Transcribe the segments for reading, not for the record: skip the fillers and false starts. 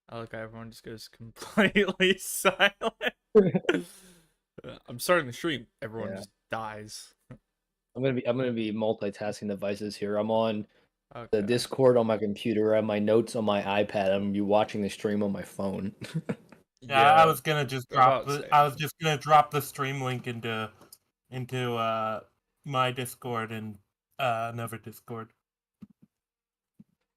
I like how everyone just goes completely silent. I'm starting the stream. Everyone Yeah. just dies. I'm gonna be multitasking devices here. I'm on the Okay. Discord on my computer. I have my notes on my iPad. I'm gonna be watching the stream on my phone. Yeah, I Yeah. was gonna just drop About the. same. I was just gonna drop the stream link into my Discord and another Discord.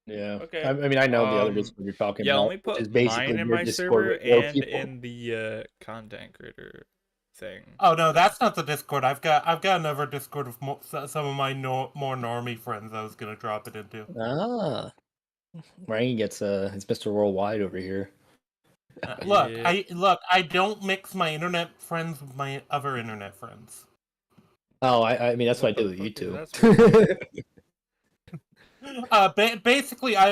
Yeah. Okay. I mean, I know the other Discord you're talking Yeah, let about, me which is put mine basically in your my Discord server with more and people. in the content creator thing. Oh no, that's not the Discord. I've got another Discord with some of my more normie friends. I was gonna drop it into. Ah, Ryan gets it's Mr. Worldwide over here. Look, Yeah. I don't mix my internet friends with my other internet friends. Oh, I mean that's what I What do the with you fuck is too. that Basically, I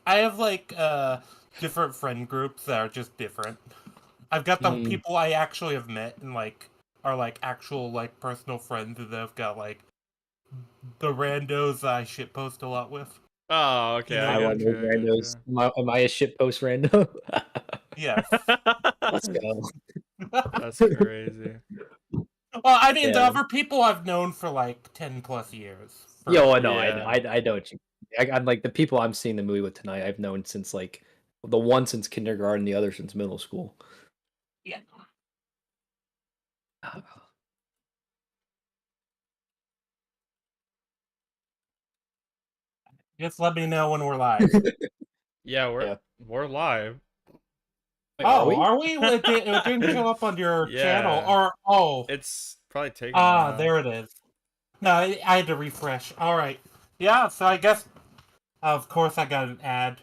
have different friend groups that are just different. I've got the people I actually have met and are actual personal friends, and then I've got the randos I shitpost a lot with. Oh, okay. You know, I want those randos. Am I a shitpost rando? yes. Let's go. That's crazy. Well, I mean, the Yeah. other people I've known for 10+ years. Yo, I know, Yeah. I know what you. I'm like the people I'm seeing the movie with tonight. I've known since the one since kindergarten, the other since middle school. Yeah. Just let me know when we're live. Yeah, Yeah. we're live. Wait, are we? It didn't show up on your channel, Yeah. or It's probably taking a while. there it is. No, I had to refresh. All right. Yeah, so I guess, of course, I got an ad.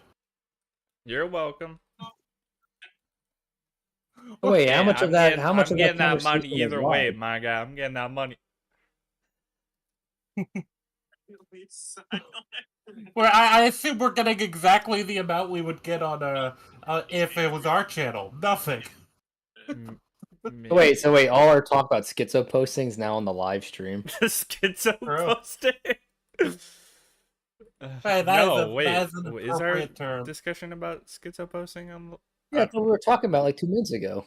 You're welcome. Wait, how Hey, much of I'm that? getting How much I'm of that getting that money conversation was either way, live? my guy. I'm getting that money. Where I assume we're getting exactly the amount we would get on if it was our channel. Nothing. Wait, all our talk about schizo postings now on the live stream. Schizo posting. Hey, No, wait. that is an Is our appropriate term. discussion about schizo posting on the... Yeah, that's what we were talking about 2 minutes ago.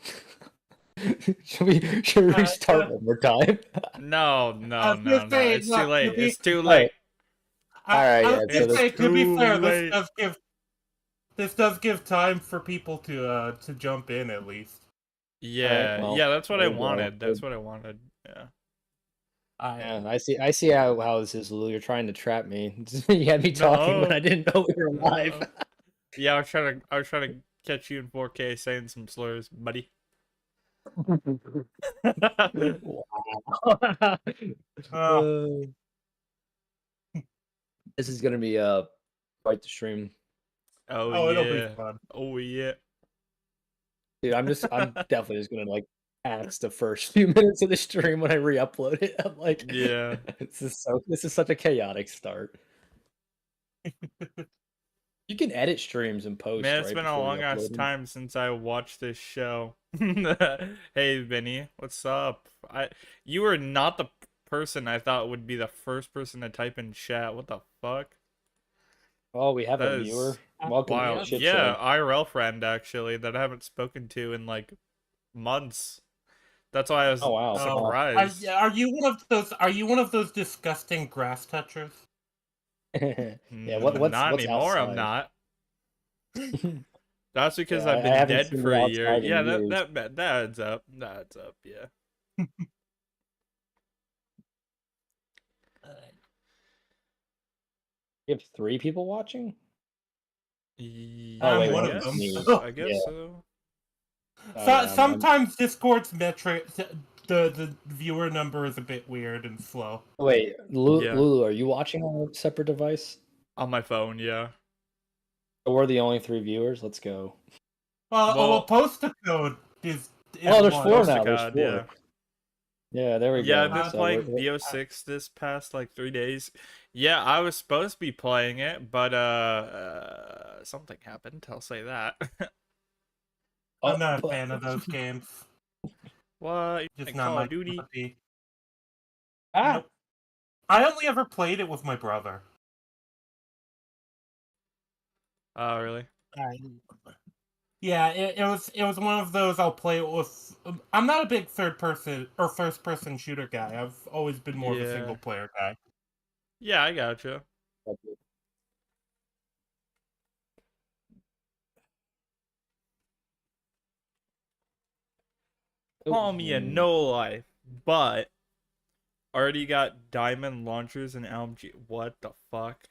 should we restart one more time? No. It's too late. It's too Alright. late. Alright, yeah. I was say, to be fair, late. this does give time for people to jump in at least. Yeah, Right, well, yeah, that's what I there you go. wanted. That's what I wanted. Yeah. Yeah, I see how this is, Lulu. You're trying to trap me. You had me talking when I didn't know we were live. Yeah, I was trying to catch you in 4K saying some slurs, buddy. Oh. This is gonna be quite the stream. Oh Oh, yeah. it'll be fun. Oh yeah. Dude, I'm definitely just gonna ask the first few minutes of the stream when I re-upload it. I'm like, Yeah. this is such a chaotic start. You can edit streams and post. Man, it's right been a before long ass re-uploading. time since I watched this show. Hey Vinny, what's up? You were not the person I thought would be the first person to type in chat. What the fuck? Oh, we have That a is viewer. Welcome to the shit Yeah, show. IRL friend actually that I haven't spoken to in months. That's why I was surprised. Are you one of those? Are you one of those disgusting grass touchers? Yeah, what's anymore. outside? I'm not. That's because Yeah, I've been dead for a year. Yeah, years. that adds up. That adds up. Yeah. You have 3 people watching? I'm wait, one one of them. I guess so. Sometimes Discord's metric, the viewer number is a bit weird and slow. Wait, Lulu, are you watching on a separate device? On my phone, yeah. So we're the only 3 viewers? Let's go. Well, post-a code is there's 4 now. Post-a-code, There's 4. yeah. Yeah, there we go. Yeah, I've been playing BO6 this past 3 days. Yeah, I was supposed to be playing it, but something happened. I'll say that. I'm not a fan of those games. What? Just not Call my of Duty? cup of tea. Nope. I only ever played it with my brother. Oh, really? Yeah, it was one of those I'll play it with. I'm not a big third person or first person shooter guy. I've always been more of a Yeah. single player guy. Yeah, I gotcha. Call me a no life, but already got diamond launchers and LMG. What the fuck?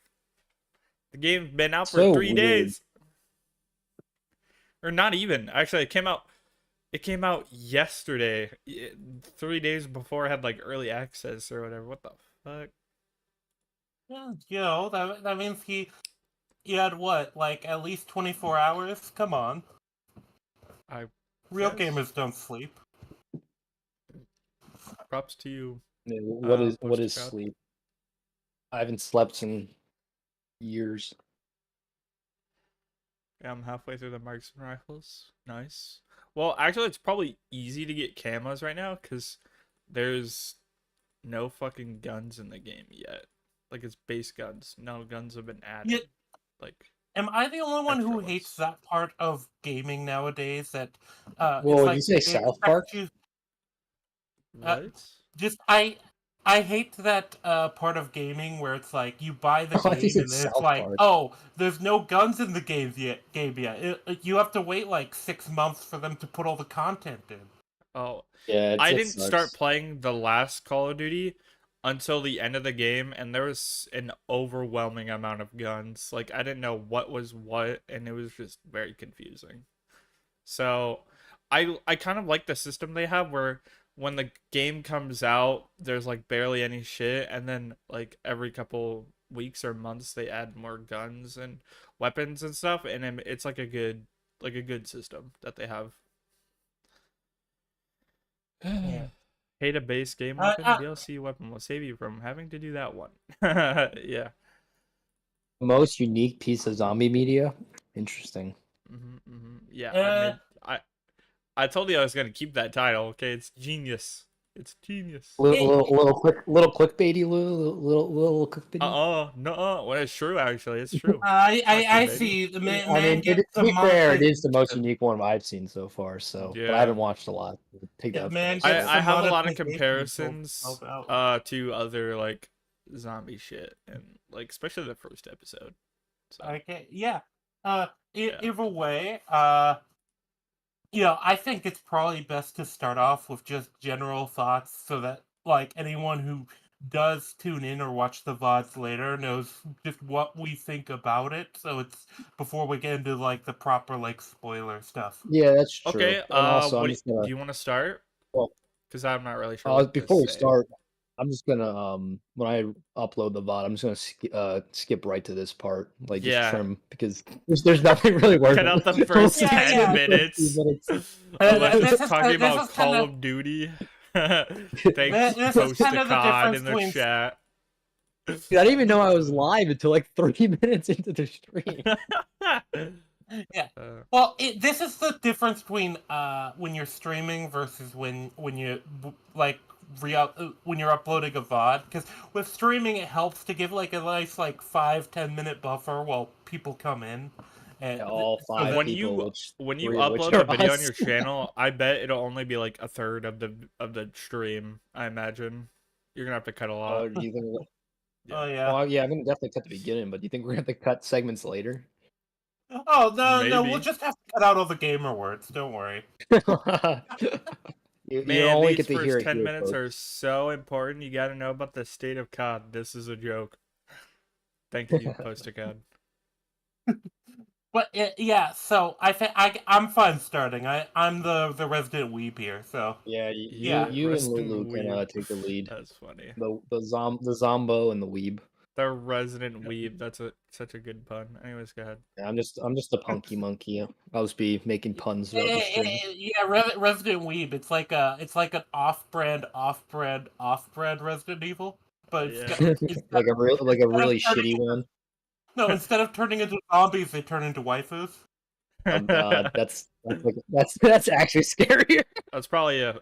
The game's been out for So 3 days. weird. Or not even. Actually, it came out yesterday. 3 days before I had like early access or whatever. What the fuck? Yeah, that means he had what, like at least 24 hours? Come on. I Real guess. gamers don't sleep. Props to you. Yeah, what is Postcard. sleep? I haven't slept in years. Yeah, I'm halfway through the marksman rifles. Nice. Well, actually, it's probably easy to get camos right now because there's no fucking guns in the game yet. Like, it's base guns. No guns have been added. Yeah. Like, Am I the only one extra who ones. hates that part of gaming nowadays? That Well, it's did like you say they South expect Park? you. What? Just I hate that part of gaming where it's like you buy the Oh, I think game and it's then it's South like, Park. oh, there's no guns in the game yet. You have to wait like 6 months for them to put all the content in. Oh, Yeah, I it didn't start sucks. playing the last Call of Duty until the end of the game, and there was an overwhelming amount of guns. Like, I didn't know what was what, and it was just very confusing. So I kind of like the system they have where when the game comes out, there's like barely any shit, and then like every couple weeks or months they add more guns and weapons and stuff, and it's like a good system that they have. Yeah. Hate a base game Uh, weapon, uh, DLC weapon will save you from having to do that one. Yeah. Most unique piece of zombie media. Interesting. Yeah, uh, I told you I was gonna keep that title. Okay, it's genius. It's genius. Little clickbaity, little clickbaity. No, well, it's true actually. It's true. I Not I clickbaity. see. The I man mean, gets to some be fair, it is the most monetization. unique one I've seen so far. So, but I Yeah. haven't watched a lot. Take Yeah, that for man what it's gets worth. I some have a lot of monetization to comparisons help out. to other like zombie shit and like especially the first episode. So Okay, yeah. yeah. Either way, I think it's probably best to start off with just general thoughts so that, like, anyone who does tune in or watch the VODs later knows just what we think about it. So it's before we get into, like, the proper, like, spoiler stuff. Yeah, that's true. Okay, And also, I'm what just gonna. do you want to start? Well, Because I'm not really sure what to before we say. start, I'm just gonna when I upload the VOD, I'm just gonna skip right to this part, like just Yeah. trim because there's nothing really worth Cut out the it. first Yeah, 10 yeah. minutes Minutes. of us This is talking this about is kind Call of of Duty. this Thanks, is kind of the Postacod difference in the between. chat. Dude, I didn't even know I was live until like 3 minutes into the stream. Yeah. Uh, Well, this is the difference between when you're streaming versus when you like when you're uploading a VOD. Because with streaming, it helps to give like a nice like 5-10 minute buffer while people come in, and All so five that people, which when you 3 of which upload the are video on us. your channel, I bet it'll only be like a third of the stream. I imagine you're gonna have to cut a lot. Do you think? Yeah, oh yeah. Well, yeah, I'm gonna definitely cut the beginning, but do you think we're gonna have to cut segments later? Oh no, we'll maybe. just have to cut out all the gamer words. Don't worry. You Man, only these get to hear first it 10 here, minutes are folks. so important. You got to know about the state of COD. This is a joke. Thank you, Postacod. But yeah, so I'm fine starting. I'm the resident weeb here. So Yeah, yeah. you and Resident Lulu can Weeb. take the lead. That's funny. The Zombo and the Weeb. The Resident Weeb. That's such a good pun. Anyways, go ahead. Yeah, I'm just a punky monkey. I'll just be making puns throughout the stream. Yeah, Resident Weeb. It's like an off-brand Resident Evil, but Yeah. Like a instead of really turning shitty one. no, instead of turning into zombies, they turn into waifus. Oh god, that's actually scarier. That's probably a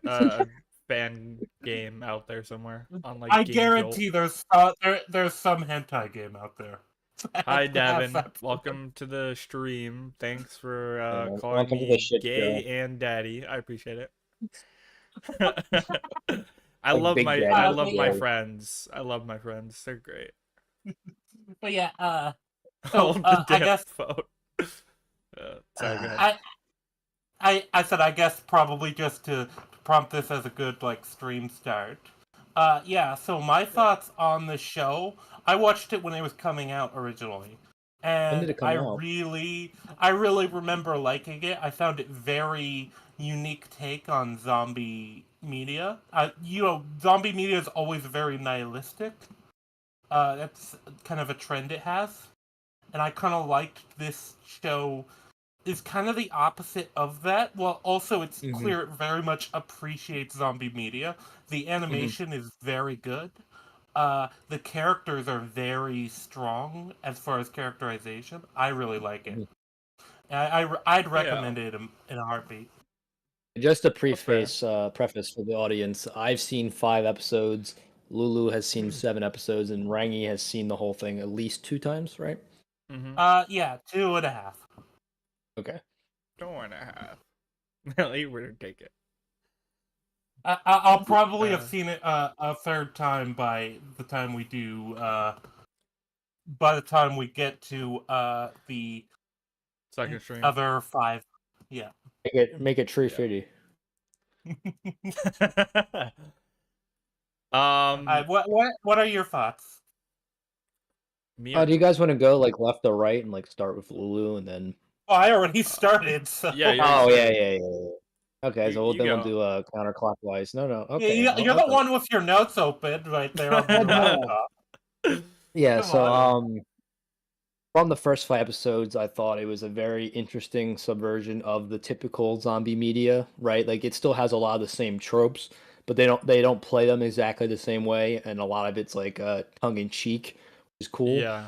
fan game out there somewhere on like I Game Jolt. guarantee there's some hentai game out there. Hi, Davin. Welcome to the stream. Thanks for calling Welcome to the me shit show. gay and daddy. I appreciate it. I Like love Big my Daddy. I love my Yeah. friends. I love my friends. They're great. But yeah, Hold the I damn guess phone. Sorry, go ahead. I said I guess probably just to prompt this as a good like stream start. Yeah, so my thoughts on the show, I watched it when it was coming out originally. When did And it come out? I really remember liking it. I found it very unique take on zombie media. Zombie media is always very nihilistic. That's kind of a trend it has. And I kind of liked this show is kind of the opposite of that. Well, also it's clear it very much appreciates zombie media. The animation is very good. The characters are very strong as far as characterization. I really like it. I'd Yeah, recommend it in a heartbeat. Just a that's fair. preface for the audience. I've seen 5 episodes. Lulu has seen 7 episodes, and Rangi has seen the whole thing at least 2 times, right? Mm-hmm. Yeah, 2.5. Okay. 2.5. Really, we're gonna take it. I'll probably have seen it a third time by the time we do. By the time we get to the Second stream. other 5, yeah. Make it tree fitty. What are your thoughts? Me. Do you guys want to go like left or right and like start with Lulu and then? Oh, I already started. So Yeah, you Oh already yeah, started. yeah, yeah, yeah. Okay, so You then we'll go. do counterclockwise. No, no. yeah, Okay, you're the one with your notes open right there on your laptop. Yeah. Come So on. from the first 5 episodes, I thought it was a very interesting subversion of the typical zombie media, right? Like it still has a lot of the same tropes, but they don't play them exactly the same way, and a lot of it's like tongue in cheek, which is cool. Yeah.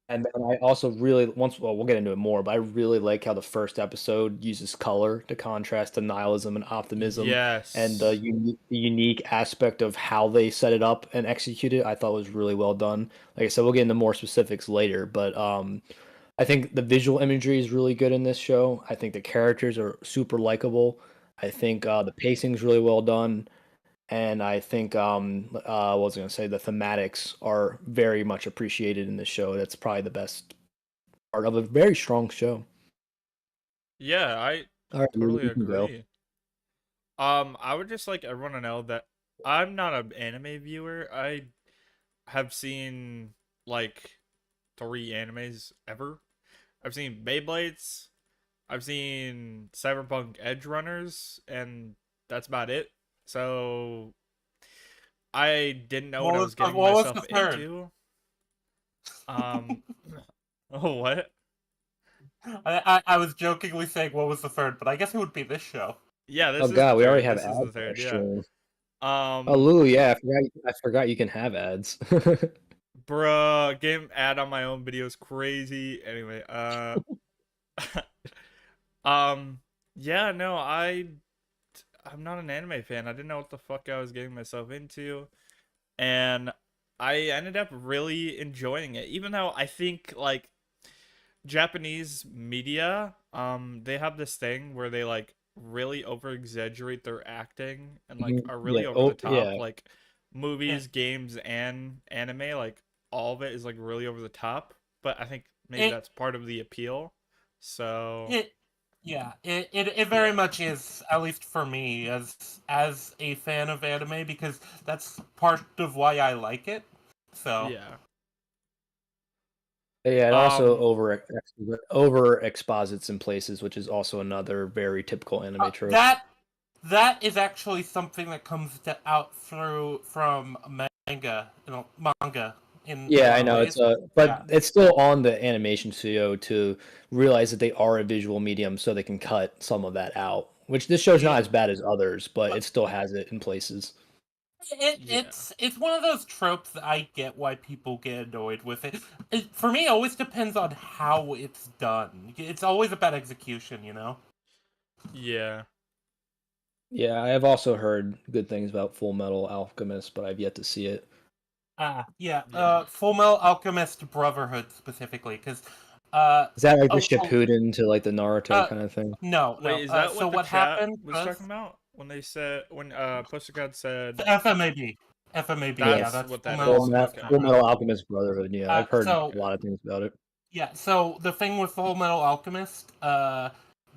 And then I also really well, we'll get into it more, but I really like how the first episode uses color to contrast to nihilism and optimism, and Yes. the unique aspect of how they set it up and execute it. I thought was really well done. Like I said, we'll get into more specifics later, but I think the visual imagery is really good in this show. I think the characters are super likable. I think the pacing is really well done. And I think what was I gonna say? The thematics are very much appreciated in this show. That's probably the best part of a very strong show. Yeah, I All right, totally you can go. agree. I would just like everyone to know that I'm not an anime viewer. I have seen like 3 animes ever. I've seen Beyblades, I've seen Cyberpunk Edge Runners, and that's about it. So I didn't know what I was getting What was the myself third? into. Um, oh what? I was jokingly saying what was the third, but I guess it would be this show. Yeah, Oh this is the God, we already third. have This is ads the on our third. Yeah. stream. Oh Um, Lulu, yeah, I forgot you can have ads. Bruh, game ad on my own video is crazy. Anyway, um, yeah, no, I'm not an anime fan. I didn't know what the fuck I was getting myself into, and I ended up really enjoying it. Even though I think like Japanese media, they have this thing where they like really over exaggerate their acting and like are really Yeah. over the Oh top. yeah. Like Yeah, movies, games, and anime, like all of it is like really over the top. But I think maybe it that's part of the appeal. So it it very yeah, much is, at least for me, as a fan of anime, because that's part of why I like it. So yeah. Yeah, it also Um, over exposits in places, which is also another very typical anime trope. that is actually something that comes out through from manga in a Yeah, I lot of know ways. but Yeah, it's still on the animation studio to realize that they are a visual medium, so they can cut some of that out. Which this show's not yeah. as bad as others, but But it still has it in places. yeah. it's one of those tropes that I get why people get annoyed with it. For me, it always depends on how it's done. It's always about execution, you know. Yeah. Yeah, I have also heard good things about Full Metal Alchemist, but I've yet to see it. Full Metal Alchemist Brotherhood specifically, because Is that like the oh, Shippuden to like the Naruto kind of thing? no. Wait, is that So what the what chat happened was talking about when they said Postcard said the FMAB. FMAB, Yeah. that's what Full that Metal is? Alchemist Okay. Full Brotherhood. Metal Alchemist Brotherhood. Yeah, I've heard So a lot of things about it. yeah, so the thing with Full Metal Alchemist,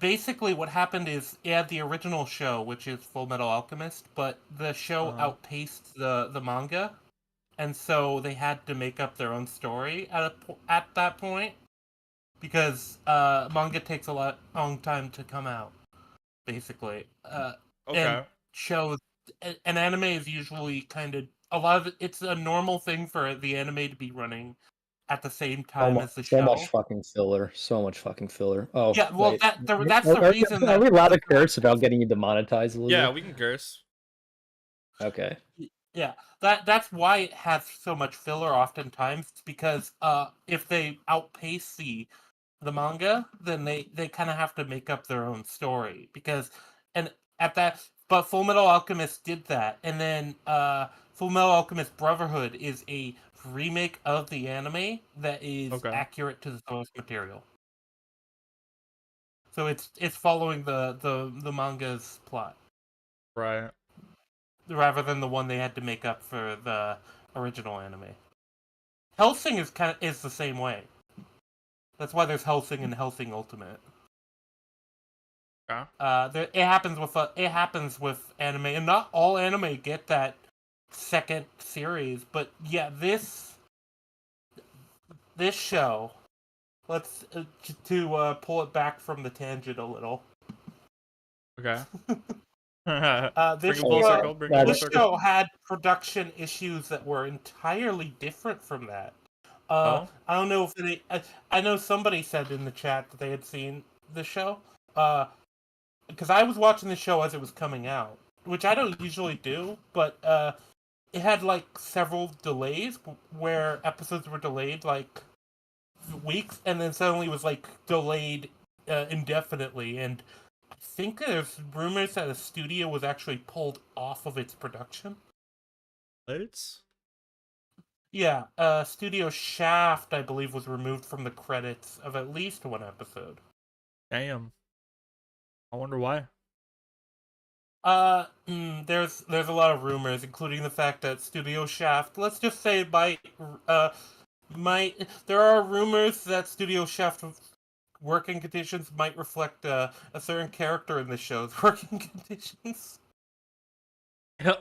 basically what happened is it had the original show, which is Full Metal Alchemist, but the show outpaced the manga, and so they had to make up their own story at that point because manga takes a long time to come out, basically. And Okay. shows an anime is usually kind of a lot of it's a normal thing for the anime to be running at the same time as the So much show. fucking filler. So much fucking filler. Oh, Yeah, well, wait. that's the reason Are that we allowed to curse without getting you demonetized, Yeah, Olivia? we can curse. Okay. yeah, that's why it has so much filler oftentimes because if they outpace the manga, then they kind of have to make up their own story because and at that but Full Metal Alchemist did that, and then Full Metal Alchemist Brotherhood is a remake of the anime that is Okay. accurate to the source material. So it's following the manga's plot Right. rather than the one they had to make up for the original anime. Hellsing is the same way. That's why there's Hellsing and Hellsing Ultimate. Yeah. It happens with anime, and not all anime get that second series. But yeah, this show. Let's pull it back from the tangent a little. Okay. This Bring it full show, circle. Bring it full this circle. show had production issues that were entirely different from that. Oh. I don't know if I know somebody said in the chat that they had seen the show. Because I was watching the show as it was coming out, which I don't usually do, but it had like several delays where episodes were delayed like weeks, and then suddenly was like delayed indefinitely. And I think there's rumors that a studio was actually pulled off of its production. Let's. Yeah, Studio Shaft, I believe, was removed from the credits of at least one episode. Damn. I wonder why. There's a lot of rumors, including the fact that Studio Shaft, let's just say, there are rumors that Studio Shaft working conditions might reflect a certain character in the show's working conditions.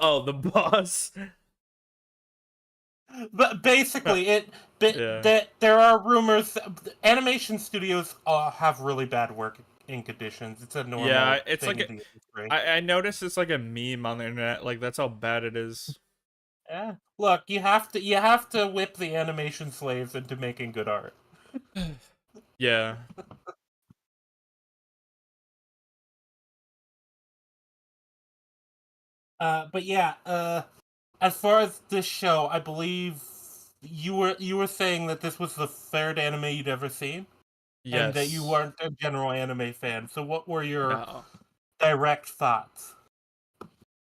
Oh, the boss. But basically, Yeah. that there are rumors. Animation studios have really bad working conditions. It's a normal Yeah, it's thing like in the industry. I noticed it's like a meme on the internet. Like that's how bad it is. Yeah. Look, you have to whip the animation slaves into making good art. Yeah. But yeah, as far as this show, I believe you were saying that this was the third anime you'd ever seen, and that you Yes. weren't a general anime fan. So, what were your No. direct thoughts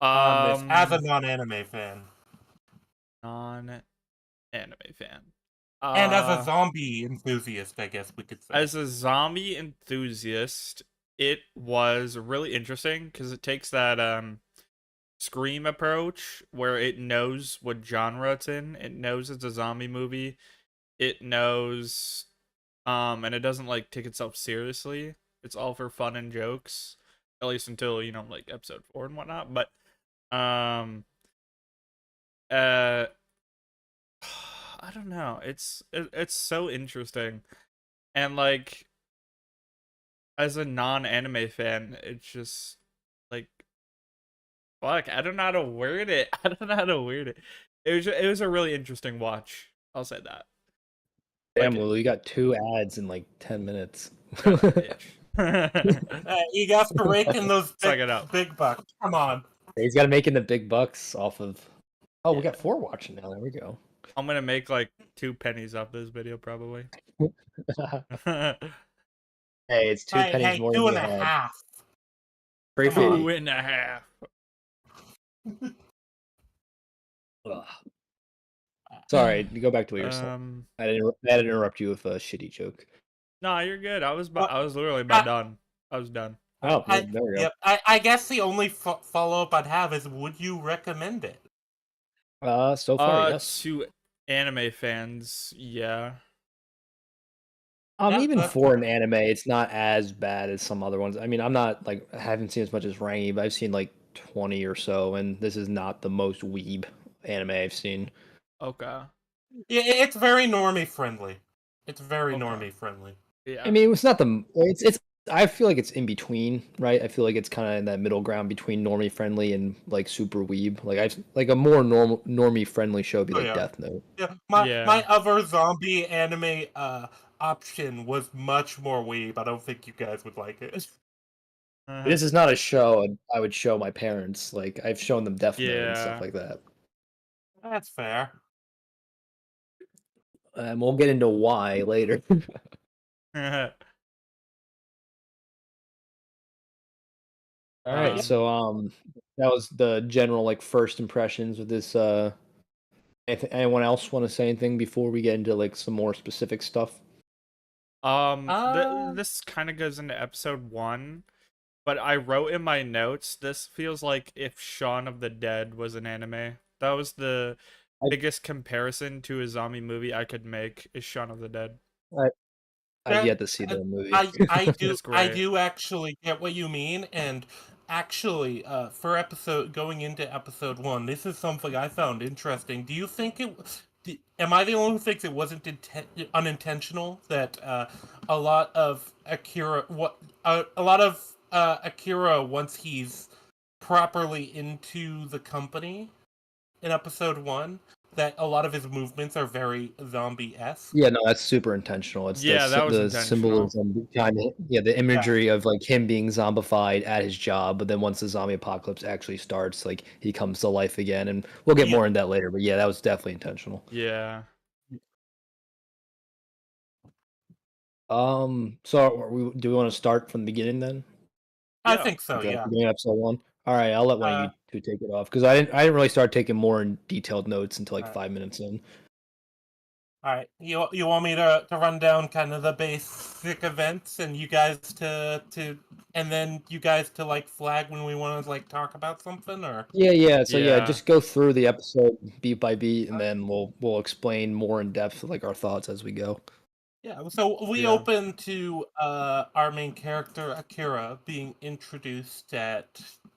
on this as a non-anime fan Non-anime fan. and as a zombie enthusiast? I guess we could say. As a zombie enthusiast, it was really interesting because it takes that Scream approach where it knows what genre it's in. It knows it's a zombie movie. It knows and it doesn't like take itself seriously. It's all for fun and jokes. At least until, like episode 4 and whatnot. But um uh I don't know. It's so interesting. And like as a non-anime fan, it's just like fuck, I don't know how to word it. I don't know how to word it. It was a really interesting watch. I'll say that. Damn, Like, Lulu, you got 2 ads in like 10 minutes. bitch. You got to rake in those Suck it up. big bucks. Come on. He's got to make in the big bucks off of. Oh, we Yeah. got 4 watching now. There we go. I'm gonna make like 2 pennies off this video probably. Hey, it's 2 pennies more two than and you a had. half. 350. 2.5. Ugh. Sorry, go back to what you're saying. Um, I didn't interrupt you with a shitty joke. no, you're good. Well, I was literally about I, done. I was done. Oh, well, I, there we go. yep. I guess the only follow up I'd have is, would you recommend it? So far, yes. To anime fans, yeah. Yeah, Even that's for an fair. anime, it's not as bad as some other ones. I mean, I'm not like I haven't seen as much as Rangy, but I've seen like 20 or so, and this is not the most weeb anime I've seen. Okay. Yeah, it's very normie friendly. It's very Okay. normie friendly. I Yeah. mean, it's not the it's I feel like it's in between, right? I feel like it's kind of in that middle ground between normie friendly and like super weeb. Like I like a more normal normie friendly show would be Oh like yeah, Death Note. yeah. Yeah. My other zombie anime option was much more weeb. I don't think you guys would like it. Uh-huh. This is not a show I would show my parents. Like I've shown them Death Note and stuff Yeah. like that. That's fair. And we'll get into why later. All right, Yeah. so that was the general like first impressions of this anyone else want to say anything before we get into like some more specific stuff? Uh, This kind of goes into episode 1, but I wrote in my notes, this feels like if Shaun of the Dead was an anime. That was the I biggest comparison to a zombie movie I could make is Shaun of the Dead. I I've that yet to see uh, the movie. It's I great. do actually get what you mean, and actually, for episode going into episode 1, this is something I found interesting. Do you think am I the only who thinks it wasn't unintentional that a lot of a lot of Akira, once he's properly into the company in episode 1, that a lot of his movements are very zombie-esque? Yeah, no, that's super intentional. It's Yeah, that was the intentional. symbolism behind it. Yeah, the Yeah. imagery of like him being zombified at his job, but then once the zombie apocalypse actually starts, like he comes to life again, and we'll get Yeah. more into that later. But yeah, that was definitely intentional. Yeah. So do we want to start from the beginning then? I Yeah. think so, Like yeah. beginning of episode one. All right, I'll let one of Uh, you two take it off because I didn't really start taking more in detailed notes until like uh, 5 minutes in. all right. You want me to run down kind of the basic events, and you guys to and then you guys to like flag when we want to like talk about something, or Yeah. So yeah, Yeah. just go through the episode beat by beat, and uh, then we'll explain more in depth like our thoughts as we go. yeah. So we Yeah. open to our main character Akira being introduced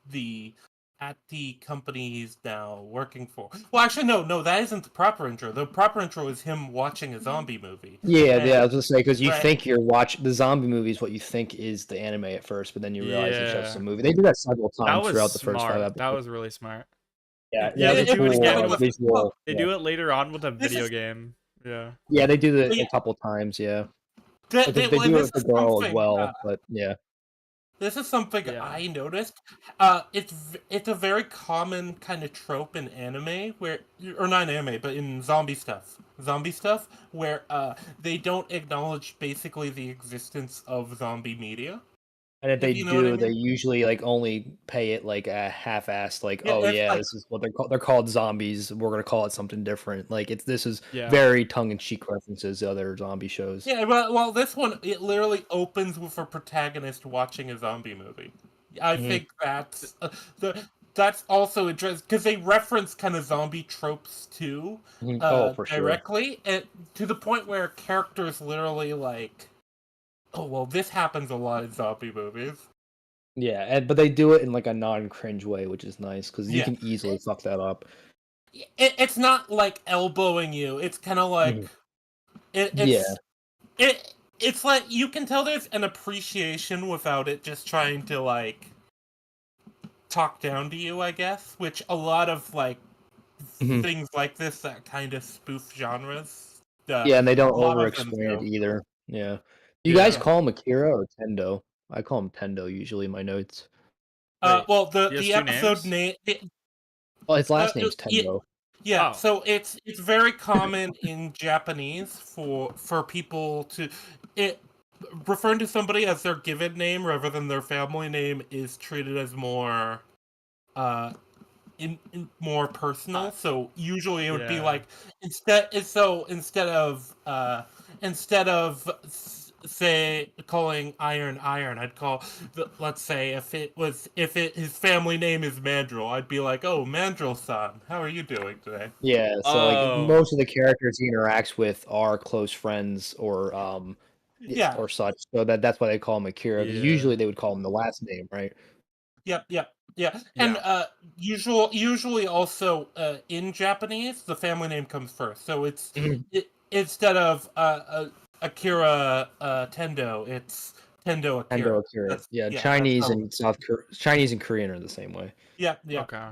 the at the company he's now working for. Well, actually, no, that isn't the proper intro. The proper intro is him watching a zombie movie, Yeah. I and was gonna say because you right. think you're watching the zombie movie is what you think is the anime at first, but then you realize it's just a Yeah. movie. They do that several That times was throughout the first five smart. That episodes. was really smart. Yeah, Yeah, that's they a do it It's cool funny again with with well, visual. they Yeah. do it later on with a this video is game. Yeah. Yeah, they do it yeah, a couple times. Yeah, they well, and do it this with the is girl as something. well. But yeah. This is something Yeah. I noticed. It's a very common kind of trope in anime where, or not in anime, but in zombie stuff, where they don't acknowledge basically the existence of zombie media. And if they If you know what I do, they mean? usually like only pay it like a half-assed, like, Yeah, oh it's yeah, like this is what they're called. They're called zombies. We're gonna call it something different. Like this is Yeah. very tongue-in-cheek references to other zombie shows. yeah, well, this one it literally opens with a protagonist watching a zombie movie. I Mhm. think that's also interesting because they reference kind of zombie tropes too, Oh, for sure. directly, and to the point where characters literally like, oh well, this happens a lot in zombie movies. Yeah, but they do it in like a non-cringe way, which is nice because you Yeah, can easily fuck that up. it's not like elbowing you. It's kind of like Mhm. it, Yeah, it's it. It's like you can tell there's an appreciation without it just trying to like talk down to you, I guess, which a lot of like Mhm. things like this that kind of spoof genres, Yeah, and they don't a lot of them over-explain it do. either. Yeah, you guys Yeah. Yeah. call him Akira or Tendo? I call him Tendo usually in my notes. Wait, Well, he has the two episode names? name, Well, his last name's yeah, Tendo. yeah. Oh. So it's very common in Japanese for people to it referring to somebody as their given name rather than their family name is treated as more uh more personal. So usually it would be Yeah. like instead of say calling iron, I'd call let's say if his family name is Mandrill, I'd be like, oh, Mandrill-san, how are you doing today? Yeah, so like Oh, most of the characters he interacts with are close friends Yeah. or such. So that's why they call him Akira, because yeah. usually they would call him the last name, right? Yep. Yeah. And Yeah. usually also in Japanese, the family name comes first. So Mhm. instead of Akira Tendo, it's Tendo Akira. Endo Akira. That's Yeah, yeah, that's how. Chinese and Korean are the same way. Yeah. Okay.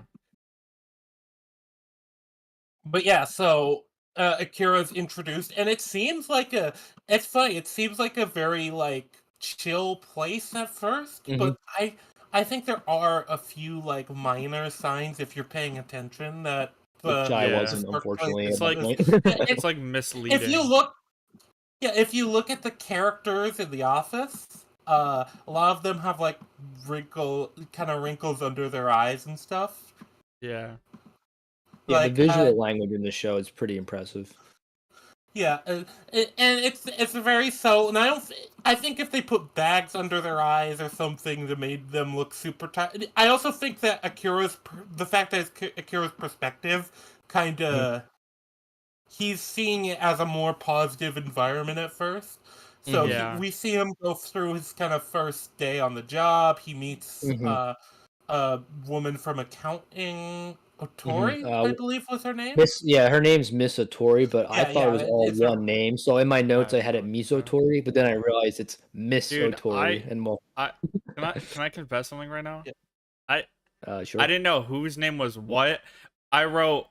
But yeah, so Akira's introduced, and it seems like it's funny. It seems like a very like chill place at first, Hmm. but I think there are a few like minor signs if you're paying attention that Which the I Yeah. this this workplace unfortunately It's at that like is. point. Yeah, it's like if you misleading. look, yeah, if you look at the characters in the office, a lot of them have like wrinkles under their eyes and stuff. Yeah. Yeah, the Like visual language in the show is pretty impressive. Yeah, and it's very subtle, and I think if they put bags under their eyes or something that made them look super tired. I also think that the fact that it's Akira's perspective, kind Mhm. of, he's seeing it as a more positive environment at first. So Mhm. Yeah. we see him go through his kind of first day on the job. He meets Mhm. a woman from accounting, Mhm. Otori, I believe was her name. Her name's Miss Otori, but I thought it Yeah, was all it's her. one name. So in my notes, I had it Okay. Misotori, but then I realized it's Miss Dude, Otori, and well, I can I confess something right now? Yeah. I I sure. didn't know whose name was what. I wrote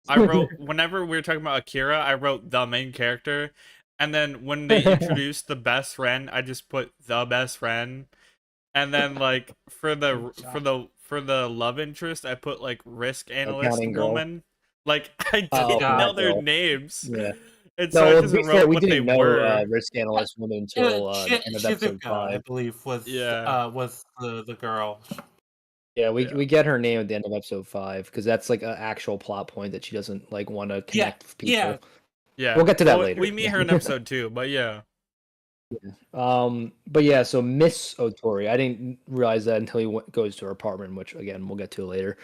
I wrote whenever we were talking about Akira, I wrote the main character, and then when they introduced the best friend, I just put the best friend, and then like Good job. for the love interest, I put like risk analyst Accounting girl. woman. Like I Good Oh, didn't okay, know that job. their girl. names, Yeah. and so I No, to just be fair, wrote we what they didn't know were. risk analyst woman until the end of episode Shizuka, I 5. believe, Yeah, was the girl. Yeah, we yeah, get her name at the end of episode 5 because that's like an actual plot point that she doesn't like want to Yeah, connect with yeah, people. We'll yeah. get to that Well, later. we meet her in episode 2, but yeah. But yeah, so Miss Otori, I didn't realize that until he goes to her apartment, which again we'll get to later.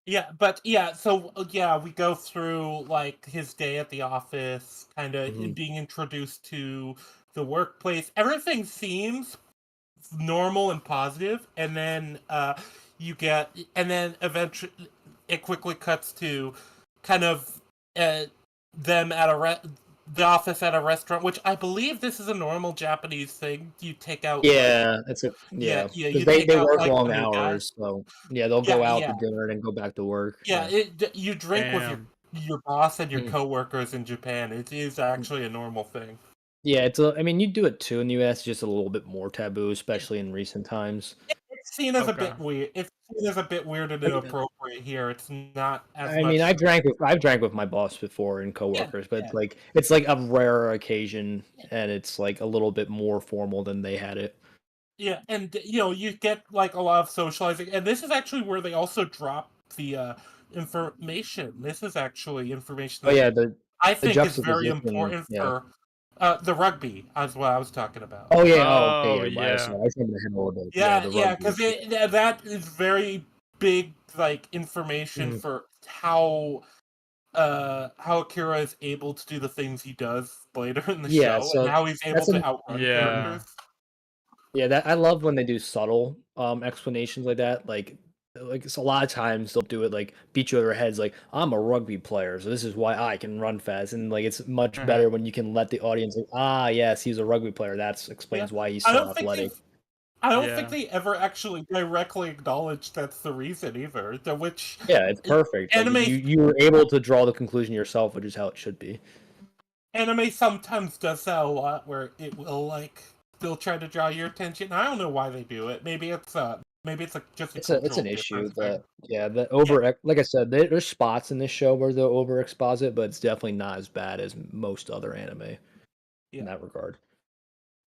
yeah. But yeah, so yeah, we go through like his day at the office, kind Hmm. of being introduced to the workplace. Everything seems normal and positive, and then and then eventually it quickly cuts to kind of uh, them at the office at a restaurant, which I believe this is a normal Japanese thing. You take out like Yeah, because you they take they out work like long one of the guys. hours, so yeah, they'll go Yeah, out yeah, to dinner and then go back to work. yeah. Yeah. You drink with Damn. your boss and your Mhm. coworkers in Japan. It is actually a normal thing. Yeah, I mean, you do it too in the US, just a little bit more taboo, especially in recent times. It's seen as a Okay. bit weird. It's seen as a bit weird and I mean, inappropriate here. It's not as I mean, much. I've drank with my boss before and Yeah, coworkers, but yeah, it's like a rare occasion, and it's like a little bit more formal than they had it. yeah. And you get like a lot of socializing, and this is actually where they also drop the information. This is actually information Oh that yeah, I the think is very juxtaposition. important Yeah. for the rugby, as what I was talking about. Oh yeah. Oh okay. Oh Yeah. I yeah. saw. I was jumping ahead a little bit. Yeah, Yeah, the yeah, rugby. because that is very big, like information Mhm. for how Akira is able to do the things he does later in the Yeah. show, and So how he's able that's to an outrun Yeah. characters. Yeah, that I love when they do subtle explanations like that. Like it's a lot of times they'll do it like beat you over the heads like I'm a rugby player, so this is why I can run fast. And like it's much Mhm. better when you can let the audience like, ah yes, he's a rugby player. That Yeah, explains why he's I so don't think athletic. they've. I don't think Yeah. they ever actually directly acknowledge that's the reason either. Which Yeah, it's perfect. Like anime you were able to draw the conclusion yourself, which is how it should be. anime sometimes does that a lot, where it will like they'll try to draw your attention. I don't know why they do it. Maybe it's just a It's cultural an issue difference thing. that yeah, the Yeah, like I said, there's spots in this show where they'll over exposit, but it's definitely not as bad as most other anime in yeah. that regard.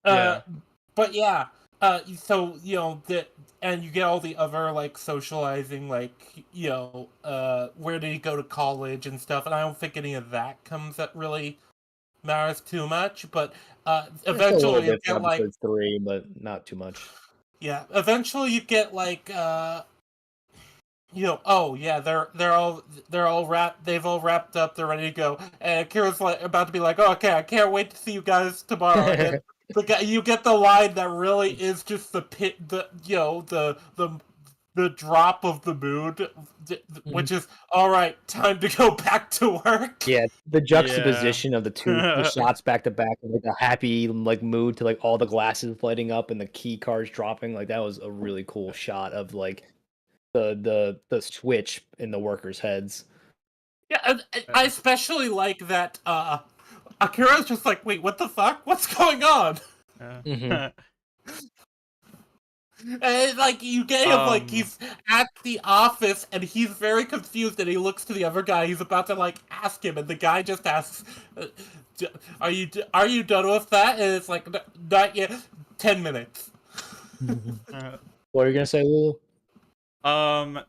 Uh, Yeah. but yeah, so and you get all the other like socializing, like where did he go to college and stuff, and I don't think any of that comes that really matters too much. But It's a little eventually you bit for get like episode 3, but not too much. eventually you get like oh yeah, they're all wrapped. They've all wrapped up. They're ready to go. And Kira's like about to be like, oh, okay, I can't wait to see you guys tomorrow. And then you get the line that really is just the pit, the drop of the mood, which is all right. Time to go back to work. Yeah, the Yeah. juxtaposition of the shots back to back, and like a happy like mood to like all the glasses lighting up and the key cards dropping. Like that was a really cool shot of like the switch in the workers' heads. Yeah, and I especially like that. Akira's just like, wait, what the fuck? What's going on? Mhm. And like you get him like he's at the office and he's very confused and he looks to the other guy. He's about to like ask him, and the guy just asks, "Are you done with that?" And it's like, Not yet. 10 minutes." What are you gonna say, Lulu? um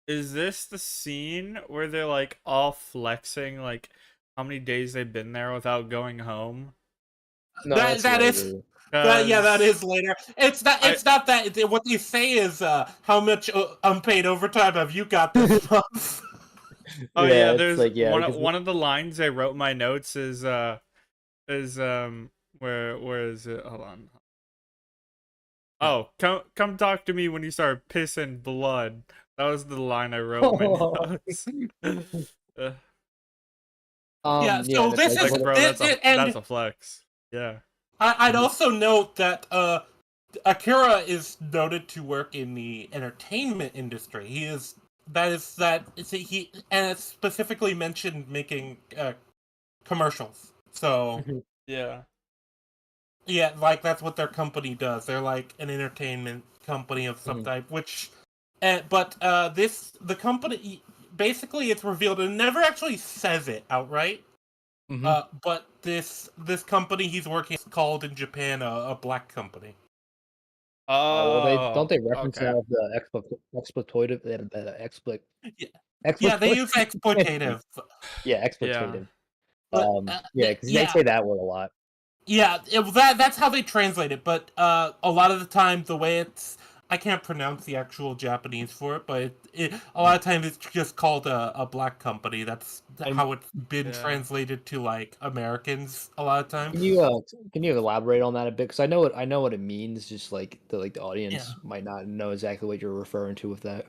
is this the scene where they're like all flexing like how many days they've been there without going home? No, That that's that is later. that Because is later. It's not. It's not that. What they say is, how much unpaid overtime have you got this month? oh yeah, It's there's like because one of the lines I wrote in my notes is where is it? Hold on. Oh, come talk to me when you start pissing blood. That was the line I wrote in my notes. Uh, Yeah. yeah, So and it's this like is like bro, and that's a flex. Yeah. I'd also note that Akira is noted to work in the entertainment industry. He is he and it's specifically mentioned making commercials. So Yeah. yeah, like that's what their company does. They're like an entertainment company of some Mhm. type. Which, but the company basically it's revealed and never actually says it outright. Mhm. But this company he's working is called in Japan a black company. Oh well, they don't Oh, they okay. reconcile the exploitative Yeah, yeah, they use exploitative. exploitative. Yeah, Yeah. exploitative. But Yeah, because they say that word a lot. yeah, that's how they translate it. But a lot of the time, the way I can't pronounce the actual Japanese for it, but a lot of times it's just called a black company. That's And how it's been Yeah. translated to like Americans a lot of time. can you elaborate on that a bit? Because I know what it means. Just like the Yeah. audience might not know exactly what you're referring to with that.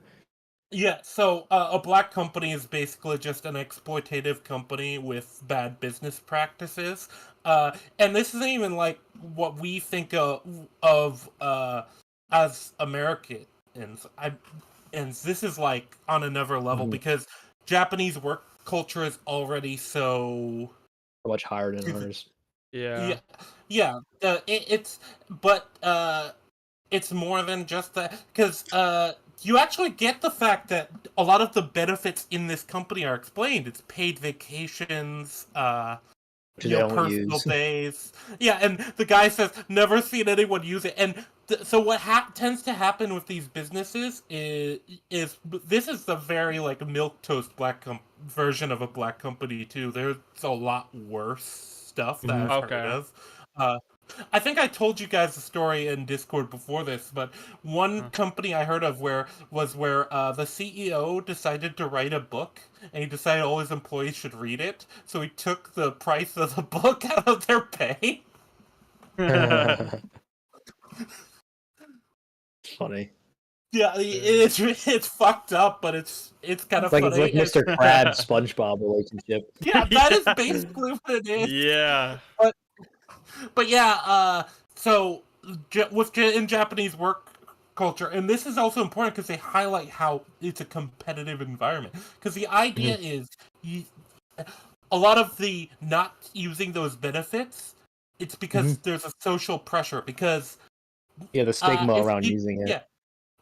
Yeah, so a black company is basically just an exploitative company with bad business practices. And this isn't even like what we think of as Americans. And this is like on another level Mhm. because Japanese work culture is already so Much higher than ours. yeah, Yeah. yeah. It's but it's more than just that because you actually get the fact that a lot of the benefits in this company are explained. It's paid vacations, Which they don't personal use. days. Yeah, and the guy says never seen anyone use it. And so what tends to happen with these businesses is this is the very like milk toast version of a black company too. There's a lot worse stuff that Mhm. I've heard Okay. of. Uh, I think I told you guys the story in Discord before this, but one Huh. company I heard of where the CEO decided to write a book, and he decided all his employees should read it, so he took the price of the book out of their pay. Funny. Yeah, it's fucked up, but it's kind of It's like funny. Mr. Krabs SpongeBob relationship. Yeah, that is Yeah. basically what it is. Yeah. But but yeah, so in Japanese work culture, and this is also important because they highlight how it's a competitive environment. Because the idea Mhm. is, you, a lot of the not using those benefits, it's because Mhm. there's a social pressure. Because Yeah, the stigma if around you, using it. yeah,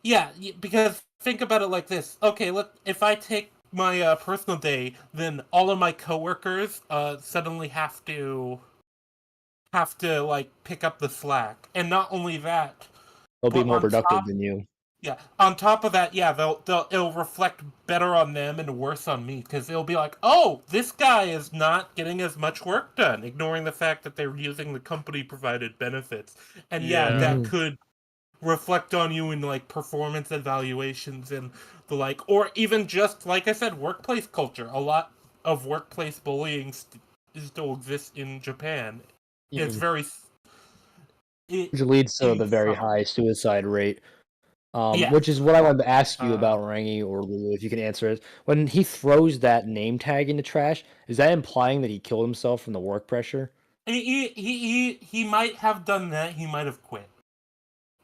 yeah, because think about it like this. Okay, look, if I take my personal day, then all of my coworkers suddenly have to have to like pick up the slack. And not only that, They'll be but more on productive top than you. yeah, on top of that, yeah, it'll reflect better on them and worse on me because it'll be like, oh, this guy is not getting as much work done, ignoring the fact that they're using the company provided benefits, and yeah, Yeah. that could reflect on you in like performance evaluations and the like, or even just like I said, workplace culture. A lot of workplace bullying still exists in Japan. It's Mhm. very Which leads to the very subtle. high suicide rate. Yeah. Which is what I wanted to ask you Uh, about Rangi or Lulu, if you can answer it. When he throws that name tag in the trash, is that implying that he killed himself from the work pressure? He might have done that. He might have quit.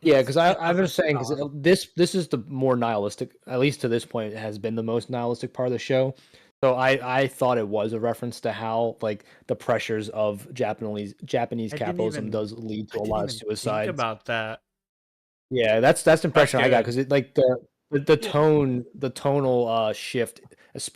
Yeah, because It I doesn't was saying tell because us. this is the more nihilistic, at least to this point, it has been the most nihilistic part of the show. So I thought it was a reference to how like the pressures of Japanese I didn't capitalism even does lead I to a didn't lot of even think suicides. about that. Yeah, that's the That's impression I got good. because it like the Yeah. the tonal shift,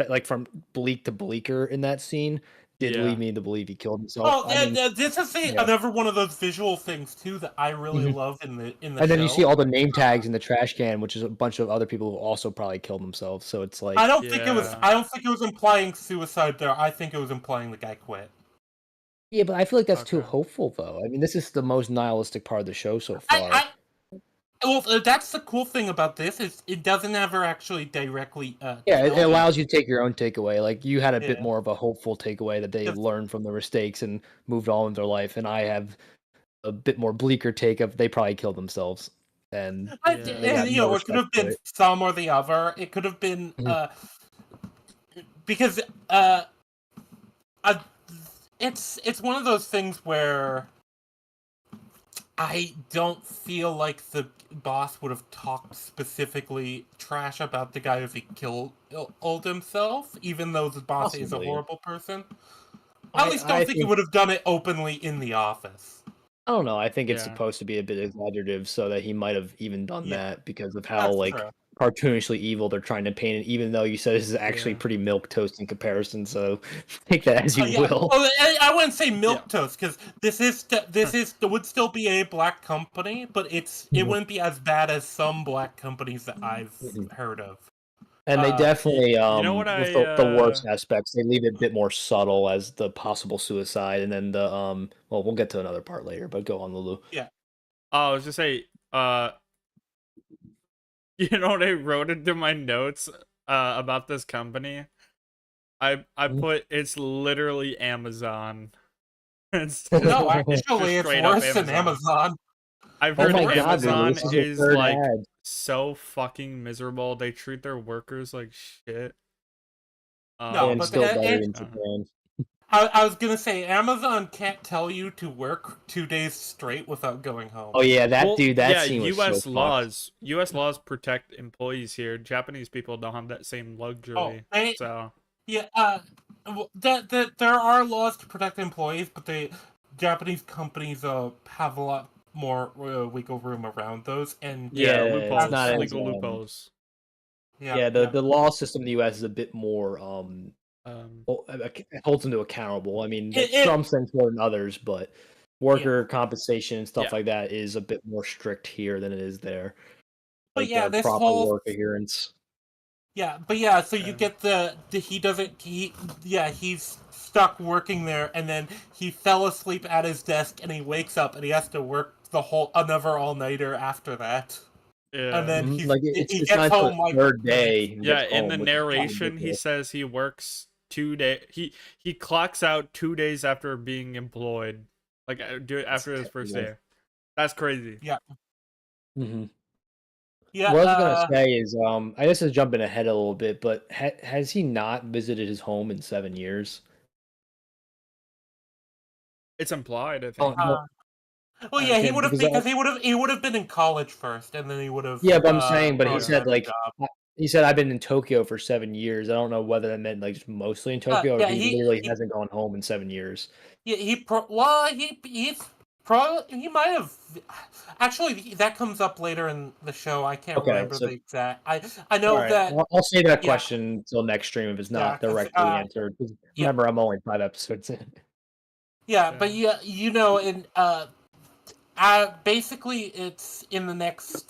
like from bleak to bleaker in that scene, did lead Yeah. me to believe he killed himself. Oh, I mean, this is yeah. another one of those visual things too that I really Mhm. love in the And then you see show. all the name tags in the trash can, which is a bunch of other people who also probably killed themselves. So it's I like, don't think it was. Yeah. I don't think it was implying suicide there. I think it was implying the guy quit. yeah, but I feel like that's too Okay. hopeful, though. I mean, this is the most nihilistic part of the show so I, far. I well, that's the cool thing about this is it doesn't ever actually directly Yeah, it tell you. allows you to take your own takeaway. Like you had a bit Yeah. more of a hopeful takeaway that they Just, learned from their mistakes and moved on with their life, and I have a bit more bleaker take of they probably killed themselves and they Yeah. got and no it could respect have for been it. some or the other. It could have been Mhm. because uh, uh it's one of those things where I don't feel like the boss would have talked specifically trash about the guy if he killed himself, even though the boss is a Possibly. horrible person. I at least don't I think he think would have done it openly in the office. I don't know. I think it's Yeah. supposed to be a bit exaggerative so that he might have even done Yeah, that because of how that's like true. cartoonishly evil they're trying to paint it, even though you said this is actually Yeah. pretty milk toast in comparison. So take that as you Yeah. will. Well, I wouldn't say Yeah. milk toast because this is would still be a black company, but it Mhm. wouldn't be as bad as some black companies that I've Mhm. heard of. And they Uh, definitely, You know what with I the worst aspects, they leave it a bit more subtle as the possible suicide, and then the well, we'll get to another part later, but go on, Lulu. yeah. I was just say you know what I wrote into my notes about this company? I Mhm. put it's literally Amazon. It's No, just actually, it's straight up worse than Amazon. Amazon. I've Oh It's heard my worse than God, Lulu, Amazon this is your Amazon. is third like ad. so fucking miserable. They treat their workers like shit. No, And Um, but still better and in uh, Japan. I was gonna say Amazon can't tell you to work 2 days straight without going home. Oh yeah, that well, dude, that yeah, scene was so fucked. US laws protect employees here. Japanese people don't have that same Oh, luxury. they So, yeah. That there are laws to protect employees, but the Japanese companies have a lot more wiggle room around those, and yeah, Yeah, it's as not loopholes, as legal loopholes. yeah, yeah, yeah, the law system in the US is a bit more Um, it holds them to accountable. I mean, it, that it some sense more than others, but yeah. worker compensation and stuff yeah. like that is a bit more strict here than it is there. But Like yeah, this proper whole work adherence. yeah, but yeah, so you Uh, get the he doesn't he yeah, he's stuck working there and then he fell asleep at his desk and he wakes up and he has to work the whole another all-nighter after that. And yeah. then Like he it's not gets until the home like third day he Yeah, gets in the home, which is kind of narration, he ridiculous. says he works 2 day. He clocks out 2 days after being employed, like It's after his first terrible. day. That's crazy. yeah. hmm Yeah, What I was gonna say is, I guess is jumping ahead a little bit, but has he not visited his home in 7 years? It's implied, I Oh think. no, well yeah, he okay, would have because because he would have been in college first and then he would have yeah, but I'm saying, but he probably Yeah. said gotten a like job. he said I've been in Tokyo for 7 years. I don't know whether that meant like just mostly in Tokyo or if Yeah, he literally hasn't gone home in 7 years. yeah, he might have actually that comes up later in the show. I can't Okay, remember so the exact. I all know right, that I'll save that yeah, question until next stream if it's yeah, not 'cause, directly answered. 'Cause yeah, remember, I'm only 5 episodes in. Yeah, but in basically it's in the next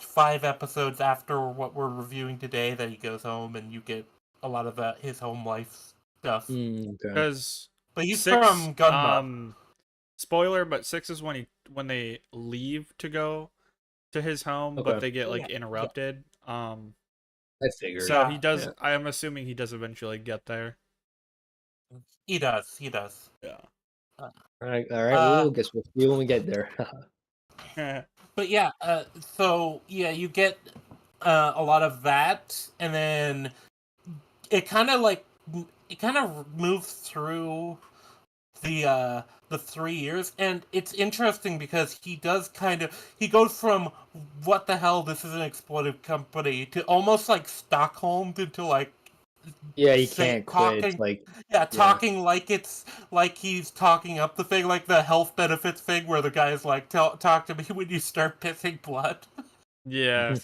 5 episodes after what we're reviewing today that he goes home and you get a lot of his home life stuff. Okay. Because But he's 6, from Gunma. spoiler, but 6 is when they leave to go to his home, but Okay. they get like Yeah. interrupted. I figured. So he Yeah. does. Yeah. I am assuming he does eventually get there. He does. Yeah. All right. We'll guess we'll see when we get there. But yeah, so yeah, you get a lot of that, and then it kind of moves through the 3 years, and it's interesting because he goes from what the hell, this is an exploitive company, to almost like Stockholm into like Yeah, he can't quit. It's talking like talking like it's like he's talking up the thing, like the health benefits thing where the guy's like, talk to me when you start pissing blood. Yeah.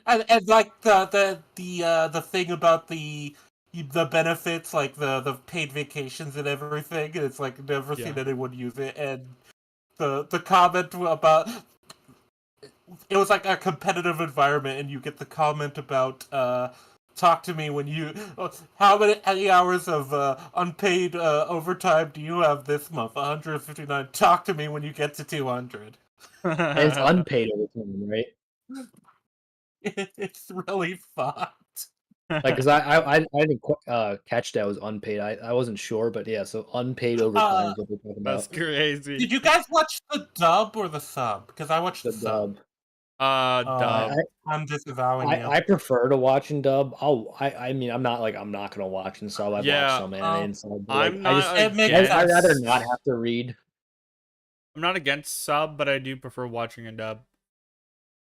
And like the thing about the benefits, like the paid vacations and everything, and it's like never Yeah. seen anyone use it. And the comment about it was like a competitive environment, and you get the comment about talk to me when you how many hours of unpaid overtime do you have this month? 159. Talk to me when you get to 200. and it's unpaid overtime, right? It's really fucked. Like, because I didn't catch that it was unpaid. I wasn't sure, but yeah, so unpaid overtime is what they're talking That's about. crazy. Did you guys watch the dub or the sub? Because I watched the sub. Dub. Dub. I'm disavowing you. I prefer to watch in dub. I mean, I'm not gonna watch in sub. I've watched some anime in sub. But I'm like, not I'd rather against. not have to read. I'm not against sub, but I do prefer watching a dub.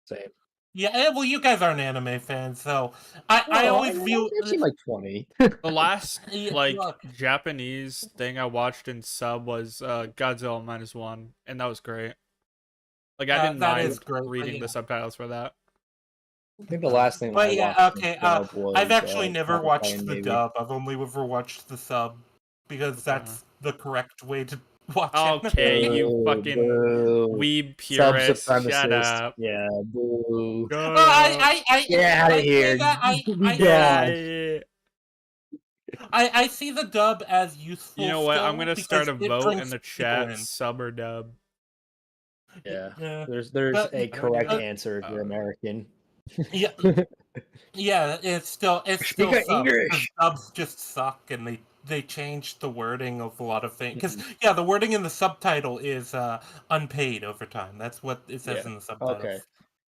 Same. Yeah, well, you guys aren't anime fans, so I always view. I've seen like 20. The last like Look, Japanese thing I watched in sub was Godzilla -1, and that was great. Like I didn't that mind is great, reading the subtitles for that. I think the last thing But I yeah, watched okay. in dub was I've actually never Attack on watched Titan the Navy. dub. I've only ever watched the sub because that's the correct way to watch it. Okay, you fucking Boo. weeb Sub purist. Shut supremacist. up. Yeah, boo. Shut I Get out of say here. that, Be gone. I see the dub as useful. You know what? I'm still gonna start because a it vote brings in the people chat: in. sub or dub. Yeah. There's But- a correct do answer if you're American. Yeah, yeah. It's still Speak sucks, 'cause English. dubs just suck, and they changed the wording of a lot of things. Because the wording in the subtitle is unpaid overtime. That's what it says in the subtitle. Okay.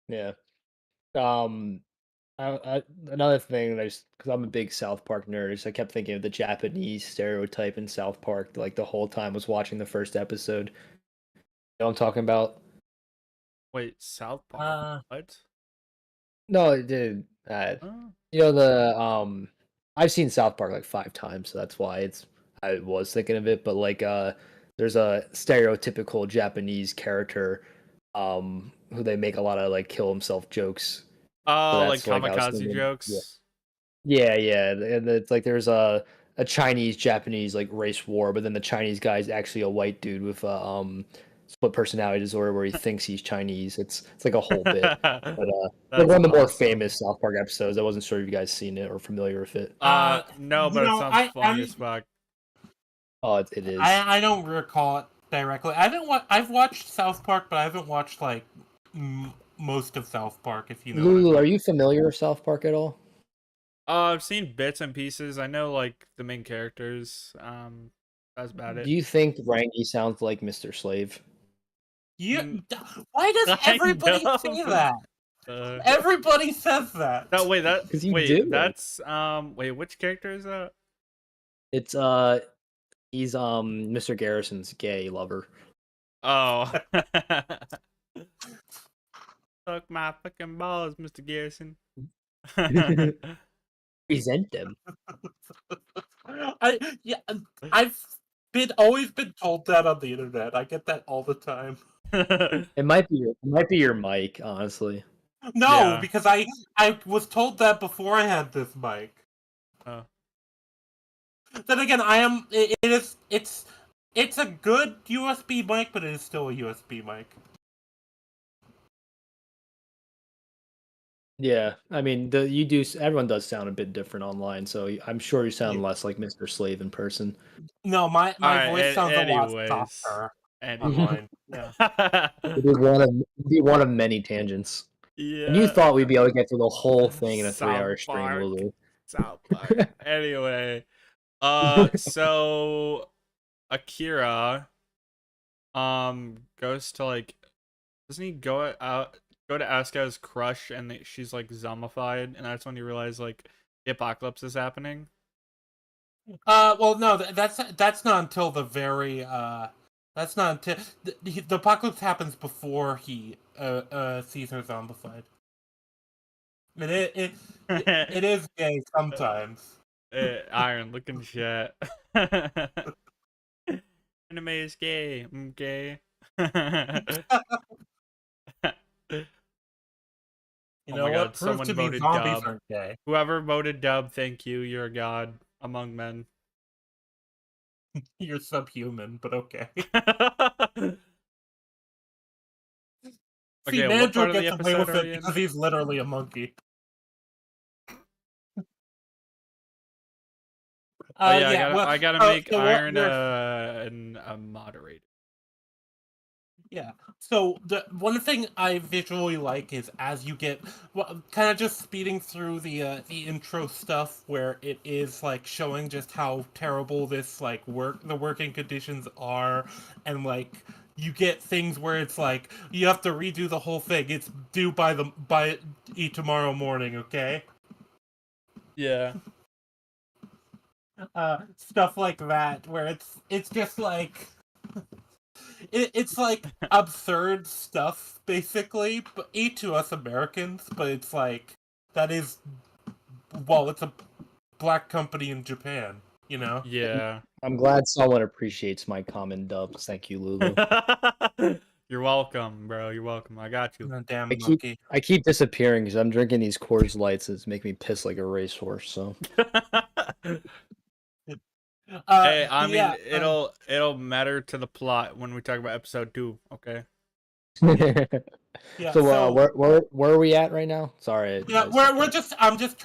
Yeah. Another thing that because I'm a big South Park nerd, so I kept thinking of the Japanese stereotype in South Park, like the whole time I was watching the first episode. You know what I'm talking about? Wait, South Park? What? No, it did. Oh. You know I've seen South Park like 5 times, so that's why I was thinking of it. But like, there's a stereotypical Japanese character, who they make a lot of like kill himself jokes. Oh, like that's, like, I was kamikaze thinking- jokes. Yeah, and it's like there's a Chinese Japanese like race war, but then the Chinese guy is actually a white dude with split personality disorder where he thinks he's Chinese. It's like a whole bit. But like one of the more famous South Park episodes. I wasn't sure if you guys seen it or familiar with it. No, but it sounds funny as fuck. Oh, it is. I don't recall it directly. I've watched South Park, but I haven't watched like most of South Park. If you know. Lulu, are you familiar with South Park at all? I've seen bits and pieces. I know like the main characters. That's about it. Do you think Rangy sounds like Mr. Slave? Why does everybody say that? Everybody says that. No, wait, do. That's wait, which character is that? It's he's Mr. Garrison's gay lover. Oh. Suck my fucking balls, Mr. Garrison. Present them. I've always been told that on the internet. I get that all the time. It might be your mic, honestly. No, because I was told that before I had this mic. Oh. Then again, it's a good USB mic, but it is still a USB mic. Yeah, I mean, everyone does sound a bit different online, so I'm sure you sound Yeah. less like Mr. Slave in person. No, my All voice right. sounds a lot Anyways, softer anyway. online. Yeah. It'd be one of many tangents. And you Yeah. thought we'd be able to get through the whole thing in a South 3-hour stream, Park. Lulu. South Park. Anyway, so Akira, goes to like, doesn't he go to Asuka's crush, and she's like zombified, and that's when you realize like the apocalypse is happening. Well, no, that's not until the very that's not until the apocalypse happens before he sees her zombified. I mean, it is gay sometimes. Iron looking shit. Anime is gay. I'm gay. You Oh know my what? god, Proof someone to me voted zombies dub. aren't gay. Whoever voted dub, thank you. You're a god among men. You're subhuman, but okay. See, Okay, what Mandrill part of the gets away episode with are it we in? because he's literally a monkey. Oh yeah, Yeah, well, I gotta make so what Iron we're a moderator. Yeah. So the one thing I visually like is as you get kind of just speeding through the intro stuff where it is like showing just how terrible this like the working conditions are, and like you get things where it's like you have to redo the whole thing. It's due by tomorrow morning, okay? Yeah. Stuff like that where it's just like it's like absurd stuff, basically, but to us Americans, but it's like that is it's a black company in Japan, you know? Yeah. I'm glad someone appreciates my common dubs. Thank you, Lulu. You're welcome, bro. You're welcome. I got you. Oh, I damn keep monkey. I keep disappearing because I'm drinking these Coors Lights. It's making me piss like a racehorse. So Hey, I mean, Yeah, it'll matter to the plot when we talk about episode 2, okay? yeah. so So where are we at right now? Sorry, yeah, I stepped we're out. just I'm just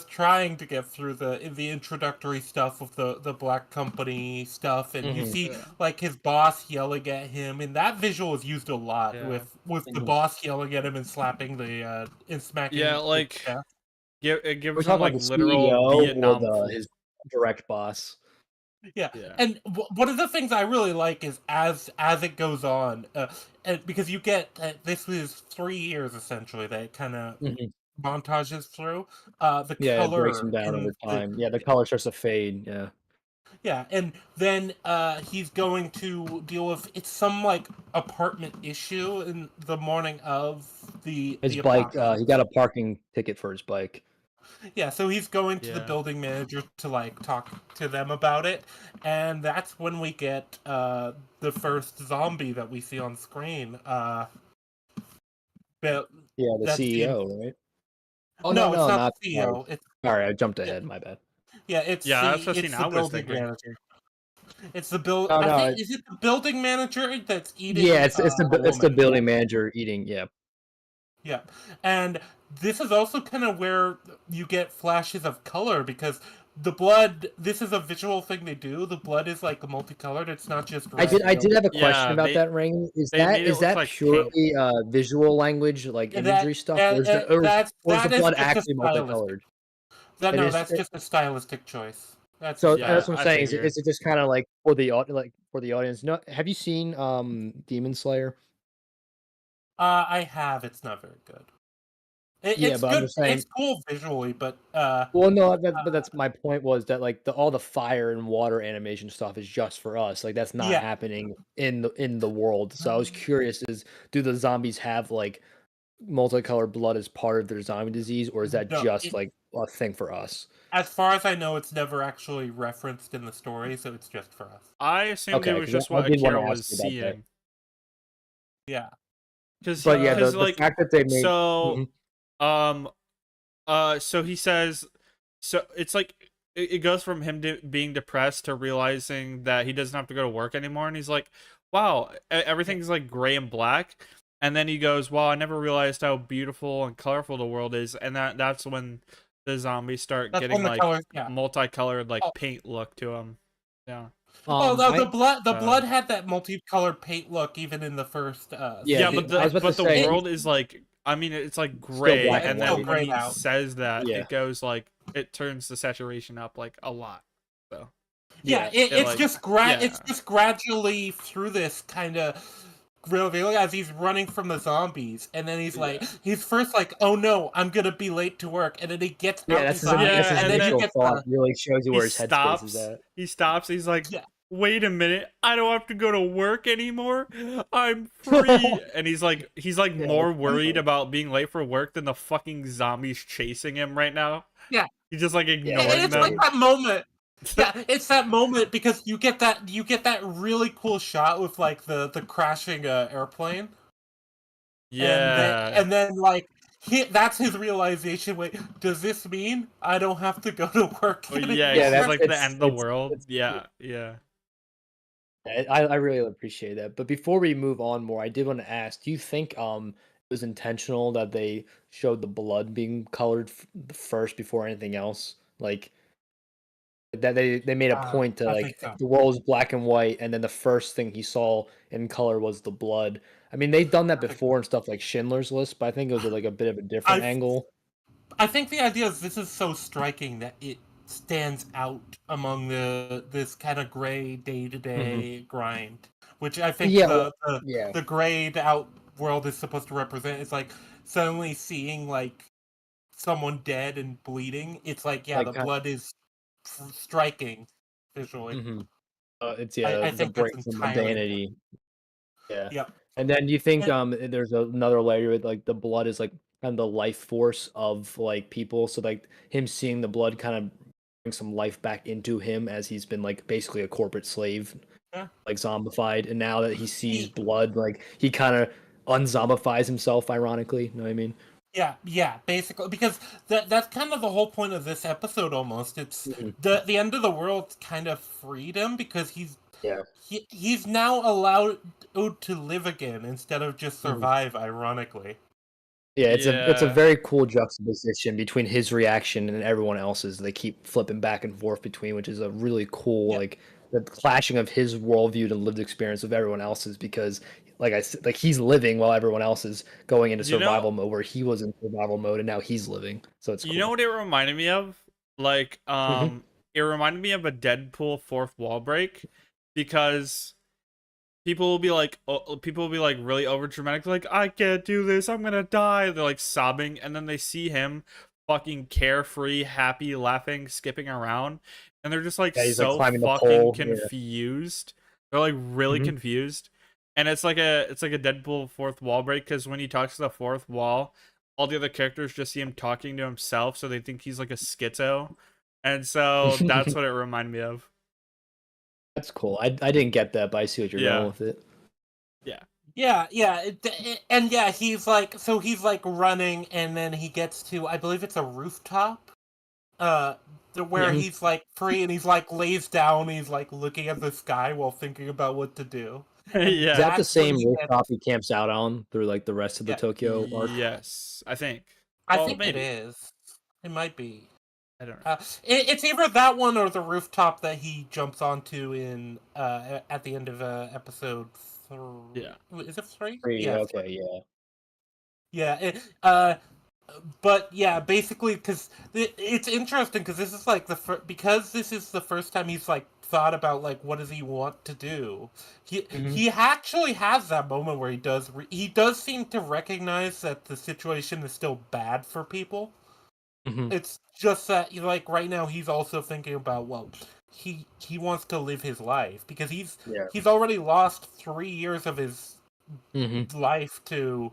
trying to get through the introductory stuff of the black company stuff, and you Mhm, see Yeah. like his boss yelling at him, and that visual is used a lot Yeah. with the mhm. boss yelling at him and slapping and Yeah, smacking the like chest. it We're gives him talking about like the literal CEO or Vietnam his flu. direct boss. Yeah, Yeah. and one of the things I really like is as it goes on, and because you get this was 3 years essentially that it kind of Mhm. montages through. The Yeah, it breaks him color down in over time. Yeah, the color starts to fade. Yeah, yeah, and then he's going to deal with it's some like apartment issue in the morning of his the bike. He got apocalypse. a parking ticket for his bike. Yeah, so he's going to the Yeah. building manager to like talk to them about it, and that's when we get the first zombie that we see on screen. But Yeah, the that's the CEO, right? Oh no, no, it's no, not not the sorry. CEO. It's Sorry, I jumped it, ahead. My bad. yeah, Yeah, that's the scene it's I the was building thinking. manager. It's the build. No, I no. think is it the building manager that's Yeah, eating a it's the woman. building manager eating. Yeah, Yeah, and this is also kind of where you get flashes of color because the blood. This is a visual thing they do. The blood is like multicolored. It's not just I red, did. I yellow. did have a question Yeah, about that ring. Is they that made it is look that like pink. purely visual language, like imagery stuff, or is the That is blood just a actually stylistic. multicolored? That It no, is. that's just a stylistic choice. That's a So Yeah, that's what I'm style. I saying. figured. Is it just kind of like for the audience? No, have you seen Demon Slayer? I have. It's not very good. Yeah, It's but I'm good. just saying. It's cool visually, but Well, no, but that's my point was that like all the fire and water animation stuff is just for us. Like that's not yeah. happening in the world. So I was curious: do the zombies have like multicolored blood as part of their zombie disease, or is that No, just like a thing for us? as far as I know, it's never actually referenced in the story, so it's just for us. I assumed it Okay, was because just I what did want Akira to ask was you about that. seeing. Yeah. But yeah, Cause the like, fact that they made. so Mhm. um so he says, so it's like it goes from him being depressed to realizing that he doesn't have to go to work anymore, and he's like, wow, everything's like gray and black. And then he goes, wow, I never realized how beautiful and colorful the world is. And that's when the zombies start That's getting when the like colors. Yeah. multicolored like Oh, paint look to them. Yeah. oh, the blood. The Uh, blood had that multicolored paint look even in the first. Yeah, yeah, the, but I was the about to but the say world is like, I mean, it's like still gray, yeah, black and it's and still then white. when grayed he out. says that, Yeah, it goes like it turns the saturation up like a lot. So Yeah, yeah, it it's like just it's yeah. just gradually through this kind of reveal as he's running from the zombies, and then Yeah. he's first like, oh no, I'm gonna be late to work, and then he gets yeah. That's his outside, that's Yeah, his and and then he then initial gets thought. Really shows you he where his headspace is stops. at. He stops. He's like, yeah, "Wait a minute! I don't have to go to work anymore. I'm free." And he's like Yeah, more that's worried funny. about being late for work than the fucking zombies chasing him right now. yeah, He's just like Yeah, and ignoring it's like them. that moment. Yeah, it's that moment because you get that really cool shot with like the crashing airplane. Yeah. And then like that's his realization. Wait, does this mean I don't have to go to work Oh yeah, yeah. he's anymore? That's like the end of the world. it's Yeah, yeah. I really appreciate that. But before we move on more, I did want to ask: do you think it was intentional that they showed the blood being colored first before anything else? Like that they made a point to I think like so. the world was black and white, and then the first thing he saw in color was the blood. I mean, they've done that I think so. before and stuff like Schindler's List, but I think it was like a bit of a different I angle. I think the idea is this is so striking that it stands out among the this kind of gray day to Hmm. day grind, which I think Yeah, well, yeah, the grayed out world is supposed to represent. It's like suddenly seeing like someone dead and bleeding. It's like yeah, like the kind. blood is striking visually. Mhm. It's yeah, I the think that's break from entirely intentional. mundanity. Yeah. Yep. And then do you think And there's another layer with like the blood is like kind of the life force of like people, so like him seeing the blood kind of bring some life back into him as he's been like basically a corporate slave, yeah, like zombified, and now that he sees he, blood, like he kind of unzombifies himself ironically, you know what I mean? yeah, basically because that's kind of the whole point of this episode almost. It's Mhm. the end of the world kind of freed him because Yeah. he's now allowed to live again instead of just Mhm. survive ironically. Yeah, it's a Yeah. very cool juxtaposition between his reaction and everyone else's. They keep flipping back and forth between, which is a really cool Yeah. like the clashing of his worldview and lived experience of everyone else's because like I said, like he's living while everyone else is going into You know, survival mode where he was in survival mode and now he's living. So it's you know cool. what it reminded me of? Like, Hmm. it reminded me of a Deadpool fourth wall break because people will be like really over dramatic, like, I can't do this, I'm gonna die. They're like sobbing, and then they see him fucking carefree, happy, laughing, skipping around, and they're just like Yeah, he's like so climbing the fucking pole. Yeah. confused. They're like really Hmm. confused. And it's like a Deadpool fourth wall break because when he talks to the fourth wall, all the other characters just see him talking to himself, so they think he's like a schizo. And so that's what it reminded me of. That's cool. I didn't get that, but I see what you're going Yeah. with it. Yeah. Yeah, and yeah, he's like running, and then he gets to I believe it's a rooftop, where Mhm. he's like free, and he's like lays down, and he's like looking at the sky while thinking about what to do, and Is Yeah. that the that's when same he gets. rooftop he camps out on through like the rest of the Yeah, Tokyo arc? Yes, I think. I Well, think it maybe. is. It might be. I don't know. It's either that one or the rooftop that he jumps onto in at the end of episode Yeah. 3. Is it 3? Three, Yeah, 3. okay, yeah. Yeah, but yeah, basically, because it's interesting because this is like because this is the first time he's like thought about like what does he want to do. Mhm. He actually has that moment where he does seem to recognize that the situation is still bad for people. Mhm. It's just that like right now he's also thinking about well, he wants to live his life because Yeah. he's already lost 3 years of his Mhm. life to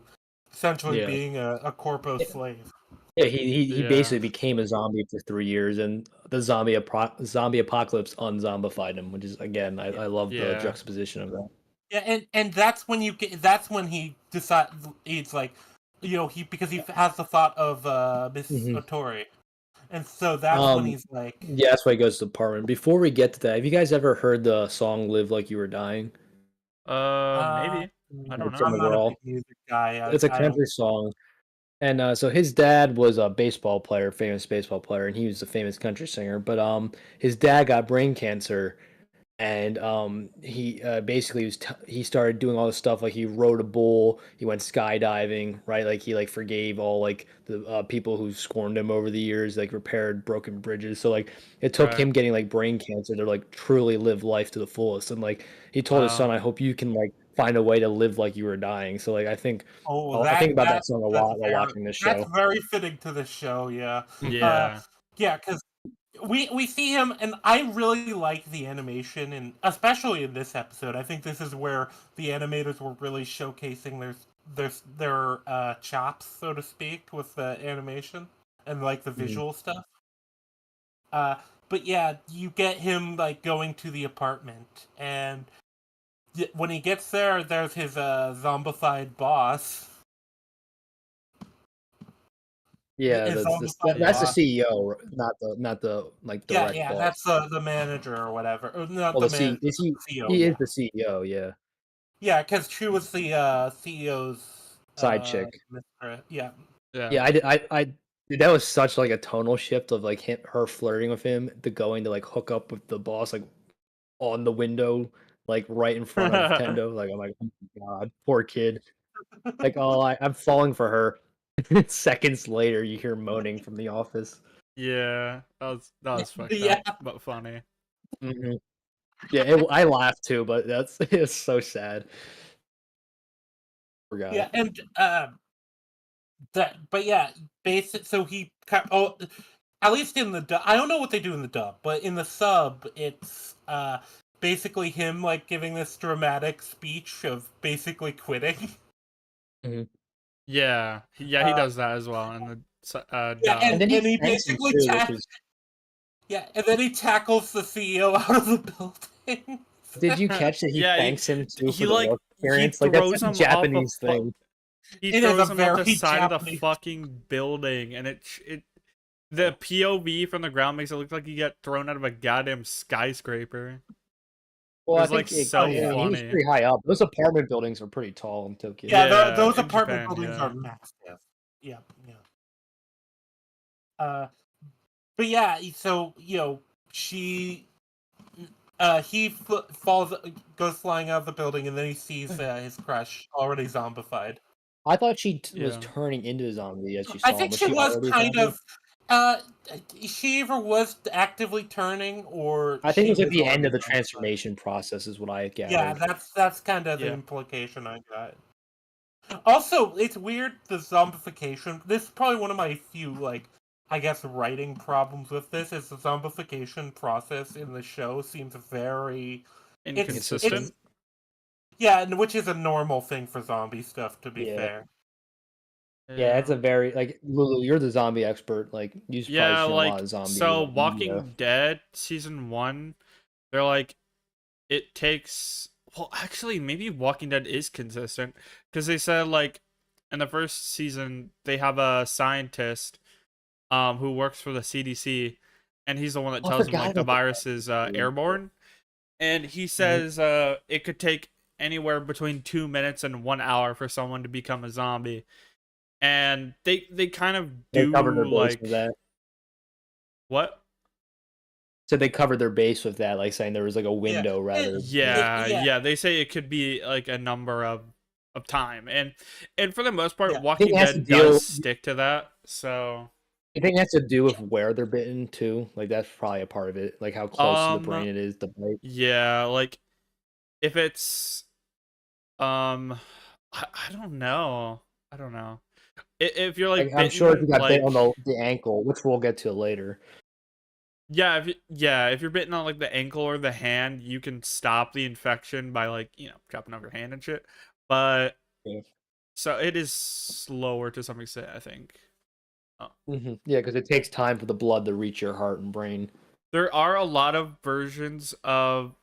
essentially Yeah. being a corpo Yeah, slave. yeah, he Yeah. basically became a zombie for 3 years, and the zombie apocalypse unzombified him, which is again, Yeah. I love the Yeah. juxtaposition of that. Yeah, and that's when that's when he decides he's like, he because he has the thought of Miss Mhm. Otori, And so that's when he's like, Yeah, that's why he goes to the apartment. Before we get to that, have you guys ever heard the song "Live Like You Were Dying"? Maybe. I don't Tim know. I'm not a McGraw. big music guy. It's a I don't. country song. And so his dad was a baseball player, famous baseball player, and he was a famous country singer. But his dad got brain cancer, and he basically he started doing all this stuff, like he rode a bull, he went skydiving, right? Like he like forgave all like the people who scorned him over the years, like repaired broken bridges. So like it took Right. him getting like brain cancer to like truly live life to the fullest. And like he told his son, Wow. I hope you can like find a way to live like you were dying. So like Oh, I think about that that song a that's lot while very watching this that's show. very fitting to the show. Yeah, uh, Yeah. yeah, because we see him, and I really like the animation, and especially in this episode, I think this is where the animators were really showcasing their chops, so to speak, with the animation and like the Mhm. visual stuff. Uh, but yeah, you get him like going to the apartment, and when he gets there, there's his zombified boss. Yeah, His zombified that's the Yeah. boss. CEO, not the like Yeah, direct yeah, boss. that's the manager or whatever. Or not Well, the manager, is but the CEO. he is Yeah, the CEO, yeah. yeah, because she was the CEO's Side chick. mistress. Yeah, Yeah. Yeah, I dude, that was such like a tonal shift of like her flirting with him to going to like hook up with the boss like on the window, like right in front of Tendo. Like I'm like, oh my god, poor kid. Like, oh, I'm falling for her. Seconds later, you hear moaning from the office. Yeah. That was fucked yeah, up, but funny. Hmm. Yeah, I laughed too, but that's it's so sad. yeah, Forgot. and that. But yeah, basic. So oh, at least in the dub, I don't know what they do in the dub, but in the sub, it's basically him like giving this dramatic speech of basically quitting. Mhm. Yeah. Yeah, he Uh, does that as well in the yeah, And dub. then he and he thanks him basically too, which is. yeah, and then he tackles the CEO out of the building. Did you catch that he Yeah, thanks him too he for the like work he experience? Like that's throws such a him off a Japanese thing. he It is a throws him off the very side of the Japanese. fucking building, and it the POV from the ground makes it look like he got thrown out of a goddamn skyscraper. It Well, I was like think Oh so I yeah, mean, he was funny. pretty high up. Those apartment buildings are pretty tall in Tokyo. yeah. Yeah, Those in apartment Japan, buildings are yeah. massive. Yeah, yeah. Uh, but yeah, so she, he falls, goes flying out of the building, and then he sees his crush already zombified. I thought she was Yeah. turning into a zombie as she I saw him. think Was she she was already a kind zombie? of. Uh, she either was actively turning or I think it she was at was the end already of the zombified. transformation process, is what I Yeah, gathered. that's kind of the Yeah. implication I got. Also, it's weird the zombification. This is probably one of my few like I guess writing problems with this is the zombification process in the show seems very it's Inconsistent. yeah, and which is a normal thing for zombie stuff to be Yeah, fair. yeah, it's Yeah. a very like Lulu. You're the zombie expert. Like you've probably Yeah, seen a lot like of zombie so media. Walking Dead season 1, they're like it takes well actually maybe Walking Dead is consistent because they said like in the first season they have a scientist who works for the CDC, and he's the one that Oh, I tells them forgot like the about the virus is vaccine. airborne, and he Mhm. says it could take anywhere between 2 minutes and 1 hour for someone to become a zombie, and they kind of They covered do their base with like that. what. So they covered their base with that, like saying there was like a Yeah. window rather. Yeah, Yeah. yeah, they say it could be like a number of time, and for the most part Yeah. I think Walking it has to Dead does deal. stick to that. So I think it has to do with Yeah. where they're bitten too. Like that's probably a part of it. Like how close to the um brain it is to bite. yeah, like if it's I don't know. I don't know. If you're Like like I'm sure if you bitten got bit on like the ankle, which we'll get to later. yeah, if you're bitten on like the ankle or the hand, you can stop the infection by like, chopping off your hand and shit. But Yeah, so it is slower to some extent, I think. Oh. yeah, because it takes time for the blood to reach your heart and brain. There are a lot of versions of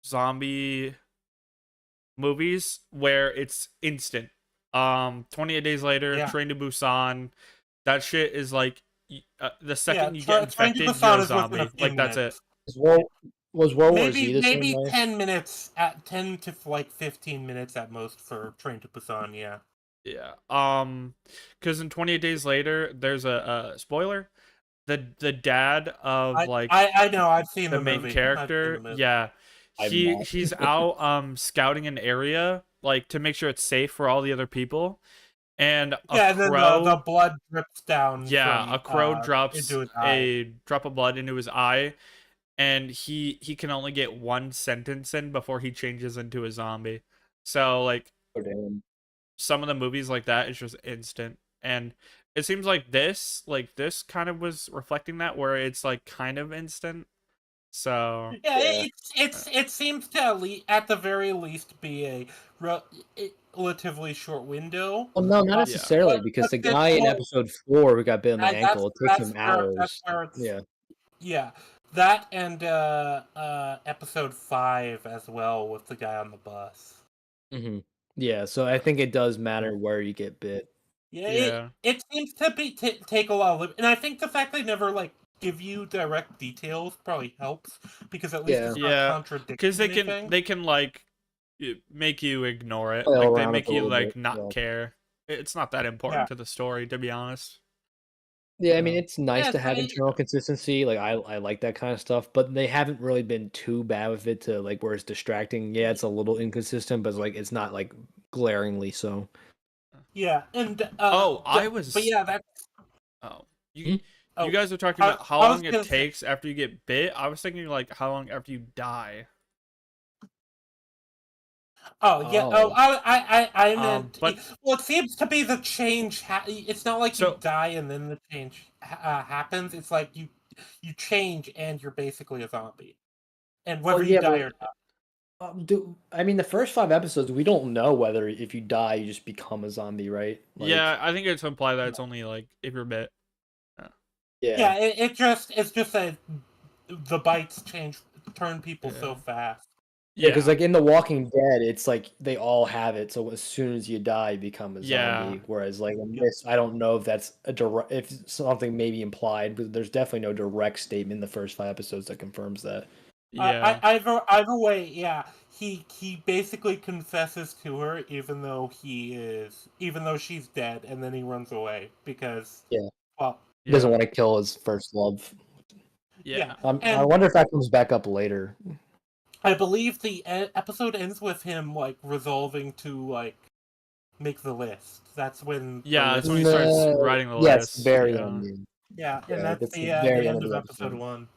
zombie movies where it's instant. 28 Days Later, Yeah. Train to Busan, that shit is like The Yeah, second you get Train to infected, you're Busan a is within a zombie. few Like that's it. minutes. Was World War Z Maybe the same maybe way? 10 minutes at 10 to like 15 minutes at most for Train to Busan. Yeah. Yeah. Because in 28 Days Later, there's a spoiler. The dad of like I know. I've seen the the main movie. I've seen the character, movie. yeah, I've not. he's out scouting an area like to make sure it's safe for all the other people, and a Yeah, and then the crow, blood drips down yeah, a from crow drops into his eye. a drop of blood into his eye, and he can only get one sentence in before he changes into a zombie. So like Oh, damn. some of the movies like that is just instant, and it seems like this kind of was reflecting that where it's like kind of instant. So Yeah, Yeah. it seems to at the very least be a relatively short window. Well, no, not But yeah. necessarily, but, because but the this guy in whole episode 4 who got bit on the that's ankle, it took him that's hours. where it's Yeah. yeah. That and episode 5 as well with the guy on the bus. hmm Yeah, so I think it does matter where you get bit. Yeah, Yeah. it seems to be take a lot of, and I think the fact they never like give you direct details probably helps because at least Yeah. it's not Yeah. contradicting Because anything. they can like make you ignore it. Play Like they around with make a you little like bit. not Yeah. care. It's not that Yeah, important to the story, to be honest. Yeah, I mean, So it's nice yeah, to have internal consistency. Like I like that kind of stuff, but they haven't really been too bad with it to like where it's distracting. Yeah, it's a little inconsistent, but it's like it's not like glaringly so. yeah, and oh, I but was yeah, that's oh Hmm? you oh, guys were talking about how I was long it gonna say. takes after you get bit. I was thinking like how long after you die. Oh yeah. Oh, Oh, I meant. But Well, it seems to be the change. It's not like you so die and then the change happens. It's like you change and you're basically a zombie, and well, whether you yeah, die but or not. I mean, the first 5 episodes, we don't know whether if you die, you just become a zombie, right? yeah, Like, I think it's implied that it's only like if you're bit. Uh, yeah. Yeah, it's just that the bites turn people so Yeah. fast. Yeah, because Yeah. like in The Walking Dead, it's like they all have it. So as soon as you die, you become a Yeah. zombie. Whereas like in Yeah. this, I don't know if that's a direct, if something may be implied, but there's definitely no direct statement in the first 5 episodes that confirms that. Yeah. Either way, yeah. He basically confesses to her, even though she's dead, and then he runs away because, Yeah, well, he doesn't Yeah. want to kill his first love. yeah. Yeah. I And wonder if that comes back up later. I believe the episode ends with him like resolving to like make the list. That's when the Yeah, that's list when he starts starts. No, writing the yes, list. very Yeah. end. Yeah, and Yeah, that's that's the the very end end of of the episode episode. 1.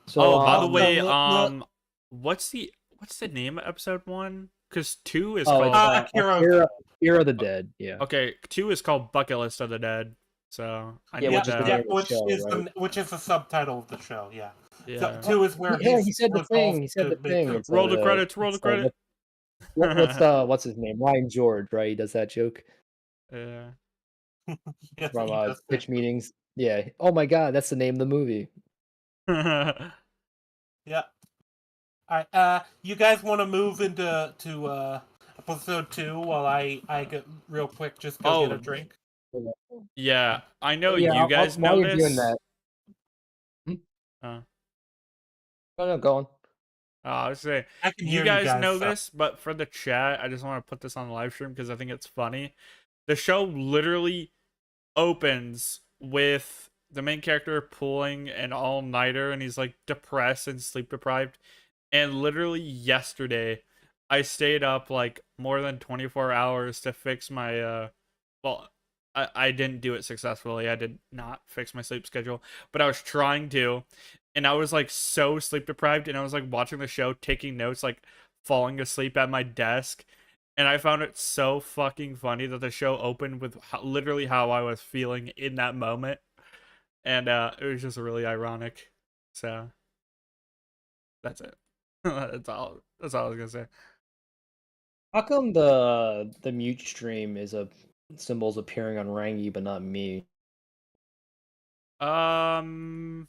So Oh, by the So way, the what's the name of episode 1? Cuz 2 is oh, it's called Akira. Akira of the Dead. Yeah, okay, 2 is called Bucket List of the Dead. So, I yeah, knew Yeah, which is the yeah, name that. of the show, right? which is the subtitle of the show. Yeah, so Yeah. Well, 2 is where yeah, he he's said the resolved thing. He said to the make thing. the. It's Roll the credits, roll the it's credit. what's his name? Ryan George, right? He does that joke Yeah. Yes, from he does that. pitch meetings. Yeah. Oh my God, that's the name of the movie. Yeah. All right. You guys want to move into episode 2 while I get real quick just go get a Oh, drink. yeah. I know Yeah. you guys While know you're doing this. that, hmm? Uh, No, no, go on. I was saying, I can you hear you guys guys. know So. this, but for the chat, I just want to put this on the live stream because I think it's funny. The show literally opens with the main character pulling an all-nighter and he's like depressed and sleep deprived. And literally yesterday, I stayed up like more than 24 hours to fix my well, I didn't do it successfully. I did not fix my sleep schedule, but I was trying to. And I was like so sleep deprived and I was like watching the show, taking notes, like falling asleep at my desk. And I found it so fucking funny that the show opened with literally how I was feeling in that moment. And it was just really ironic. So that's it. That's all I was gonna say. How come the mute stream is a symbols appearing on Rangi but not me? Um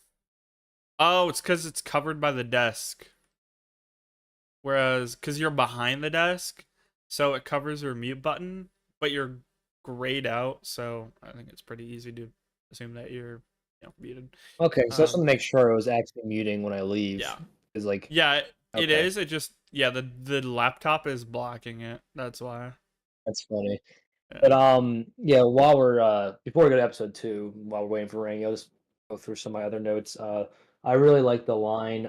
oh, it's because it's covered by the desk. Whereas because you're behind the desk, so it covers your mute button, but you're grayed out, so I think it's pretty easy to assume that you're muted. Okay, so I just want to Um, make sure it was actually muting when I leave. yeah, Is like yeah, it okay, is. It just the laptop is blocking it. That's why. that's funny. But Yeah. yeah, while we're before we go to episode 2, while we're waiting for Rangy, I'll just go through some of my other notes. I really like the line,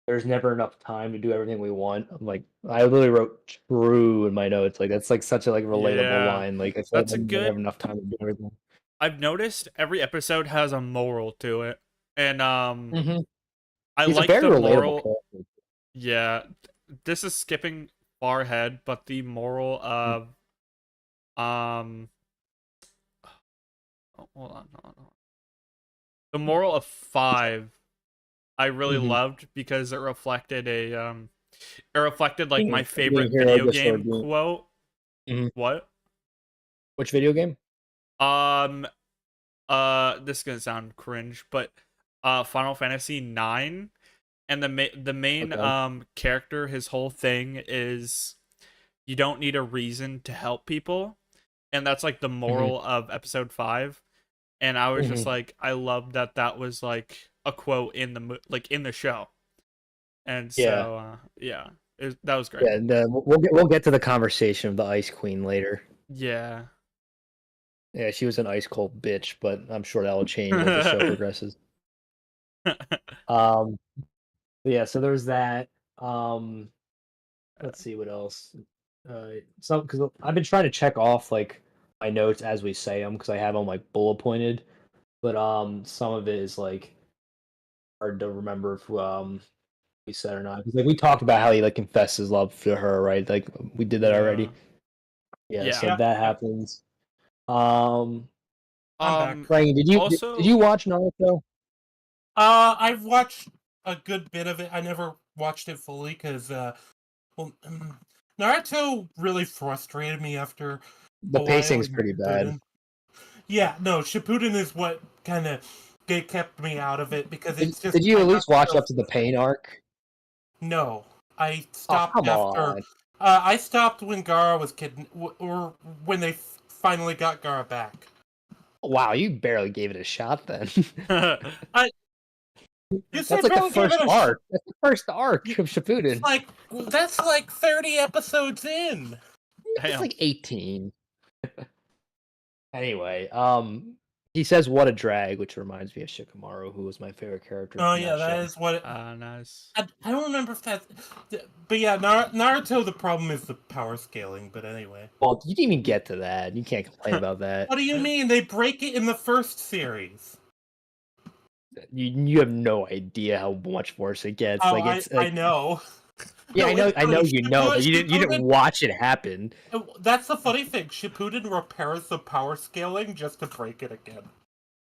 there's never enough time to do everything we want. I'm like, I literally wrote true in my notes. Like that's like such a like relatable Yeah, line. Like I feel like that's I a never have good. enough time to do everything. I've noticed every episode has a moral to it, and Hmm. I He's a like very the relatable moral. character. Yeah, this is skipping far ahead, but the moral of um, oh, hold on. The moral of 5, I really Mm-hmm. loved because it reflected like my Being favorite hero video just for game being. quote. Mhm. What? Which video game? Um, this is gonna sound cringe, but Final Fantasy 9, and the main Okay. character, his whole thing is you don't need a reason to help people, and that's like the Hmm. moral of episode 5. And I was just Hmm. like, I love that was like a quote in like in the show, and Yeah, so yeah, that was great. yeah. We'll get to the conversation of the Ice Queen later. Yeah. Yeah, she was an ice cold bitch, but I'm sure that will change as the show progresses. Um, yeah. So there's that. Um, let's see what else. Some because I've been trying to check off like my notes as we say them because I have them like bullet pointed, but some of it is like hard to remember if we said or not. 'Cause, like we talked about how he like confessed his love to her, right? Like we did that Yeah. already. Yeah, so Yeah. Yeah, that yeah. happens. Um, I'm back. Frankie, did Also, you watch Naruto? I've watched a good bit of it. I never watched it fully because, well, Naruto really frustrated me after The a while pacing's in pretty bad. Shippuden. Yeah, no, Shippuden is what kind of kept me out of it because Did, it's just did you I at got least watch so up to the pain arc? no. I Oh, stopped come after. on. I stopped when Gara was or when they finally got Gara back. Wow, you barely gave it a shot then. I you That's said like the barely gave first it a arc. That's the first arc of It's Shippuden. like that's like 30 episodes in. It's damn. like 18. Anyway, he says what a drag, which reminds me of Shikamaru, who was my favorite character Oh from yeah, that show. that is what. Nice. I don't remember if that's. But yeah, Naruto. The problem is the power scaling. But anyway, Well, you didn't even get to that. You can't complain about that. what do you mean they break it in the first series? You have no idea how much worse it gets. Oh, Like it's I like know. yeah, No, I it's know funny. you know, but you didn't Shippuden. watch it happen. That's the funny thing. Shippuden repairs the power scaling just to break it again.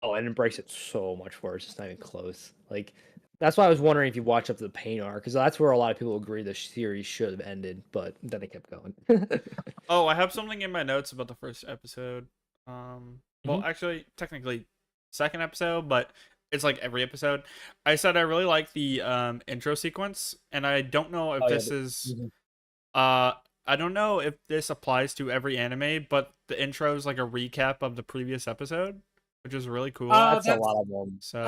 Oh, and it breaks it so much worse. It's not even close. Like that's why I was wondering if you watch up to the pain arc, because that's where a lot of people agree the series should have ended, but then it kept going. Oh, I have something in my notes about the first episode. Well, Mhm. actually, technically, second episode, but it's like every episode. I said I really like the intro sequence, and I don't know if Oh yeah. this is Mhm. uh I don't know if this applies to every anime, but the intro is like a recap of the previous episode, which is really cool. That's a That's lot of them. So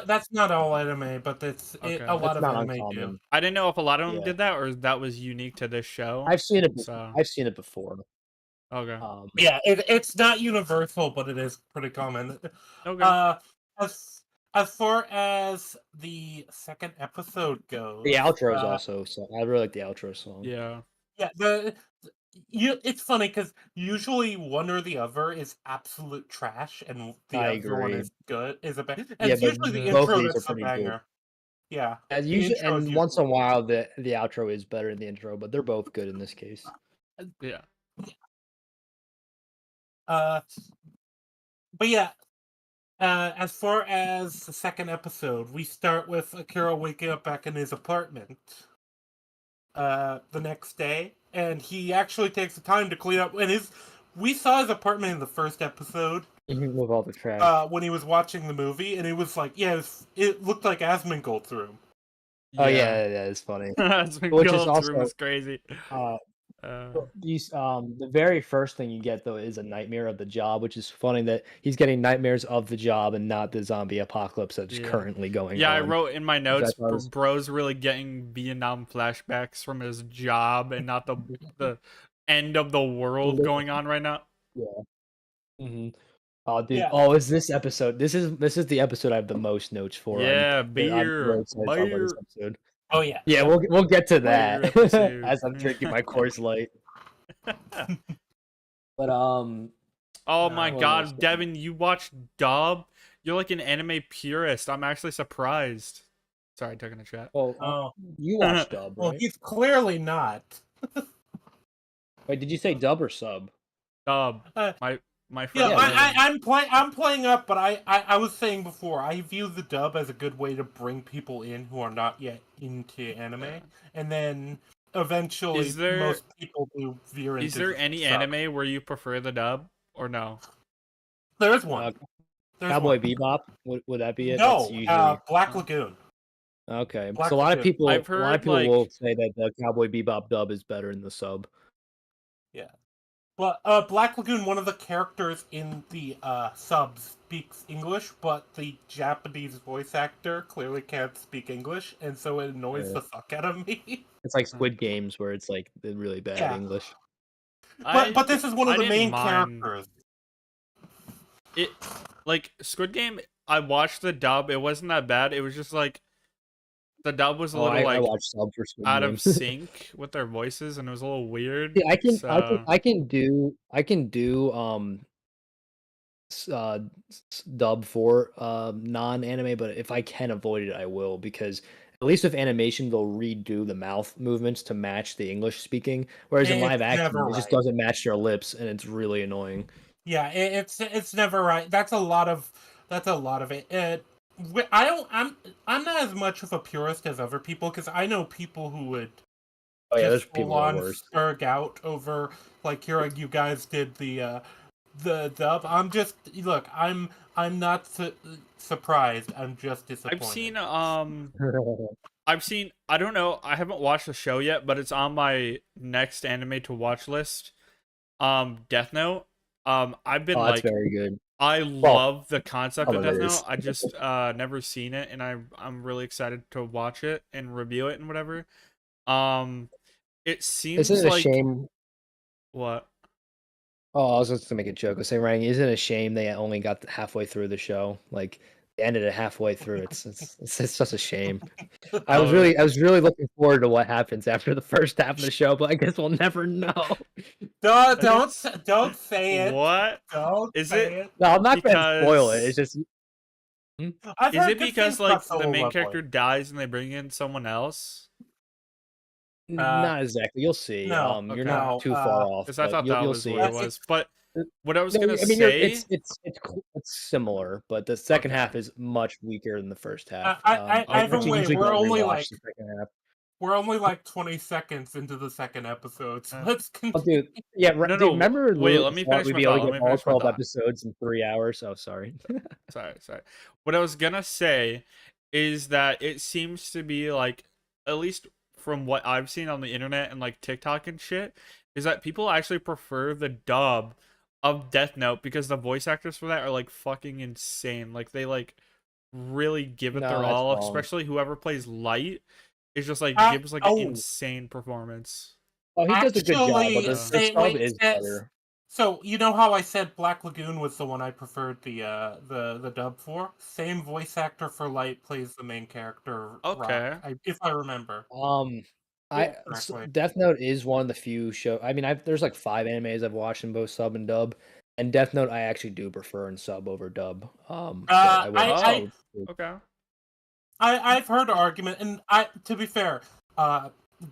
that's not all anime, but a okay, lot That's of not anime do. uncommon. I didn't know if a lot of them Yeah, did that or that was unique to this show. I've seen it. So I've seen it before. okay, Um, Yeah, it's not universal, but it is pretty common. okay, Uh, as far as the second episode the goes, outro is also so. I really like the outro song. yeah, yeah, it's funny because usually one or the other is absolute trash, and the I other one agree. is good, is a bang. And Yeah, it's but usually the yeah, both of intro these are that's the pretty good. banger. Yeah, As the usually, intro is and once in a usually while, the outro is better than the intro, but they're both good in this case. yeah. uh, but yeah. As far as the second episode, we start with Akira waking up back in his apartment the next day, and he actually takes the time to clean up. And we saw his apartment in the first episode With all the trash. when he was watching the movie, and it was like, yeah, it looked like Asmongold's room. Oh Yeah. yeah, yeah, it's funny. That's been Which is Gold's room also is crazy. uh The very first thing you get though is a nightmare of the job, which is funny that he's getting nightmares of the job and not the zombie apocalypse that's Yeah. currently going Yeah, I on. wrote in my Which I notes, thought was bro's really getting Vietnam flashbacks from his job and not the end of the world going on right now. yeah. hmm Oh, dude. Yeah. Oh, is this episode? This is the episode I have the most notes for. Yeah, I'm really beer, excited to talk about this beer, episode. Oh yeah. Yeah, Yep. we'll get to beer that episode. as I'm drinking my Coors Light. But Oh my what was I god, saying? Devin, you watched Dub? You're like an anime purist. I'm actually surprised. Sorry, taking a chat. Well, Oh. you watched dub, Well, right? he's clearly not. Wait, did you say dub or sub? Dub. Uh, My Yeah, friend. Yeah, I'm playing up, but I was saying before, I view the dub as a good way to bring people in who are not yet into anime, and then eventually Is there- most people do veer into. Is there the any sub. anime where you prefer the dub or no? There is one. There's Cowboy one. Bebop would that be it? No, That's usually Black Lagoon. okay. Black So a lot of Lagoon. people, I've heard, will like- say that the Cowboy Bebop dub is better than the sub. Yeah. But Black Lagoon, one of the characters in the sub speaks English, but the Japanese voice actor clearly can't speak English, and so it annoys the fuck out of me. It's like Squid Games where it's like the really bad Yeah. English. But this is one of I the didn't main mind- characters. It like Squid Game. I watched the dub. It wasn't that bad. It was just like the dub was a little I like watched sub for Squid out Game. of sync with their voices, and it was a little weird. See, So- I can do dub for non-anime, but if I can avoid it, I will, because at least with animation they'll redo the mouth movements to match the English speaking, whereas in It's live action never it just right. doesn't match their lips, and it's really annoying. Yeah, it's never right. That's a lot of it. I'm not as much of a purist as other people, because I know people who would Oh yeah, there's just people full who are on worse. spurg out over like hearing you guys did the dub. I'm just I'm not surprised. I'm just disappointed. I've seen I don't know, I haven't watched the show yet, but it's on my next anime to watch list. Death Note. I've been that's like very good. I love the concept of some of Death it Note. is. I just never seen it, and I'm really excited to watch it and review it and whatever. It seems Isn't it a like shame? what? Oh, I was just gonna make a joke. I was saying, Ryan, isn't it a shame they only got halfway through the show? Like they ended it halfway through. It's such a shame. I was really looking forward to what happens after the first half of the show, but I guess we'll never know. Don't say it. What? Don't Is say it- it. No, I'm not gonna spoil it. Because- It's just I've Is heard it good because things like about the Solo main Leveling. character dies and they bring in someone else? not exactly. You'll see. no, You're okay. not too No, far off. Because I but thought you'll, that you'll was see. what it It's- was. But what I was No, gonna I mean, say, it's similar, but the second Okay. half is much weaker than the first half. Either actually way, usually we're don't only rewatch like the second half. we're only like 20 seconds into the second episode, so let's Oh, continue. dude, yeah, No, dude, no, remember wait, Lou let me thought finish we'd my be able thought, to let get me all finish my 12 thought. episodes in 3 hours? Oh, sorry. sorry. What I was gonna say is that it seems to be like, at least from what I've seen on the internet and like TikTok and shit, is that people actually prefer the dub of Death Note because the voice actors for that are like fucking insane. Like they like really give it No, their that's all, wrong. especially whoever plays Light is just like gives like an oh. insane performance. Oh, he does a good job, but Actually, the say- sub wait, is say- better. So you know how I said Black Lagoon was the one I preferred the dub for? Same voice actor for Light plays the main character. Okay. Rock, if I remember. Correctly. Death Note is one of the few show. I mean, there's like 5 animes I've watched in both sub and dub, and Death Note I actually do prefer in sub over dub. But I will I- sub. Okay. I've heard argument, and to be fair,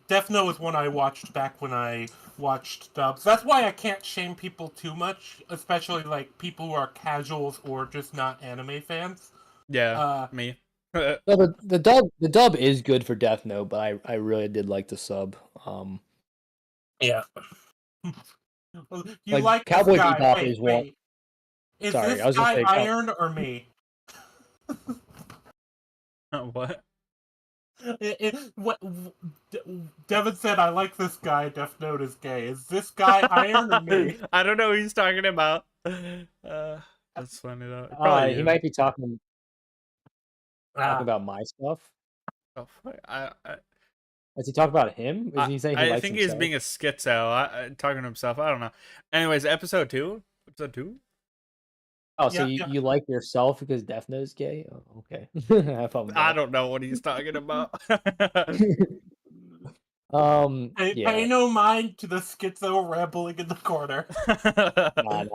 Death Note was one I watched back when I watched dubs. That's why I can't shame people too much, especially like people who are casuals or just not anime fans. Yeah, me. No, the dub is good for Death Note, but I really did like the sub. Yeah. You Like, like Cowboy this guy. Bebop Wait, is one- wait. Is Sorry, this I was gonna guy say Iron or me? What? Devin said, "I like this guy. Death Note is gay. Is this guy Iron or me?" I don't know who he's talking about. That's funny though. Probably He you. might be talking Ah, about my stuff. Oh, fuck. Is he talking about him? Is I, he saying he I likes think he's himself? being a schizo. Talking to himself. I don't know. Anyways, episode 2. Episode 2. Oh, so yeah, you, yeah. you like yourself because Death Note is gay? Oh, okay. Have fun with I that. don't know what he's talking about. Pay Yeah. no mind to the schizo rambling in the corner. Nah,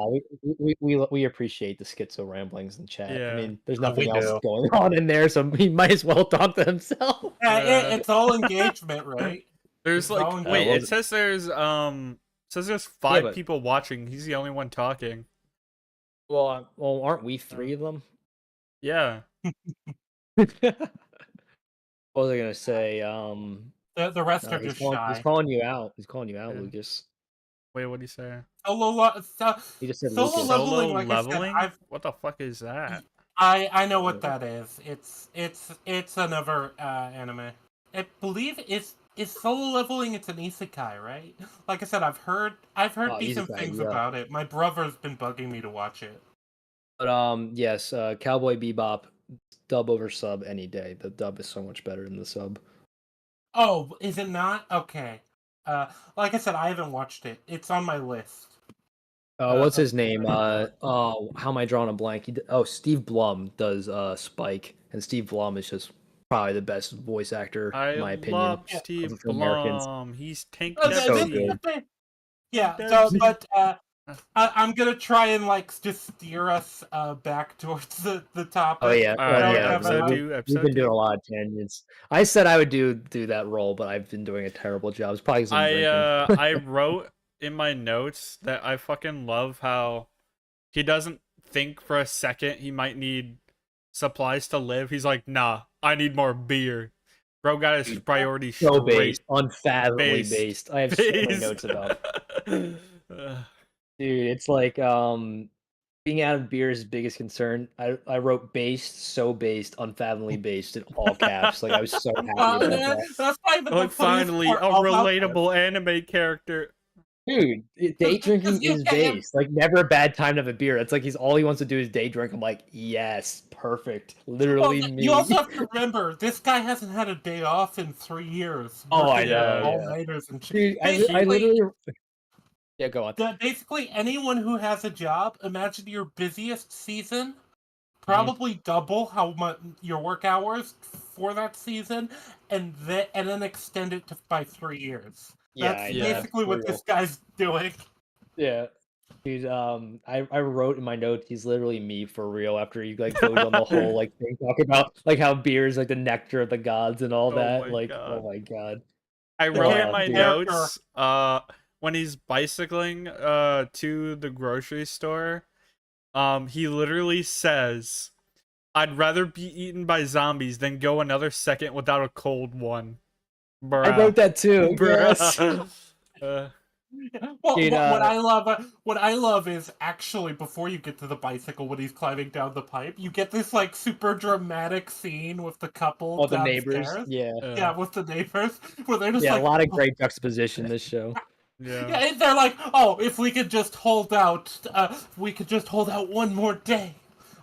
we appreciate the schizo ramblings in chat. I Yeah. mean, there's We nothing else do. going on in there, so he might as well talk to himself. It's all engagement, right? There's It's all like wait, engagement. it says there's Yeah, 5 but people watching. He's the only one talking. well, aren't we 3 of them? Yeah. What was I gonna say? The rest No, are just shy. he's calling you out. He's calling you out, Yeah. Lucas. Wait, what do you say? He just said Solo Lucas. leveling, Solo like I said, leveling? What the fuck is that? I know what that is. It's another anime. I believe is solo leveling. It's an isekai, right? Like I said, I've heard Oh, decent Isekai, things yeah. about it. My brother's been bugging me to watch it. But yes, Cowboy Bebop, dub over sub any day. The dub is so much better than the sub. Oh, is it not? Okay. Like I said, I haven't watched it. It's on my list. What's his name? How am I drawing a blank? Steve Blum does Spike, and Steve Blum is just probably the best voice actor I in my opinion love Steve for Americans. Blum. He's Tank He's so good. Yeah. So, Dempsey. but I'm gonna try and like just steer us back towards the topic. Oh yeah, All right, yeah. episode We've 2, been episode 2. doing a lot of tangents. I said I would do that role, but I've been doing a terrible job. It's probably 'cause I'm drinking. I wrote in my notes that I fucking love how he doesn't think for a second he might need supplies to live. He's like, nah, I need more beer. Bro got his priorities So straight. based, unfathomably based. I have so many Based. notes about. Dude, it's like being out of beer is his biggest concern. I wrote based, so based, unfathomably based in all caps. Like I was so happy about that. That's probably the Like finally a relatable anime character. Dude, day drinking you is can't- based. Like never a bad time to have a beer. It's like all he wants to do is day drink. I'm like, yes, perfect. Literally me. You also have to remember, this guy hasn't had a day off in 3 years. Oh, I working know, all-nighters and shit. Dude, I Basically, literally. Yeah, go on. basically, anyone who has a job, imagine your busiest season, probably double how much your work hours for that season, and then extend it by 3 years. That's basically what this guy's doing. Yeah. Dude, I wrote in my notes he's literally me for real after he like goes on the whole like thing talking about like how beer is like the nectar of the gods and all that. Like, God. oh my god. I wrote in my dude. notes when he's bicycling to the grocery store, he literally says, I'd rather be eaten by zombies than go another second without a cold one. Bruh. I wrote that too. Bruh. Yes. Well, Dude, what I love is actually before you get to the bicycle when he's climbing down the pipe, you get this like super dramatic scene with the couple All the downstairs. neighbors. Yeah, with the neighbors where they're just a like, lot of great juxtaposition this show. Yeah. and they're like, oh, if we could just hold out, one more day.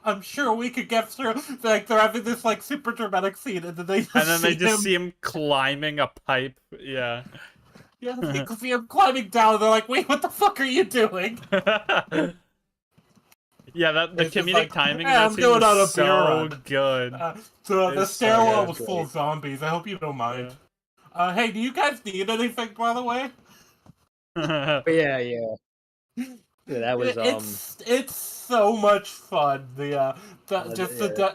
I'm sure we could get through. Like they're having this like super dramatic scene, and then they just see him climbing a pipe. Yeah. Yeah, they see him climbing down. And they're like, "Wait, what the fuck are you doing?" Yeah, the comedic timing in I'm that scene going on a is beer so run. good. The It's so stairwell good. was full of zombies. I hope you don't mind. Hey, do you guys need anything, by the way? But yeah, that was It's so much fun. The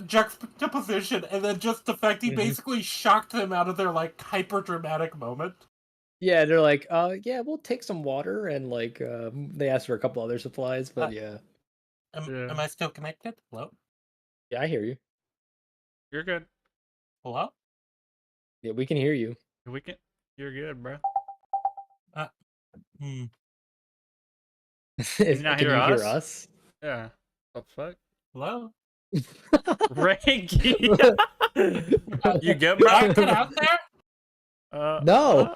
juxtaposition, and then just the fact he basically shocked them out of their like hyper dramatic moment. Yeah, they're like, yeah, we'll take some water, and like, they asked for a couple other supplies, but yeah. Am I still connected? Hello? Yeah, I hear you. You're good. Hello? Yeah, we can hear you. You're good, bro. Can you not hear hear us? us? Yeah. What the fuck? Hello? Ranky. You get Did I bro? cut out there? No.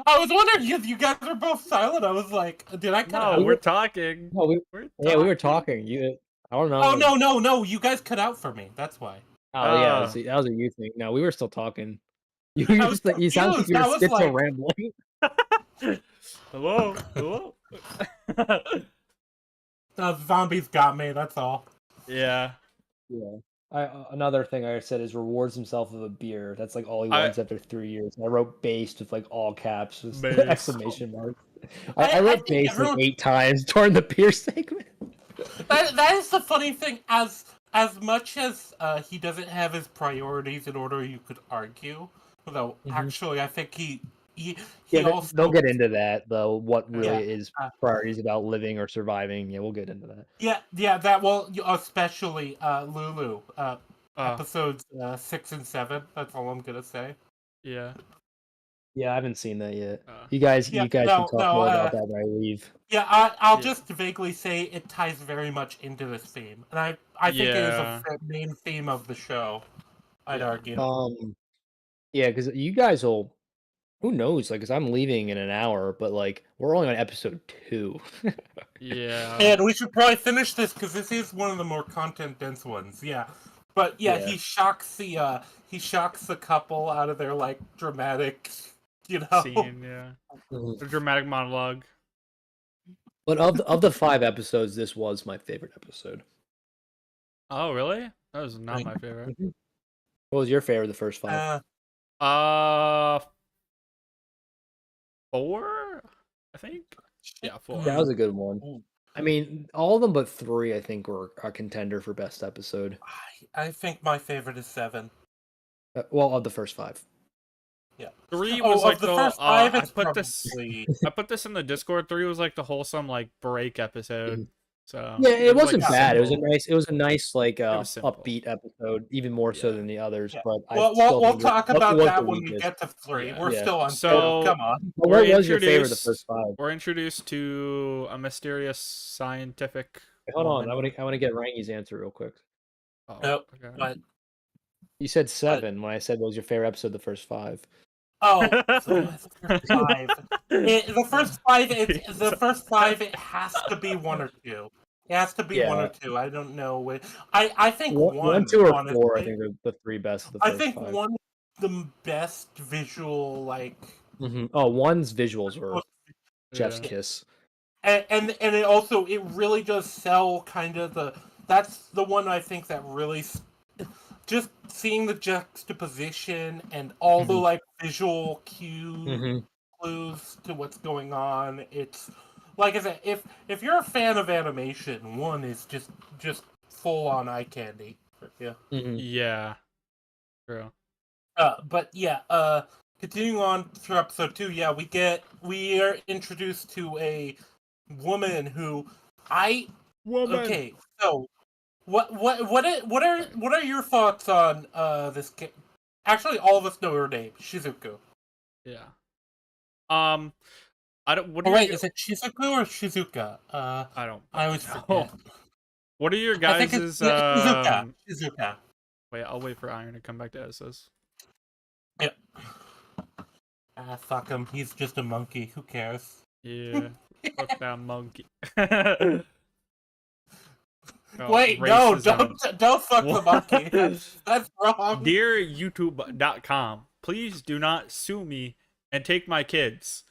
I was wondering if you guys are both silent. I was like, did I cut No, out? we're talking. No, We're yeah, we were talking. talking. I don't know. Oh no! You guys cut out for me. That's why. Oh yeah, Oh. that was a you thing. No, we were still talking. You I was you sound like confused. you're I was schizo like, rambling. Hello? Hello? zombies got me. That's all. Yeah. Yeah. Another thing I said is rewards himself with a beer. That's like all he I- wants after 3 years. And I wrote based with like all caps with Based. exclamation mark. I I wrote think based like everyone- 8 times during the beer segment. That is the funny thing. As much as he doesn't have his priorities in order, you could argue. Though actually, I think he also they'll get into that though. What really Yeah. is priorities about living or surviving? Yeah, we'll get into that. Yeah. That especially Lulu. Episodes 6 and 7. That's all I'm gonna say. Yeah. Yeah, I haven't seen that yet. You guys can talk more about that when I leave. Yeah, I'll just vaguely say it ties very much into this theme, and I think it is a main theme of the show. I'd argue. Yeah, because you guys will. Who knows? Like, because I'm leaving in an hour, but like we're only on episode 2. Yeah. And we should probably finish this because this is one of the more content dense ones. Yeah, but yeah, he shocks the couple out of their like dramatic, scene. Yeah. The dramatic monologue. But of the 5 episodes, this was my favorite episode. Oh, really? That was not my favorite. What was your favorite? The first 5? 4, I think. Yeah, 4. That was a good one. I mean, all of them but 3, I think, were a contender for best episode. I think my favorite is 7. Well, of the first 5. Yeah. 3 was like the first 5. I put this in the Discord. 3 was like the wholesome like break episode. So yeah, it wasn't like, bad. simple. It was a nice like simple. upbeat episode, even more so than the others. Yeah. But we'll talk about that when we get to 3. Yeah. We're still on. So come on. What was your favorite of the first 5? We're introduced to a mysterious scientific. Hold on, I want to get Rangy's answer real quick. Oh, Nope. okay. But You said 7 when I said what was your favorite episode of the first 5. oh, so the first 5. The first 5. It has to be 1 or 2. It has to be 1 or 2. I don't know. I think 1, 2 or honestly, 4. I think are the 3 best of the first 5. I think 1 is the best visual like. Oh, 1's visuals were chef's kiss. And it really does sell kind of that's the one I think that really just seeing the juxtaposition and all the like visual clues to what's going on. It's like I said, if you're a fan of animation, 1 is just full on eye candy. Yeah. Yeah. True. But yeah, continuing on through episode 2, yeah, we are introduced to a woman who okay, so what are your thoughts on this actually all of us know her name, Shizuku. Yeah. I don't is it Shizuku or Shizuka? I always forget. What are your guys' Shizuka. Wait, I'll wait for Iron to come back to Essos. Yeah. Fuck him. He's just a monkey. Who cares? Yeah. Fuck that monkey. Wait, racism. no, don't fuck the monkey. That's wrong. Dear YouTube.com, please do not sue me and take my kids.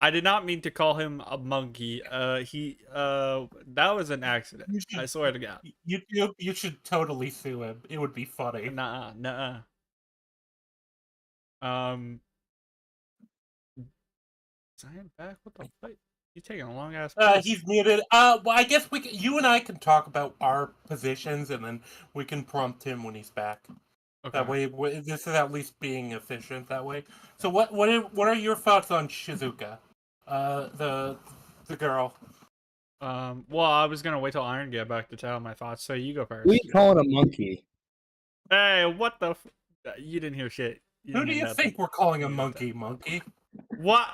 I did not mean to call him a monkey. That was an accident. I swear to God. YouTube, you should totally sue him. It would be funny. Nuh-uh. Zion back? What the fuck? He's taking a long ass. He's muted. Well, I guess you and I can talk about our positions, and then we can prompt him when he's back. Okay. That way, this is at least being efficient that way. So, what are your thoughts on Shizuka, the girl? Well, I was gonna wait till Iron get back to tell my thoughts. So you go first. Who are you calling a monkey? Hey, what the? You didn't hear shit. Who do you think we're calling a monkey? Monkey? What?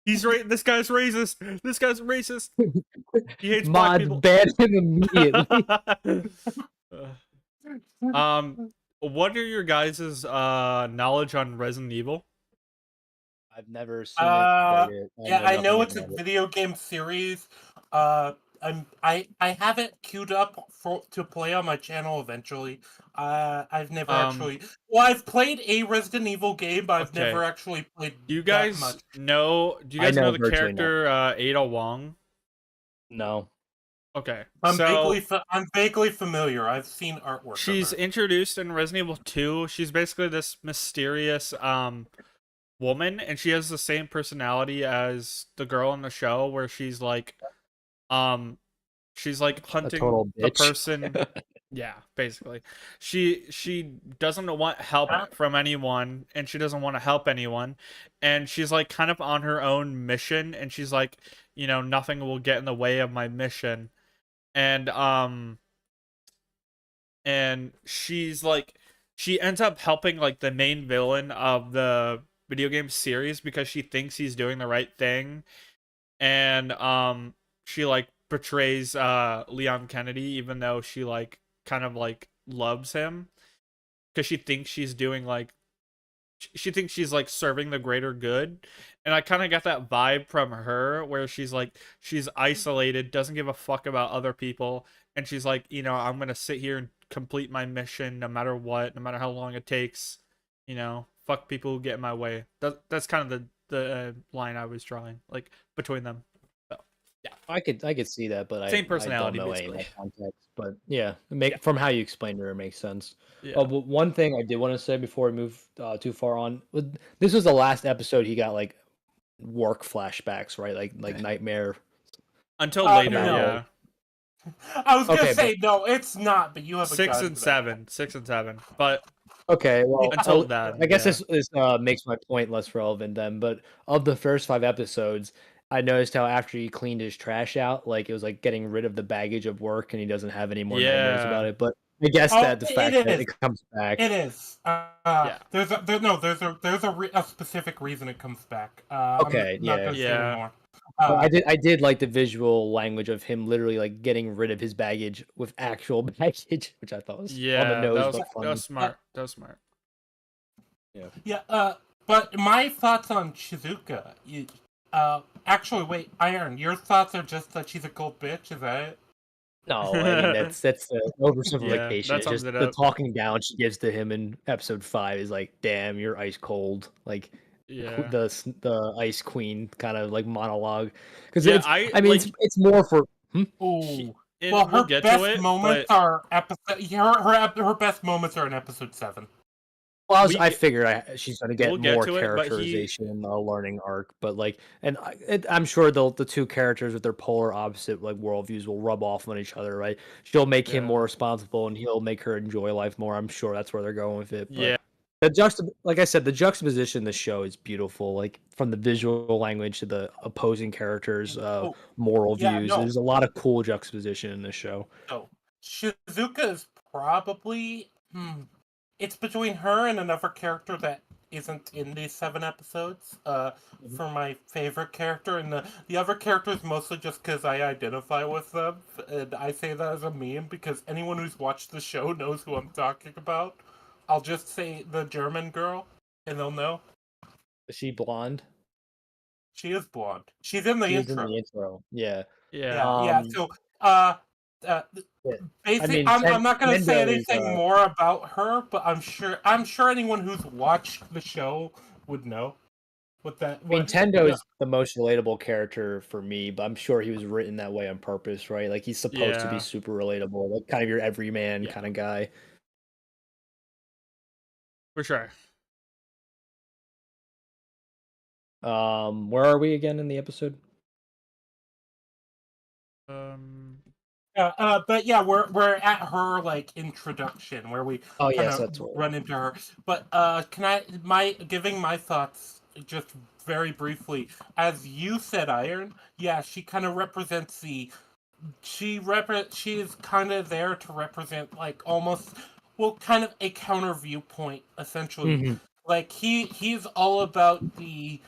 This guy's racist. This guy's racist. He hates Mods black people. ban him immediately. What are your guys' knowledge on Resident Evil? I've never seen it, played it. I Yeah, know I know nothing it's a about it. video game series. I have it queued up to play on my channel eventually. I've never Um, actually. Well, I've played a Resident Evil game, but I've never okay. actually played Do you that guys much. know? Do you I guys know know the virtually nothing. character Ada Wong? No. Okay, I'm so vaguely familiar. I've seen artwork of she's her. introduced in Resident Evil 2. She's basically this mysterious woman, and she has the same personality as the girl in the show, where um she's like A hunting total the bitch. person. Yeah, basically. She doesn't want help from anyone, and she doesn't want to help anyone, and she's like kind of on her own mission, and she's like, nothing will get in the way of my mission. And she's like, she ends up helping like the main villain of the video game series because she thinks he's doing the right thing. And she like betrays Leon Kennedy, even though she like kind of like loves him, because she thinks she's doing like, she thinks she's like serving the greater good. And I kind of got that vibe from her, where she's like, she's isolated, doesn't give a fuck about other people, and she's like, I'm gonna sit here and complete my mission no matter what, no matter how long it takes. Fuck people who get in my way. That's kind of the line I was drawing, like, between them. So yeah, I could see that, but same I don't personality know any of basically. that context. But yeah, Yeah, from how you explained it, it makes sense. yeah. But one thing I did want to say before we move too far on, this was the last episode he got like work flashbacks, right? Like nightmare Until later, about No. yeah. I was gonna Okay, but say no, it's not. But you have a Six gun and for that. seven, 6 and 7, but okay, well, until then, I guess yeah, this makes my point less relevant then. But of the first 5 episodes, I noticed how after he cleaned his trash out, like it was like getting rid of the baggage of work, and he doesn't have any more nightmares about yeah, it. But I guess Oh, that the fact it that is. it comes back. It is. yeah, There's a specific reason it comes back. I'm Okay, not yeah. gonna say yeah, anymore. But Uh, I did like the visual language of him literally like getting rid of his baggage with actual baggage, which I thought was on the yeah. nose That but was that was funny. smart. That was smart. Yeah. yeah. But my thoughts on Shizuka. Actually, wait, Iron. Your thoughts are just that she's a cold bitch. Is that it? No, I mean that's the Yeah, oversimplification. that It's sums just it the up. talking down she gives to him in episode 5 is like, "Damn, you're ice cold." Like Yeah, the Ice Queen kind of like monologue because yeah. it's I I mean like it's more for he, Ooh. Well, and we'll her get to best it, moments but are episode. Her best moments are in episode 7. Well, I we figured she's going to get we'll get more to it. But characterization in the learning arc, but like, and I'm sure the two characters with their polar opposite like worldviews will rub off on each other, right? She'll make him more yeah, responsible, and he'll make her enjoy life more. I'm sure that's where they're going with it. But yeah, like I said, the juxtaposition in the show is beautiful. Like from the visual language to the opposing characters' Oh, moral yeah, views. no. There's a lot of cool juxtaposition in this show. So Shizuka is probably it's between her and another character that isn't in these 7 episodes. Mhm. For my favorite character, and the other characters mostly just because I identify with them, and I say that as a meme because anyone who's watched the show knows who I'm talking about. I'll just say the German girl, and they'll know. Is she blonde? She is blonde. She's in the She is in intro. the intro. Yeah. yeah, Yeah. Um. So, uh, uh, Yeah. I basically, mean, I'm not gonna say Tendo is anything more about her, but I'm sure anyone who's watched the show would know what that. I mean, What? Tendo Yeah. is the most relatable character for me, but I'm sure he was written that way on purpose, right? Like he's supposed to be yeah, super relatable, like kind of your everyman yeah, kind of guy. for sure. Where are we again in the episode? Um, But yeah, we're at her like introduction where we Oh kind yes, of that's right. run into her. But can I giving my thoughts just very briefly? As you said, Iron. Yeah, she kind of represents the. She is kind of there to represent like almost well kind of a counter viewpoint essentially. Hmm. Like he's all about the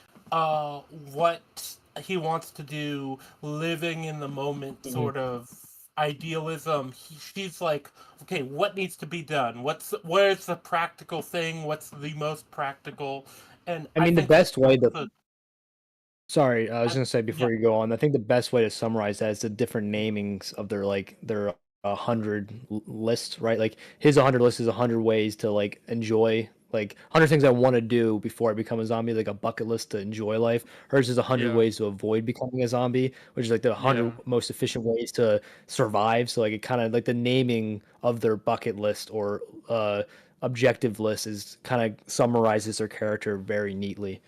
what he wants to do, living in the moment Hmm. sort of idealism. She's like, okay, what needs to be done? Where's the practical thing? What's the most practical? And I I mean, the think best way the sorry, I was I, gonna say yeah, before you go on, I think the best way to summarize that is the different namings of their 100 list, right? Like his 100 list is 100 ways to like enjoy, like 100 things I want to do before I become a zombie, like a bucket list to enjoy life. Hers is 100 Yeah. ways to avoid becoming a zombie, which is like the 100 Yeah. most efficient ways to survive. So like it kind of like the naming of their bucket list or objective list is kind of summarizes their character very neatly.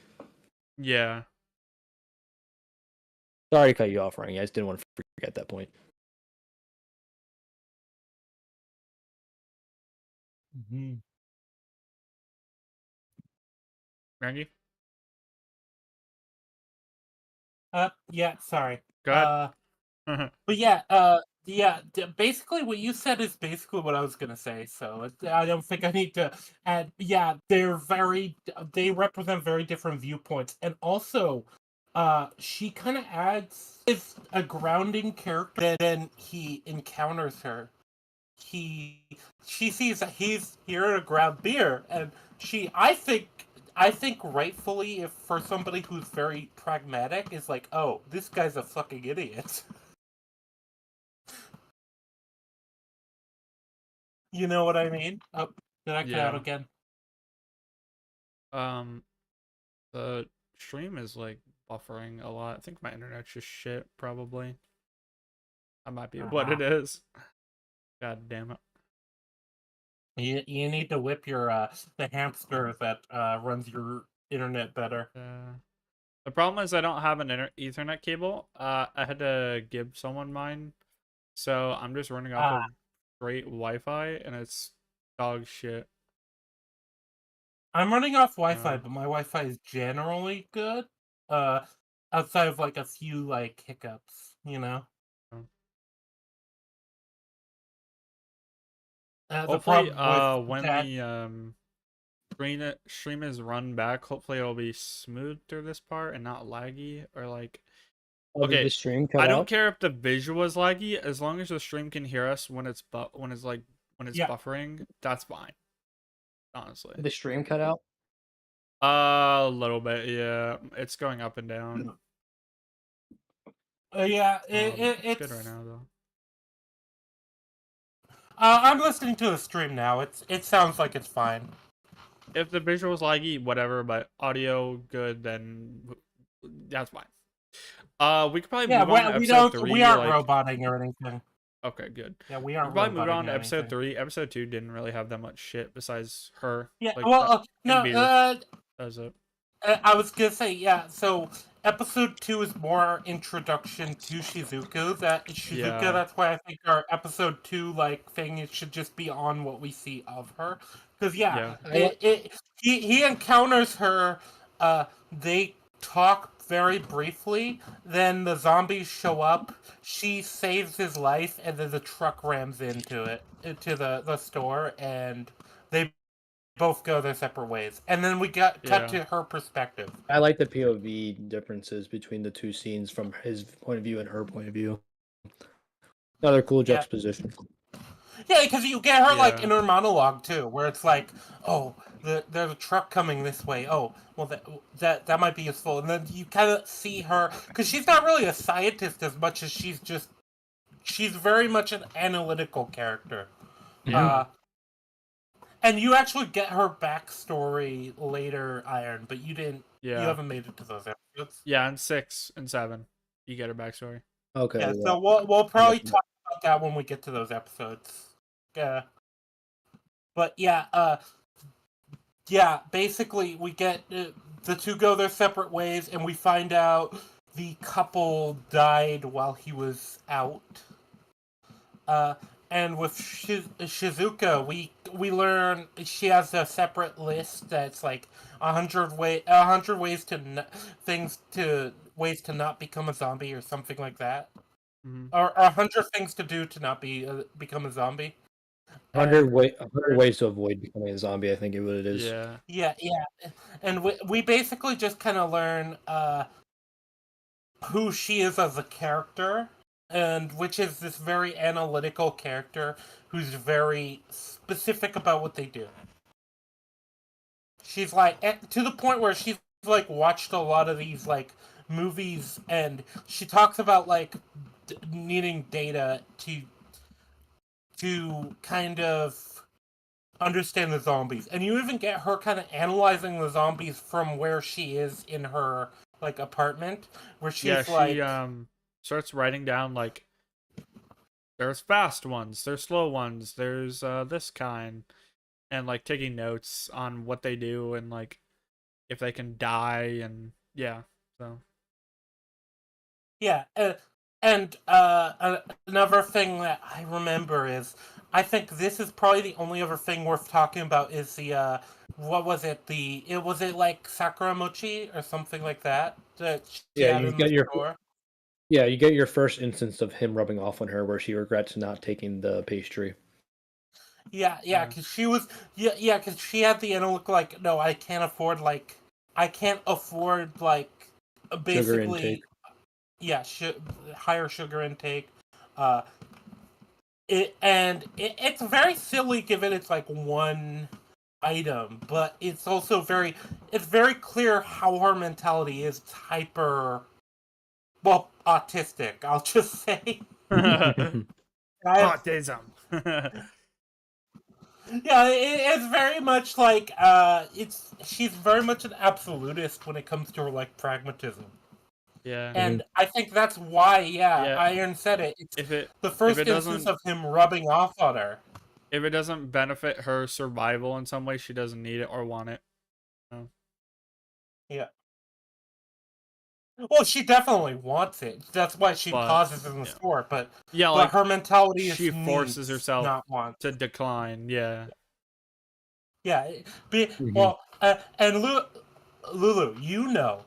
Yeah. Sorry to cut you off, Ryan. I just didn't want to forget that point. Mhm. Randy? yeah, sorry. Go ahead. But yeah, basically what you said is basically what I was gonna say. So I don't think I need to add. Yeah, they represent very different viewpoints, and also, she kind of adds is a grounding character. Then he encounters her. He she sees that he's here to grab beer, and I think rightfully, if for somebody who's very pragmatic, is like, oh, this guy's a fucking idiot. You know what I mean? Oh, did I cut out Yeah. again? Um, the stream is like buffering a lot. I think my internet's just shit, probably. That might be what Uh-huh. it is. God damn it. You need to whip your the hamster that runs your internet better. The problem is I don't have an Ethernet cable. I had to give someone mine, so I'm just running off Uh, of straight Wi-Fi, and it's dog shit. I'm running off Wi-Fi, Uh, but my Wi-Fi is generally good. Uh, outside of like a few like hiccups, you know. uh, The Hopefully, problem with when that, the stream is run back, hopefully it'll be smooth through this part and not laggy or like. Oh, did the Okay, stream cut I don't out? care if the visual is laggy as long as the stream can hear us when it's yeah. buffering. That's fine, honestly. Did the stream cut out? A little bit, yeah. It's going up and down. Yeah, It's good right now though. I'm listening to the stream now. It sounds like it's fine. If the visual's laggy, whatever, but audio good, then that's fine. We could probably Yeah, move on to episode we 3. aren't Like, roboting or anything. okay, good. Yeah, we We could aren't probably move on roboting to or episode anything. 3. Episode 2 didn't really have that much shit besides her. Yeah, Like, well, that no, can be the does it. I was gonna say, yeah, so episode 2 is more introduction to Shizuku. Yeah, That's why I think our episode 2, like, thing, it should just be on what we see of her. Because, yeah, yeah, he encounters her, they talk very briefly, then the zombies show up, she saves his life, and then the truck rams into the store, and they both go their separate ways. And then we got cut yeah, to her perspective. I like the POV differences between the two scenes from his point of view and her point of view. Another cool Yeah. juxtaposition. Yeah, because you get her like yeah, inner monologue too, where it's like, "Oh, there's a truck coming this way. Oh, well that might be useful." And then you kind of see her because she's not really a scientist as much as she's very much an analytical character. yeah. And you actually get her backstory later, Iron, but you didn't. You Yeah. haven't made it to those episodes. Yeah, and 6 and 7. You get her backstory. Okay. Yeah, Yeah. so we'll probably talk about that when we get to those episodes. Yeah. But yeah, basically we get the two go their separate ways, and we find out the couple died while he was out. And with Shizuka, we learn she has a separate list that's like 100 ways ways to not become a zombie or something like that, Mm-hmm. or 100 things to do to not become a zombie. 100 ways to avoid becoming a zombie. I think is what it is. Yeah. Yeah, and we basically just kind of learn who she is as a character, and which is this very analytical character who's very specific about what they do. She's like to the point where she's like watched a lot of these like movies, and she talks about like needing data to kind of understand the zombies, and you even get her kind of analyzing the zombies from where she is in her like apartment, where Yeah, she's she like, starts writing down like there's fast ones, there's slow ones, there's this kind, and like taking notes on what they do and like if they can die, and yeah, so yeah, and another thing that I remember is I think this is probably the only other thing worth talking about is the what was it, was it like Sakura Mochi or something like that she Yeah, had you in the get your store. yeah, you get your first instance of him rubbing off on her where she regrets not taking the pastry. Yeah, yeah. because she was, yeah, because she had the look like, no, I can't afford like Sugar intake. basically, yeah, higher sugar intake. Uh, it's very silly given it's like one item, but it's very clear how her mentality is. It's hyper, well, autistic. I'll just say. I, Autism. Yeah, it's very much like she's very much an absolutist when it comes to her like pragmatism, Yeah. Mhm. and I think that's why, yeah, Yeah. Iron said it. It's If it the if first it instance doesn't of him rubbing off on her. if it doesn't benefit her survival in some way, she doesn't need it or want it. No. Yeah, well, she definitely wants it. That's why she But pauses in the yeah. store. But Yeah, like her mentality is she forces needs, herself not wants. to decline. Yeah. Yeah, Mhm. well, and Lulu, you know,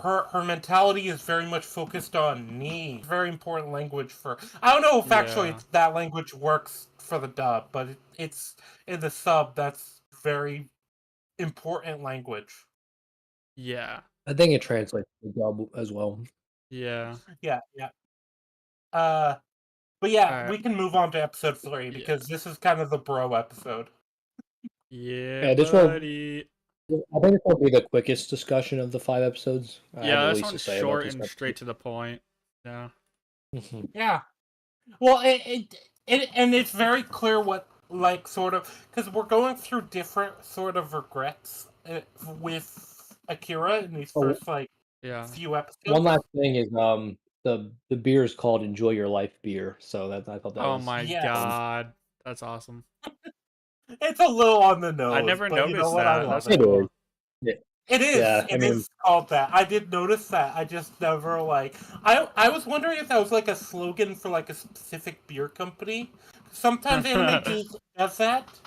her mentality is very much focused on need. Very important language for. I don't know if actually Yeah. that language works for the dub, but it's in the sub. That's very important language. Yeah. I think it translates to the dub as well. Yeah. Yeah. Uh, but yeah, Alright. we can move on to episode 3 Yeah. because this is kind of the bro episode. Yeah, Yeah, this will buddy. I think this will be the quickest discussion of the 5 episodes. I have the Yeah, this least to one's say about short this and episode. straight to the point. Yeah. Mhm. Yeah. Well, and it's very clear what like sort of because we're going through different sort of regrets with Akira in these Oh, first like Yeah. few one episodes. last thing is the beer is called Enjoy Your Life beer, so that I thought that Oh was my Yes, fun. god. That's awesome. it's a little on the I nose, never but you know noticed what? I that. love That's it. It is. cool. Yeah, It is. yeah. I It mean, is called that. I did notice that. I just never like. I was wondering if that was like a slogan for like a specific beer company. Sometimes anime does that.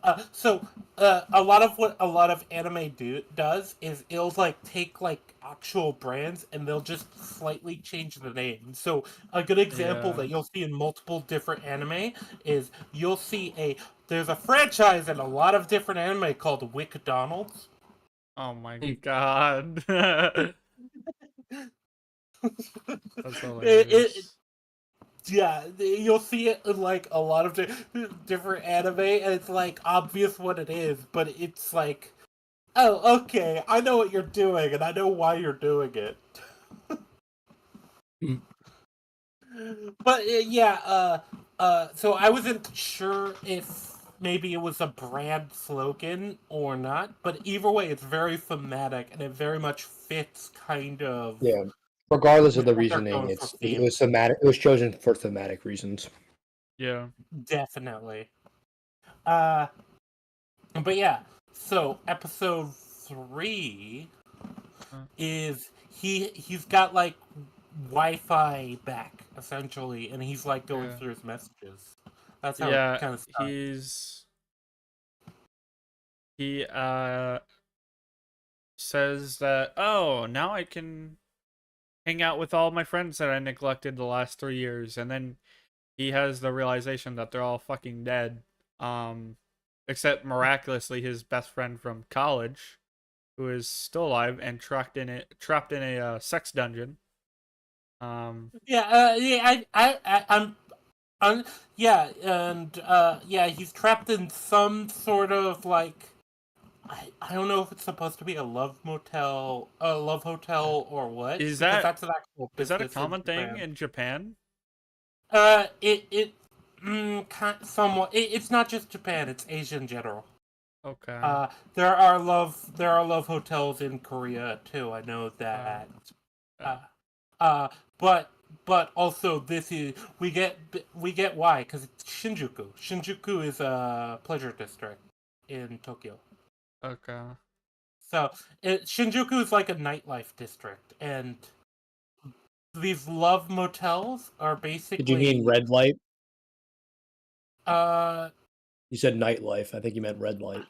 A lot of what a lot of anime does is it'll like take like actual brands and they'll just slightly change the name. So a good example Yeah. that you'll see in multiple different anime is you'll see there's a franchise in a lot of different anime called WickDonald's. Oh my mm, god. That's it, hilarious. yeah, you'll see it in like a lot of different anime, and it's like obvious what it is, but it's like, oh, okay, I know what you're doing, and I know why you're doing it. mm. But yeah, so I wasn't sure if maybe it was a brand slogan or not, but either way, it's very thematic, and it very much fits kind of Yeah. Regardless of with the what they're reasoning, going for it theme. was thematic. It was chosen for thematic reasons. Yeah. Definitely. Uh, but yeah, so episode 3 Uh, is he's got like Wi-Fi back essentially, and he's like going Yeah. through his messages. That's how it Yeah, kind of starts. he says that, "Oh, now I can hang out with all my friends that I neglected the last 3 years." And then he has the realization that they're all fucking dead. Um except miraculously his best friend from college, who is still alive and trapped in a sex dungeon. I'm yeah, and yeah, he's trapped in some sort of like I don't know if it's supposed to be a love motel, a love hotel, or what, Is because that that's an actual is that a business in common thing Japan. in Japan? It somewhat. It's not just Japan; it's Asia in general. Okay. There are love hotels in Korea too. I know Uh, that. uh, Uh, uh, but also this is we get why, because it's Shinjuku. Shinjuku is a pleasure district in Tokyo. okay. So Shinjuku is like a nightlife district, and these love motels are Did you mean basically red light? uh You said nightlife. I think you meant red light.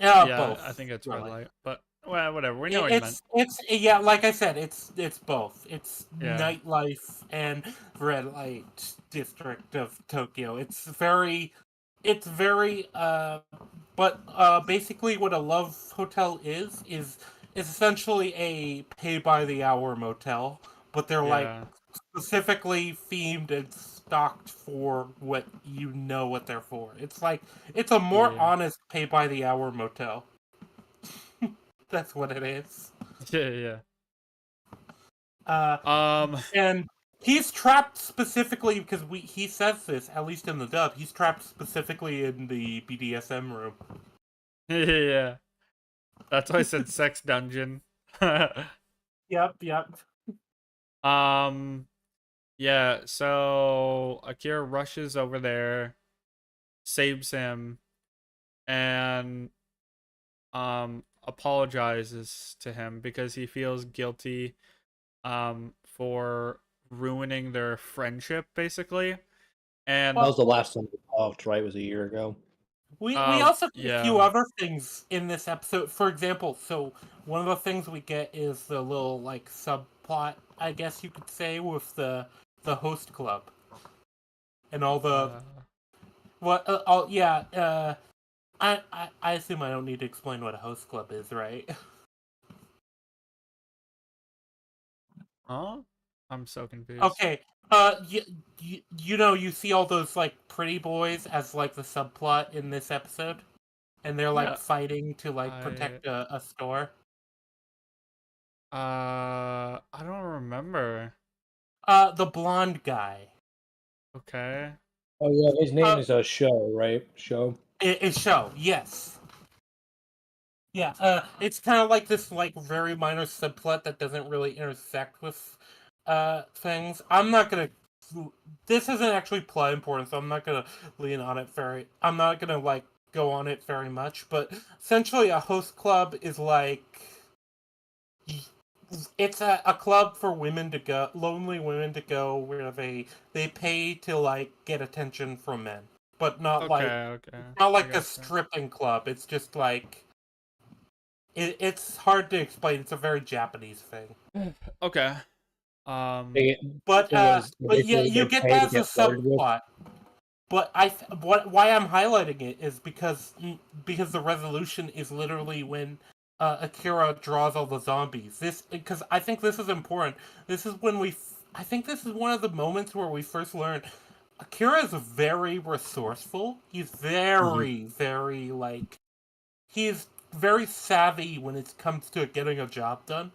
yeah, Yeah, I both think it's red really. light, but well, whatever. We know what you meant. It's yeah, like I said, it's both. It's Yeah. nightlife and red light district of Tokyo. It's very but basically what a love hotel is essentially a pay by the hour motel, but they're like Yeah. specifically themed and stocked for what you know what they're for. It's like it's a more Yeah. honest pay by the hour motel. That's what it is. Yeah. Yeah. Uh, Um. and he's trapped specifically because he says this at least in the dub. He's trapped specifically in the BDSM room. Yeah. That's why I said sex dungeon. Yep, yep. um. Yeah. So Akira rushes over there, saves him, and apologizes to him because he feels guilty for ruining their friendship basically. That And was Well, the last time we talked, right? It was a year ago. we also get a few yeah. other things in this episode. For example, so one of the things we get is the little like subplot, I guess you could say, with the host club and all the Uh, what all yeah I assume I don't need to explain what a host club is, right? huh? I'm so confused. Okay. You know, you see all those like pretty boys as like the subplot in this episode, and they're like Yeah. fighting to like I protect a store. I don't remember. The blonde guy. Okay. Oh yeah, his name Uh, is Show, right? Show. is Show. Yes. Yeah. It's kind of like this like very minor subplot that doesn't really intersect with things. I'm not gonna. This isn't actually plot important, so I'm not gonna lean on it very. I'm not gonna like go on it very much. But essentially, a host club is like it's a club for women to go, lonely women to go, where they pay to like get attention from men, but Okay, okay. not I like a gotcha. stripping club. It's just like it's hard to explain. It's a very Japanese thing. Okay. Um They, it was But yeah, basically you they get pay to that as a get flirted with. subplot. But why I'm highlighting it is because the resolution is literally when Akira draws all the zombies. This because I think this is important. This is when I think this is one of the moments where we first learn Akira is very resourceful. He's Mhm. very like he's very savvy when it comes to getting a job done.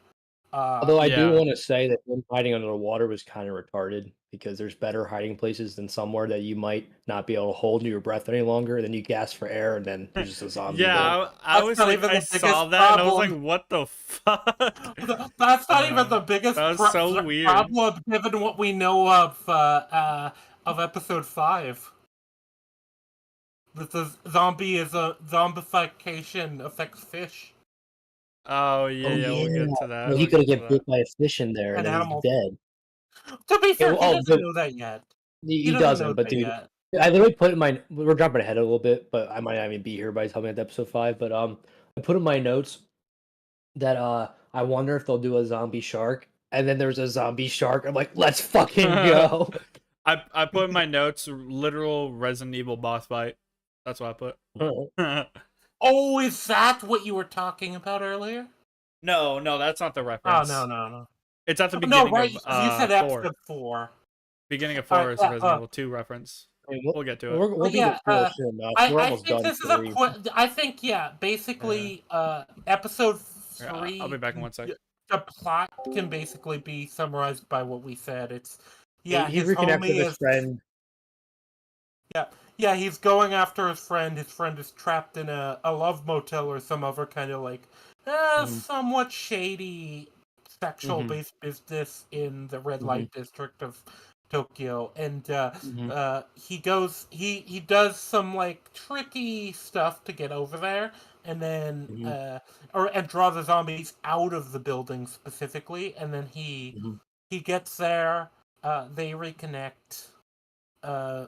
Uh, Although I do yeah. want to say that him hiding under the water was kind of retarded because there's better hiding places than somewhere that you might not be able to hold your breath any longer. And then you gasp for air, and then there's just a zombie Yeah, there. I that's was not like even I the saw biggest that and I was like problem. what the fuck? That's not even the That biggest was so weird. problem, given what we know of episode 5. That the zombie is a zombification affects fish Oh yeah, Oh yeah, we'll yeah. get to that. Well, he We'll could get to get that. bit by a fish in there, and and then he's animals. dead. To be fair, he Oh, doesn't but know that yet. he Doesn't know doesn't. But that dude, yet. I literally put in my. We're jumping ahead a little bit, but I might not even be here by the time we get to episode 5. But I put in my notes that I wonder if they'll do a zombie shark, and then there's a zombie shark. I'm like, let's fucking go. I put in my notes literal Resident Evil boss fight. That's what I put. Oh, is that what you were talking about earlier? No, no, that's not the Oh reference. no. It's at the No, beginning right? of You said 4. episode 4. Beginning of All 4 right, is the yeah. Resident Evil 2 reference. I mean, We'll get to it. we'll be Yeah. through it soon enough. We're I almost think done. this is I think basically, episode Yeah, I'll be 3. back in 1 sec. The plot can basically be summarized by what we said. It's He his reconnects with homie his is friend. he's going after his friend. His friend is trapped in a love motel or some other kind of like Mhm. somewhat shady sexual Mhm. based business in the red Mhm. light district of Tokyo, and Mhm. he does some like tricky stuff to get over there, and then Mhm. and draw the zombies out of the building specifically, and then Mhm. he gets there. They reconnect. Uh,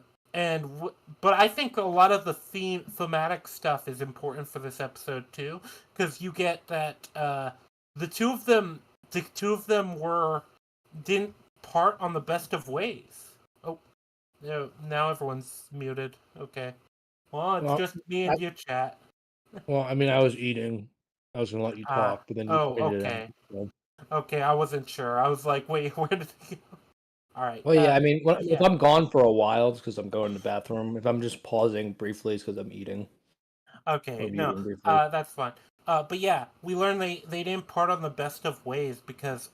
but I think a lot of the thematic stuff is important for this episode too, because you get that the two of them were didn't part on the best of ways. Oh, no, now everyone's muted. Okay, well it's Well, just me I, and you, chat. I mean, I was eating. I was gonna let you talk, but then you Oh, pointed it out. okay, So. okay. I wasn't sure. I was like, wait, where did they go? All right. Well, yeah. I mean, if Yeah. I'm gone for a while, it's because I'm going to the bathroom. If I'm just pausing briefly, it's because I'm eating or Okay, no, muting briefly. that's fine. But yeah, we learned they didn't part on the best of ways because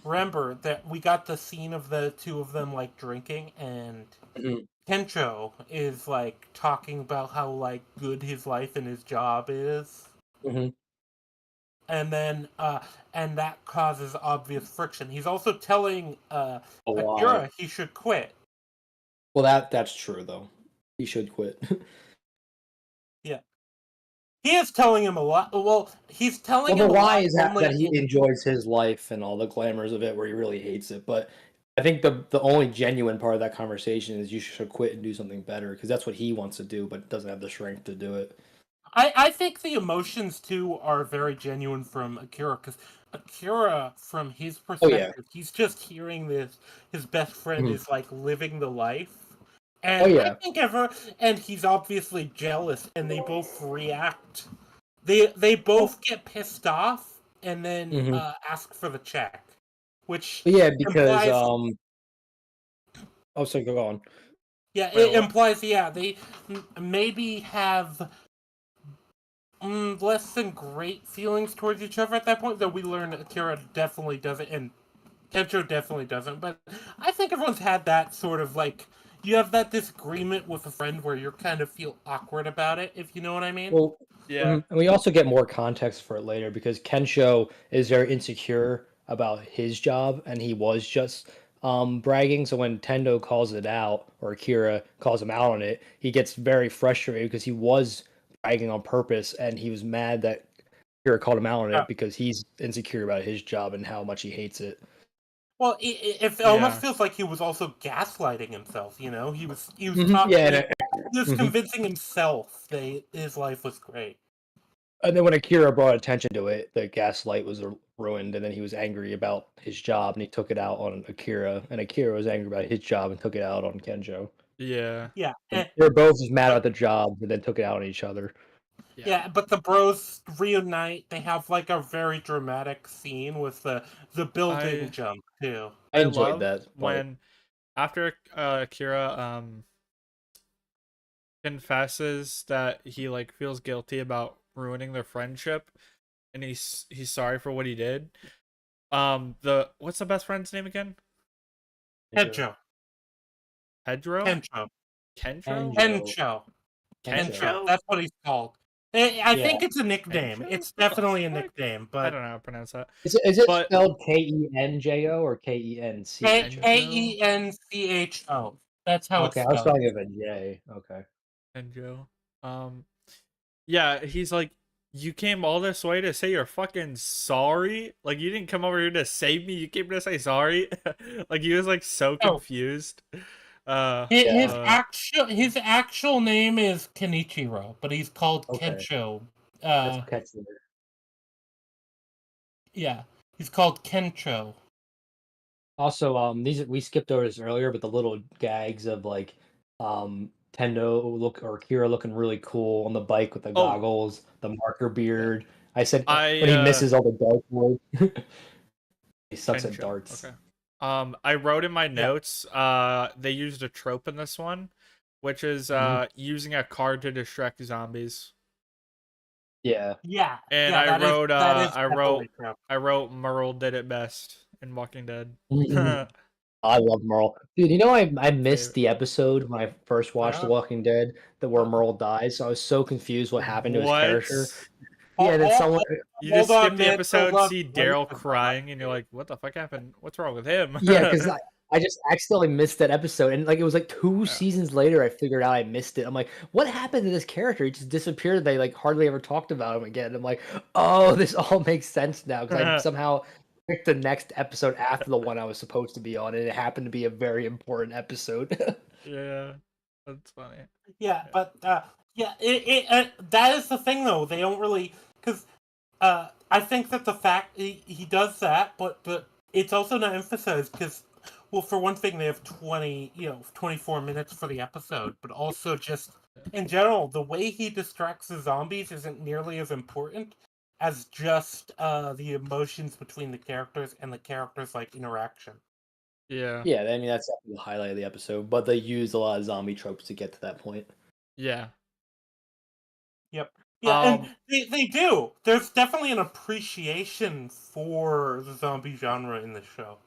remember that we got the scene of the two of them like drinking, and Mhm. Kencho is like talking about how like good his life and his job is, Mhm. and then and that causes obvious friction. He's also telling A lie. Akira he should quit. Well, that's true though. He should quit. Yeah, he is telling him a lot. Well, he's telling Well, the him a lie lot is only that he in. enjoys his life and all the glamours of it, where he really hates it. But I think the only genuine part of that conversation is you should quit and do something better because that's what he wants to do, but doesn't have the strength to do it. I think the emotions too are very genuine from Akira, because Akira, from his Oh yeah. perspective, he's just hearing this. His best friend Mhm. is like living the life, Oh and I yeah. think and he's obviously jealous, and they both react. They Oh. both get pissed off, and then Hmm. ask for the check, which Yeah, because implies oh, so go on. Wait, it what? implies they maybe have less than great feelings towards each other at that point, though we learn Akira definitely doesn't, and Kencho definitely doesn't. But I think everyone's had that sort of like, you have that disagreement with a friend where you kind of feel awkward about it, if you know what I mean. Well, Yeah. and we also get more context for it later because Kensho is very insecure about his job, and he was just bragging. So when Tendo calls it out, or Akira calls him out on it, he gets very frustrated because he was bragging on purpose, and he was mad that Akira called him out on Yeah. it because he's insecure about his job and how much he hates it. Well, it almost Yeah. feels like he was also gaslighting himself. You know, he was talking, Yeah, he was mhm. convincing himself that his life was great. And then when Akira brought attention to it, the gaslight was ruined, and then he was angry about his job, and he took it out on Akira, and Akira was angry about his job and took it out on Kenjo. Yeah. Yeah, And they were both just mad but about the job, and then took it out on each other. Yeah. yeah, but the bros reunite. They have like a very dramatic scene with the building I jump too. I I enjoyed love that part. when after Akira confesses that he like feels guilty about ruining their friendship, and he's sorry for what he did. The what's the best friend's name again? Kencho, Pedro? Kencho, Kendro? Kenjo, Kencho, Kenjo. Kencho. Kencho? That's what he's called. I Yeah. think it's a nickname. Kencho? It's What the definitely a fuck? nickname, I but don't know how to pronounce that. Is it But spelled Kenjo or Kencho? Kenjo? Kencho. That's how it's Okay, I was spelled. spelling it with a J. Okay. Kenjo. Um yeah, he's like, you came all this way to say you're fucking sorry? Like you didn't come over here to save me, you came to say sorry? Like he was like so Oh, confused. his Yeah. But actual name is Kenichiro, but he's called Okay. Kencho. That's Uh, catchy. yeah, he's called Kencho. Also, these we skipped over this earlier, but the little gags of like, Tendo look or Kira looking really cool on the bike with the oh goggles, the marker yeah. beard. I said I when he misses all the dark wood. He sucks at Kensho. darts. Okay. I wrote in my Yeah. notes, they used a trope in this one, which is using a card to distract zombies. Yeah. Yeah, And yeah, I that is wrote definitely true. I wrote Merle did it best in Walking Dead. I love Merle. Dude, you know I missed Favorite. the episode when I first watched The Yeah. Walking Dead that where Merle dies. So I was so confused what happened to his character. What? Yeah, Hold, and then someone You hold just skip on, the man. episode, see Daryl crying, and you're like, "What the fuck happened? What's wrong with him?" yeah, because I just accidentally missed that episode, and like it was like 2 Yeah. seasons later I figured out I missed it. I'm like, what happened to this character? He just disappeared. They like hardly ever talked about him again. I'm like, oh, this all makes sense now because I somehow picked the next episode after the one I was supposed to be on, and it happened to be a very important episode. Yeah, that's funny. Yeah, Yeah. but yeah, that is the thing though. They don't really because I think that the fact he does that, but it's also not emphasized because, well, for one thing, they have 24 minutes for the episode, but also just in general, the way he distracts the zombies isn't nearly as important as just the emotions between the characters and the characters like interaction. Yeah. Yeah, I mean that's definitely the highlight of the episode, but they used a lot of zombie tropes to get to that point. Yeah. Yep. Yeah, and Um. they do. There's definitely an appreciation for the zombie genre in the show.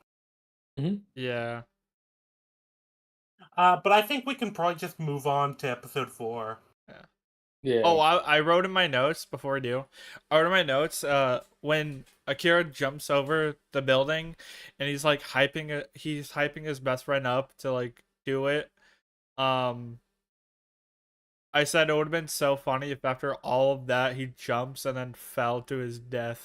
Yeah. But I think we can probably just move on to episode 4. Yeah. Yeah. Oh, I wrote in my notes before I do. I wrote in my notes when Akira jumps over the building and he's like he's hyping his best friend up to like do it. I said it would have been so funny if after all of that he jumps and then fell to his death.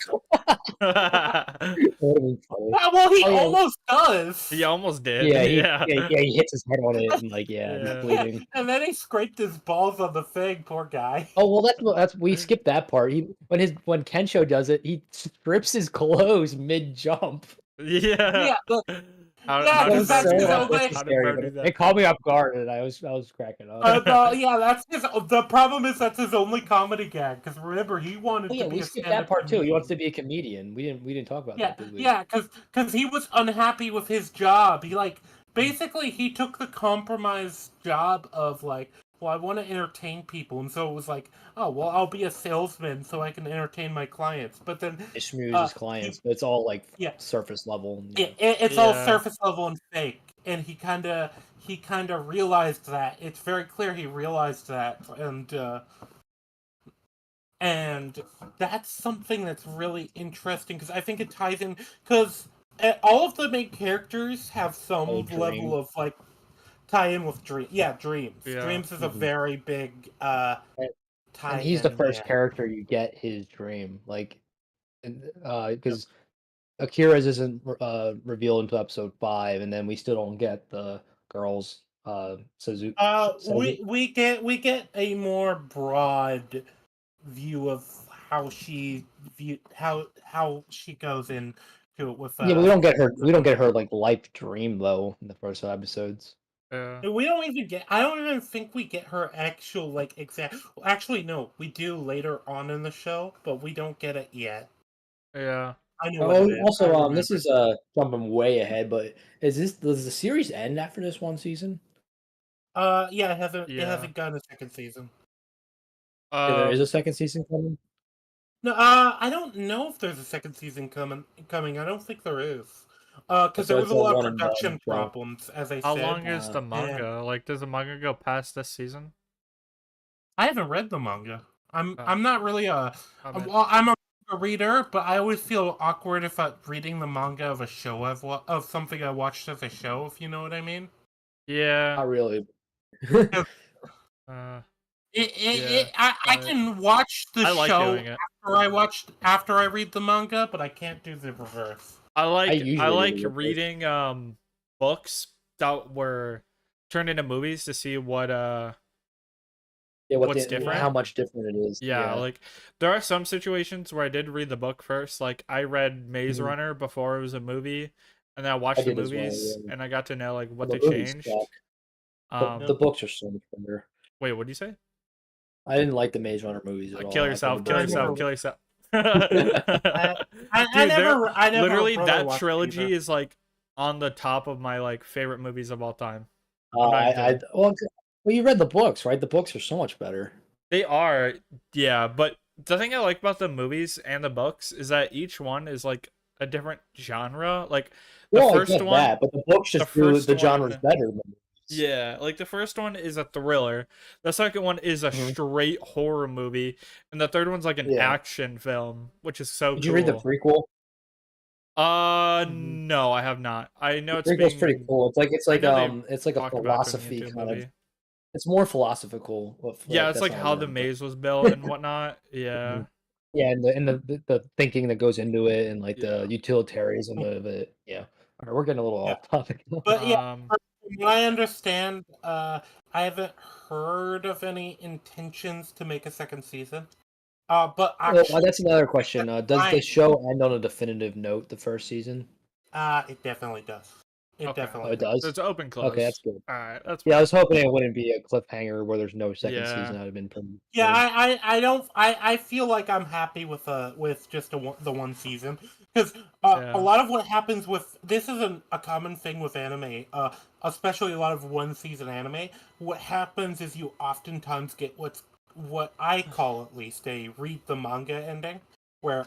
That would've been funny. Well, he Oh, yeah. almost does. He almost did. Yeah, Yeah. he hits his head on it and like he's Yeah. bleeding. And then he scraped his balls on the thing. Poor guy. Oh well, that's we skipped that part. When Kensho does it, he strips his clothes mid jump. Yeah. Yeah, How yeah, did because that's Bird do his that? own way. How did Scary, Bird but do it that? caught me off guard, and I was cracking up. Yeah, that's his. The problem is that's his only comedy gag. Because remember, he wanted Oh, yeah, to be we a skipped stand-up that part too. He comedian. wants to be a comedian. We didn't talk about Yeah, that, did we? yeah, because he was unhappy with his job. He basically he took the compromised job of like, well, I want to entertain people, and so it was like, oh, well, I'll be a salesman so I can entertain my clients. But then It schmooze his clients, but it's all like yeah, surface level. it's all Yeah. surface level and fake. And he kind of realized that. It's very clear he realized that, and that's something that's really interesting because I think it ties in because all of the main characters have some Dream. level of like tie in with dreams. Yeah, dreams. Yeah. Dreams is a Mhm. very big tie. And he's the first there. character you get his dream, like, because Akira's isn't revealed until episode 5, and then we still don't get the girls. Suzu. We get a more broad view of how she how she goes into it with Yeah, but we don't get her. We don't get her like life dream though in the first episodes. Yeah. We don't even get. I don't even think we get her actual like exact. Actually, no, we do later on in the show, but we don't get it yet. Yeah. I know what it is. I Also, remember. this is jumping way ahead, but does the series end after this one season? Yeah, it hasn't Yeah. gotten a second season. There is a second season coming. No, I don't know if there's a second season coming. I don't think there is. Because So there was it's a a lot of one and done production show. problems, as I How said. long is the and- manga? Like, does the manga go past this season? I haven't read the manga. Oh. I'm not really I mean, well, I'm a reader, but I always feel awkward if I'm reading the manga of a show of something I watched as a show. If you know what I mean. yeah. Not really. Uh, I can watch the I like show doing it. after I read the manga, but I can't do the reverse. I usually like do it first. reading books that were turned into movies to see what Yeah, what's different? How much different it is. yeah, like there are some situations where I did read the book first. Like I read Maze Mhm. Runner before it was a movie, and then I watched the did as well, movies yeah. and I got to know like what The they movies changed. suck. The books are so much better. Wait, what do you say? I didn't like the Maze Runner movies at all. Kill I yourself, thought kill the I books yourself, were kill yourself. I Dude, they're I never literally really that watched trilogy either. is like on the top of my like favorite movies of all time. I'm not even I kidding. well, you read the books, right? The books are so much better. They are, yeah, but the thing I like about the movies and the books is that each one is like a different genre. Like the Well, I first get one, that, but the books the just do first the genres one, better than the movies. yeah, like the first one is a thriller. The second one is a Mhm. straight horror movie, and the third one's like an Yeah. action film, which is so Did you read the cool. prequel? Mhm. No, I have not. I know The it's prequel's pretty being. cool. I know they It's like a talked about turning philosophy into a kind of. movie. It's more philosophical. Yeah, it's That's like not a how the word, but maze was built and whatnot. Yeah, Mhm. Yeah, and the thinking that goes into it and like the yeah. utilitarianism of it. Yeah. All right, we're getting a little Yeah, off topic. but yeah, Um, from what I understand, I haven't heard of any intentions to make a second season. But Well, actually, that's another question. Does the fine. show end on a definitive note, the first season? It definitely does. It okay. Oh, definitely it does. So does? it's open Okay, that's close. good. All right, that's Yeah, I fine. was hoping it wouldn't be a cliffhanger where there's no second season. Yeah. That would have been Yeah, pretty. I don't I feel like I'm happy with just the one season because a Yeah. lot of what happens with this is a common thing with anime, especially a lot of one season anime. What happens is you oftentimes get what I call at least a read the manga ending, where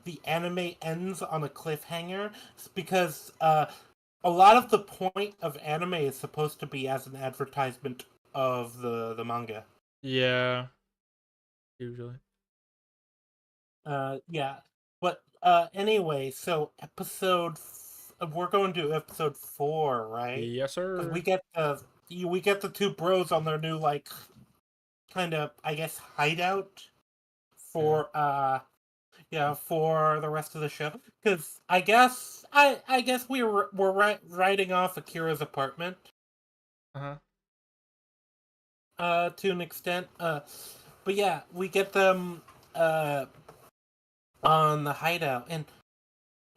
the anime ends on a cliffhanger because a lot of the point of anime is supposed to be as an advertisement of the manga. Yeah. Usually. Yeah, but anyway, so we're going to episode 4, right? Yes, Because sir. we get the two bros on their new like kind of I guess hideout Yeah. for yeah for the rest of the show. Because I guess we're writing off Akira's apartment Uh huh. to an extent but yeah we get them uh on the hideout. And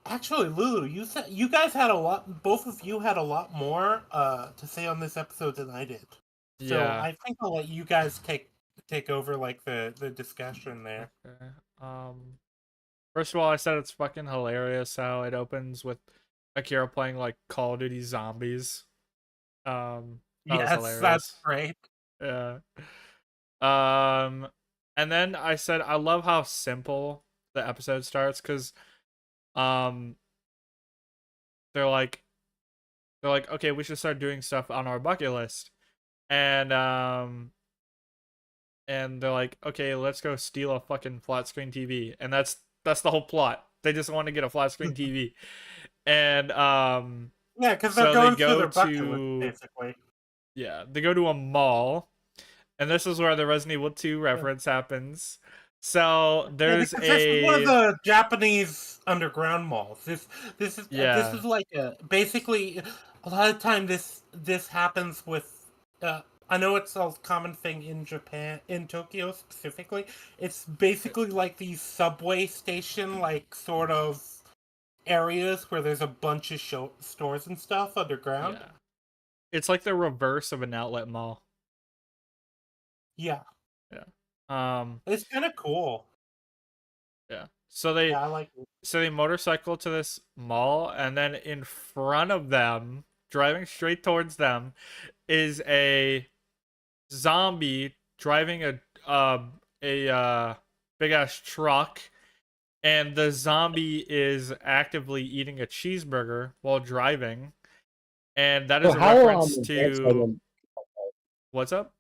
actually, Lulu, you said you guys had a lot. Both of you had a lot more to say on this episode than I did. So Yeah. I think I'll let you guys take over like the discussion there. Okay. First of all, I said it's fucking hilarious how it opens with Akira playing like Call of Duty Zombies. That was Yes, that's hilarious. great. Yeah. Um, and then I said I love how simple the episode starts because um they're like okay, we should start doing stuff on our bucket list, and they're like, okay, let's go steal a fucking flat screen TV, and that's the whole plot. They just want to get a flat screen TV, and Yeah, because they're so they going through go their bucket list to basically. yeah, they go to a mall, and this is where the Resident Evil 2 Yeah, reference happens. So yeah, there's because this is one of a the Japanese underground malls. This yeah, is like basically a lot of time this happens with. I know it's a common thing in Japan, in Tokyo specifically. It's basically like these subway station, like sort of areas where there's a bunch of stores and stuff underground. yeah. It's like the reverse of an outlet mall. Yeah, Yeah. it's kind of cool. Yeah. So they Yeah, I like it. motorcycle to this mall, and then in front of them, driving straight towards them, is a zombie driving a big ass truck, and the zombie is actively eating a cheeseburger while driving, and that So is a how reference advanced are to the? what's up?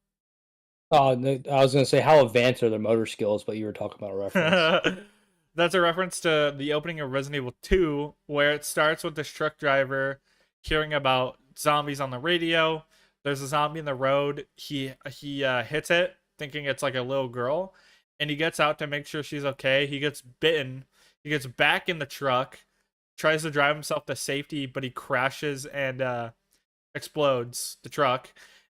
I was gonna say how advanced are their motor skills, but you were talking about a reference. That's a reference to the opening of Resident Evil 2, where it starts with this truck driver hearing about zombies on the radio. There's a zombie in the road. He hits it, thinking it's like a little girl, and he gets out to make sure she's okay. He gets bitten. He gets back in the truck, tries to drive himself to safety, but he crashes and explodes the truck.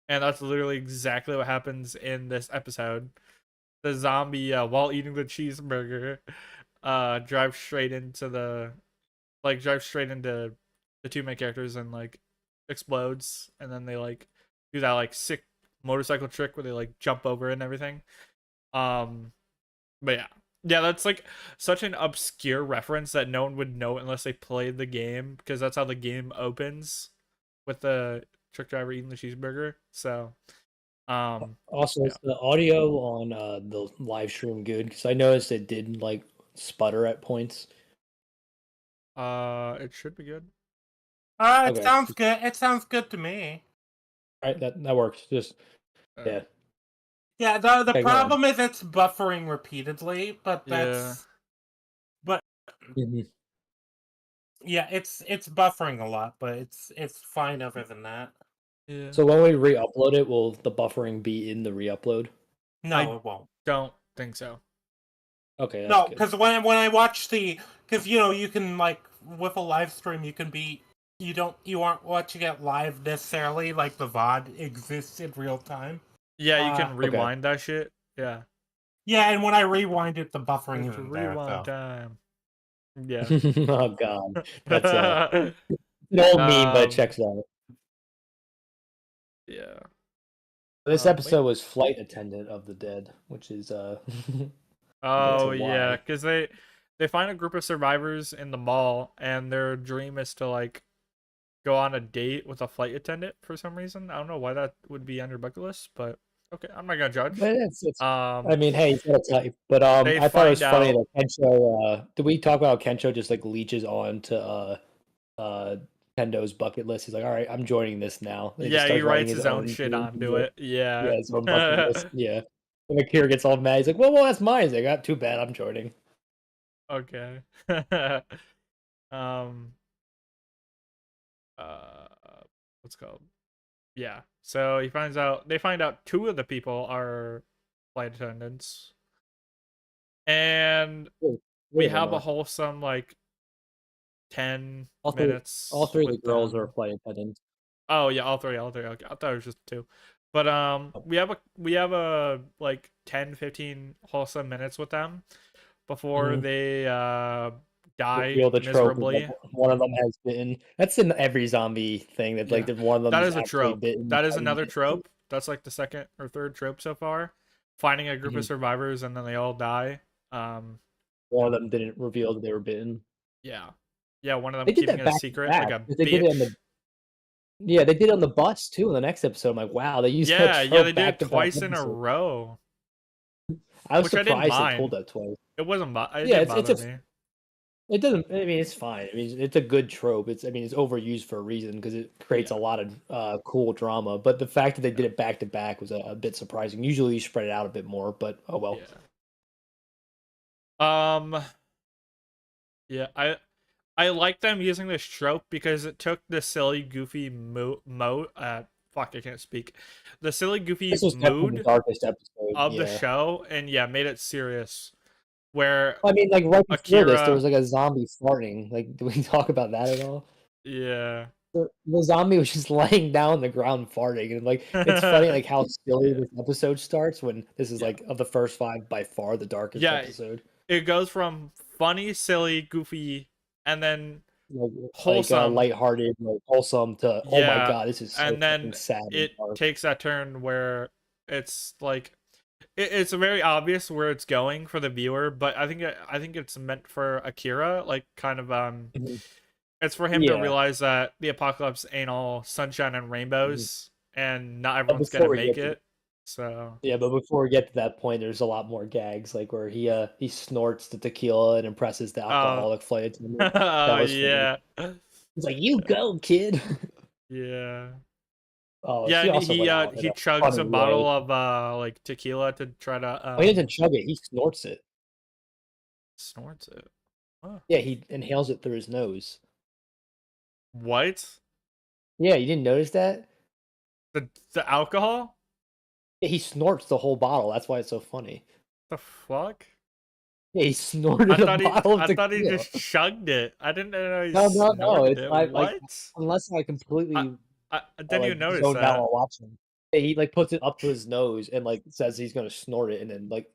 And that's literally exactly what happens in this episode. The zombie, while eating the cheeseburger, drives straight into the two main characters and like explodes, and then they like do that like sick motorcycle trick where they like jump over and everything. Um, but yeah, Yeah, that's like such an obscure reference that no one would know unless they played the game because that's how the game opens with the truck driver eating the cheeseburger. So, Also, yeah. is the audio on the live stream good? Because I noticed it did like sputter at points. It should be good. It Okay, sounds good. It sounds good to me. all right, that works. Just Uh, yeah. Yeah, the Okay, go ahead. problem is it's buffering repeatedly, but yeah. but Mhm. yeah, it's buffering a lot, but it's fine other than that. Yeah. So when we re-upload it, will the buffering be in the re-upload? No, I it won't. don't think so. Okay, that's No, good. because when I watch because you can like with a live stream you aren't watching it live necessarily like the VOD exists in real time. Yeah, you can Okay. rewind that shit. Yeah. Yeah, and when I rewind it, the buffering It's isn't there. rewind So time. Yeah. Oh god, that's an old meme, but it um. checks out. Yeah. This Wait. episode was Flight Attendant of the Dead, which is we'll get to Oh yeah, why. because they find a group of survivors in the mall, and their dream is to like go on a date with a flight attendant for some reason. I don't know why that would be on your bucket list, but okay, I'm not gonna judge. But it's I Um, mean, hey, he's got a type. But they I thought it find was funny out. that Kencho did we talk about how Kencho just like leeches on to uh Kendo's bucket list? He's like, all right, I'm joining this now. And he just Yeah, he starts writing writes his his own own shit dreams. onto it. Yeah, Yeah. his own bucket list. Yeah. And Akira gets all mad. He's like, well, that's mine. He's like, ah, too bad, I'm joining. Okay. um. Uh. What's it called? Yeah. So he finds out. They find out two of the people are flight attendants, and Three we of them have a are. wholesome like 10 All minutes three of the with girls are them. flight attendants. Oh yeah, all three. Okay, I thought it was just two. But Oh. we have a like 10, 15 wholesome minutes with them before Mhm. they die Reveal the trope of like miserably. one of them has bitten. That's in every zombie thing that like Yeah. if one of them That is is a actually trope. bitten That is by the another bit. trope. That's like the second or third trope so far. Finding a group of Mhm. survivors and then they all die. Um One of them didn't reveal that they were bitten. yeah. Yeah, one of They them did keeping that it a back to secret like back. a 'Cause they did it on bitch. the they did it on the bus too in the next episode. I'm like, wow, they used that Yeah, they trope did back it to back twice in a episodes. row, I was which I didn't surprised they pulled mind. that twice. It Yeah, didn't it's bother a me. it doesn't. I mean, it's fine. I mean, it's a good trope. I mean, it's overused for a reason because it creates a Yeah. lot of cool drama. But the fact that they did Yeah. it back to back was a bit surprising. Usually, you spread it out a bit more. But oh well. Yeah. Um yeah, I like them using this trope because it took the silly goofy fuck, I can't speak. The silly This goofy was definitely the mood darkest episode. of the Yeah. show and yeah, made it serious where I mean, like right before this, there was Akira, like a zombie farting. Like, do we talk about that at all? yeah. The zombie was just laying down on the ground farting, and like it's funny like how silly Yeah. this episode starts when this is Yeah. like of the first five by far the darkest Yeah, episode. it goes from funny, silly, goofy and then wholesome. Lighthearted, like wholesome to oh my Yeah, god, this is so and fucking then sad and it dark. takes that turn where it's like it's very obvious where it's going for the viewer, but I think it's meant for Akira, like kind of Mhm. it's for him to Yeah. realize that the apocalypse ain't all sunshine and Mhm. rainbows, and not But everyone's gonna before we make get to it. So but before we get to that point, there's a lot more gags, like where he snorts the tequila and impresses the uh alcoholic flight attendant. That oh was funny. yeah. He's like, "You go, kid." Yeah. Oh, Yeah, she and also went out in he a chugs funny a bottle way. of like tequila to try to Oh, he doesn't chug it, he snorts it. snorts it. Huh. Yeah, he inhales it through his nose. What? Yeah, you didn't notice that? The alcohol? Yeah, he snorts the whole bottle, that's why it's so funny. The fuck? Yeah, he snorted a bottle of I thought he tequila. just chugged it. I didn't know he No, no, no, snorted it's it. not like What? unless I I completely, I didn't like, even notice zoned out that. while watching. Yeah, he, like, puts it up to his nose and, like, says he's gonna snort it and then, like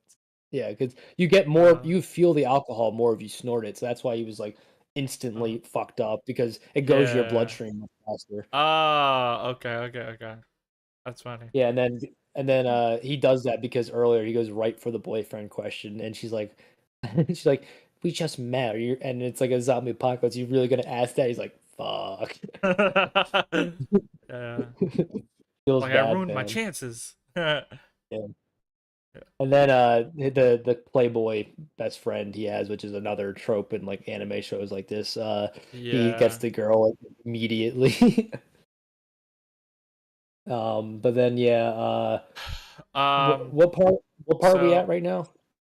yeah, because you get more Uh you feel the alcohol more if you snort it, so that's why he was, like, uh instantly fucked up because it goes to your yeah. bloodstream much faster. Ah, okay, okay, okay. That's funny. Yeah, and then he does that because earlier he goes right for the boyfriend question, and she's like, She's like, we just met, and it's like a zombie apocalypse. You really gonna ask that? He's like, fuck. Yeah. Feels Like I bad, ruined my man. chances. Yeah. Yeah. And then the Playboy best friend he has, which is another trope in like anime shows like this, he gets Yeah. the girl like, immediately. But then yeah, Um, what part are we at so right now?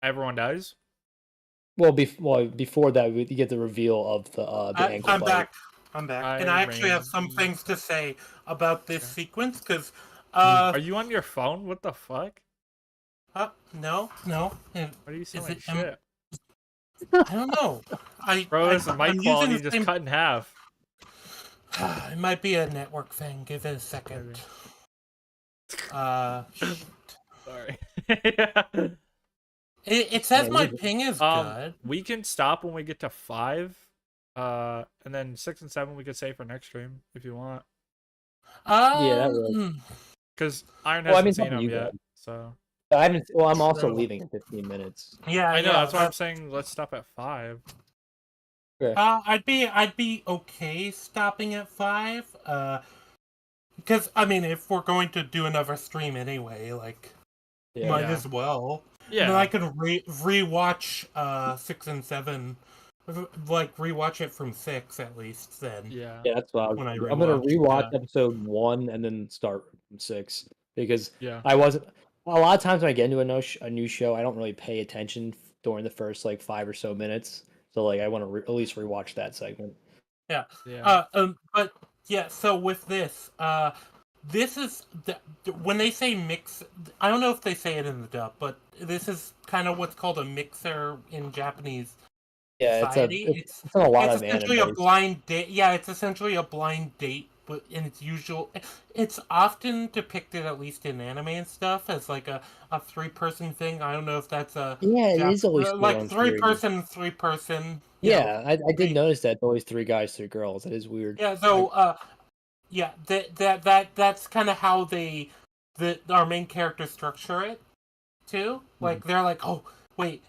everyone dies. Well, before that, you get the reveal of the ankle I'm bite. back. I'm back, I and I actually have some remain. things to say about this Okay. sequence because, Mhm. Are you on your phone? What the fuck? no, no, Why do you sound is like it? shit? I don't know. Bro, this mic I'm using quality the just same. cut in half. It might be a network thing. Give it a second. Maybe. Shoot. Sorry. Yeah. It says Man, my ping is good. We can stop when we get to 5. And then 6 and 7 we could save for next stream if you want. yeah, that works. Because Iron Well, I hasn't mean, it's up seen to them you yet, guys. so. I haven't. Well, I'm also True. leaving in 15 minutes. Yeah, I know, yeah. that's why I'm saying let's stop at 5. Okay. I'd be okay stopping at 5. Because I mean, if we're going to do another stream anyway, like, Yeah. might Yeah. as well. And then Yeah. I could rewatch 6 and 7, like rewatch it from 6 at least. Then Yeah. Yeah, that's what when I I'm gonna rewatch, rewatch yeah, episode 1 and then start from 6 because Yeah. I wasn't. A lot of times when I get into a new show, I don't really pay attention during the first like 5 or so minutes. So like I want to at least rewatch that segment. yeah. Yeah. But yeah. So with this, this is when they say mix. I don't know if they say it in the dub, but this is kind of what's called a mixer in Japanese Yeah, society. it's in a lot It's of essentially a animes. blind date. Yeah, it's essentially a blind date, but in its usual, it's often depicted, at least in anime and stuff, as like a 3-person thing. I don't know if that's a Yeah, it is always three like on three three. person, 3-person. Yeah, I did Thing. notice that it's always 3 guys, 3 girls. That is weird. Yeah. So yeah, that's kind of how our main characters structure it too. Mhm. Like they're like, oh wait,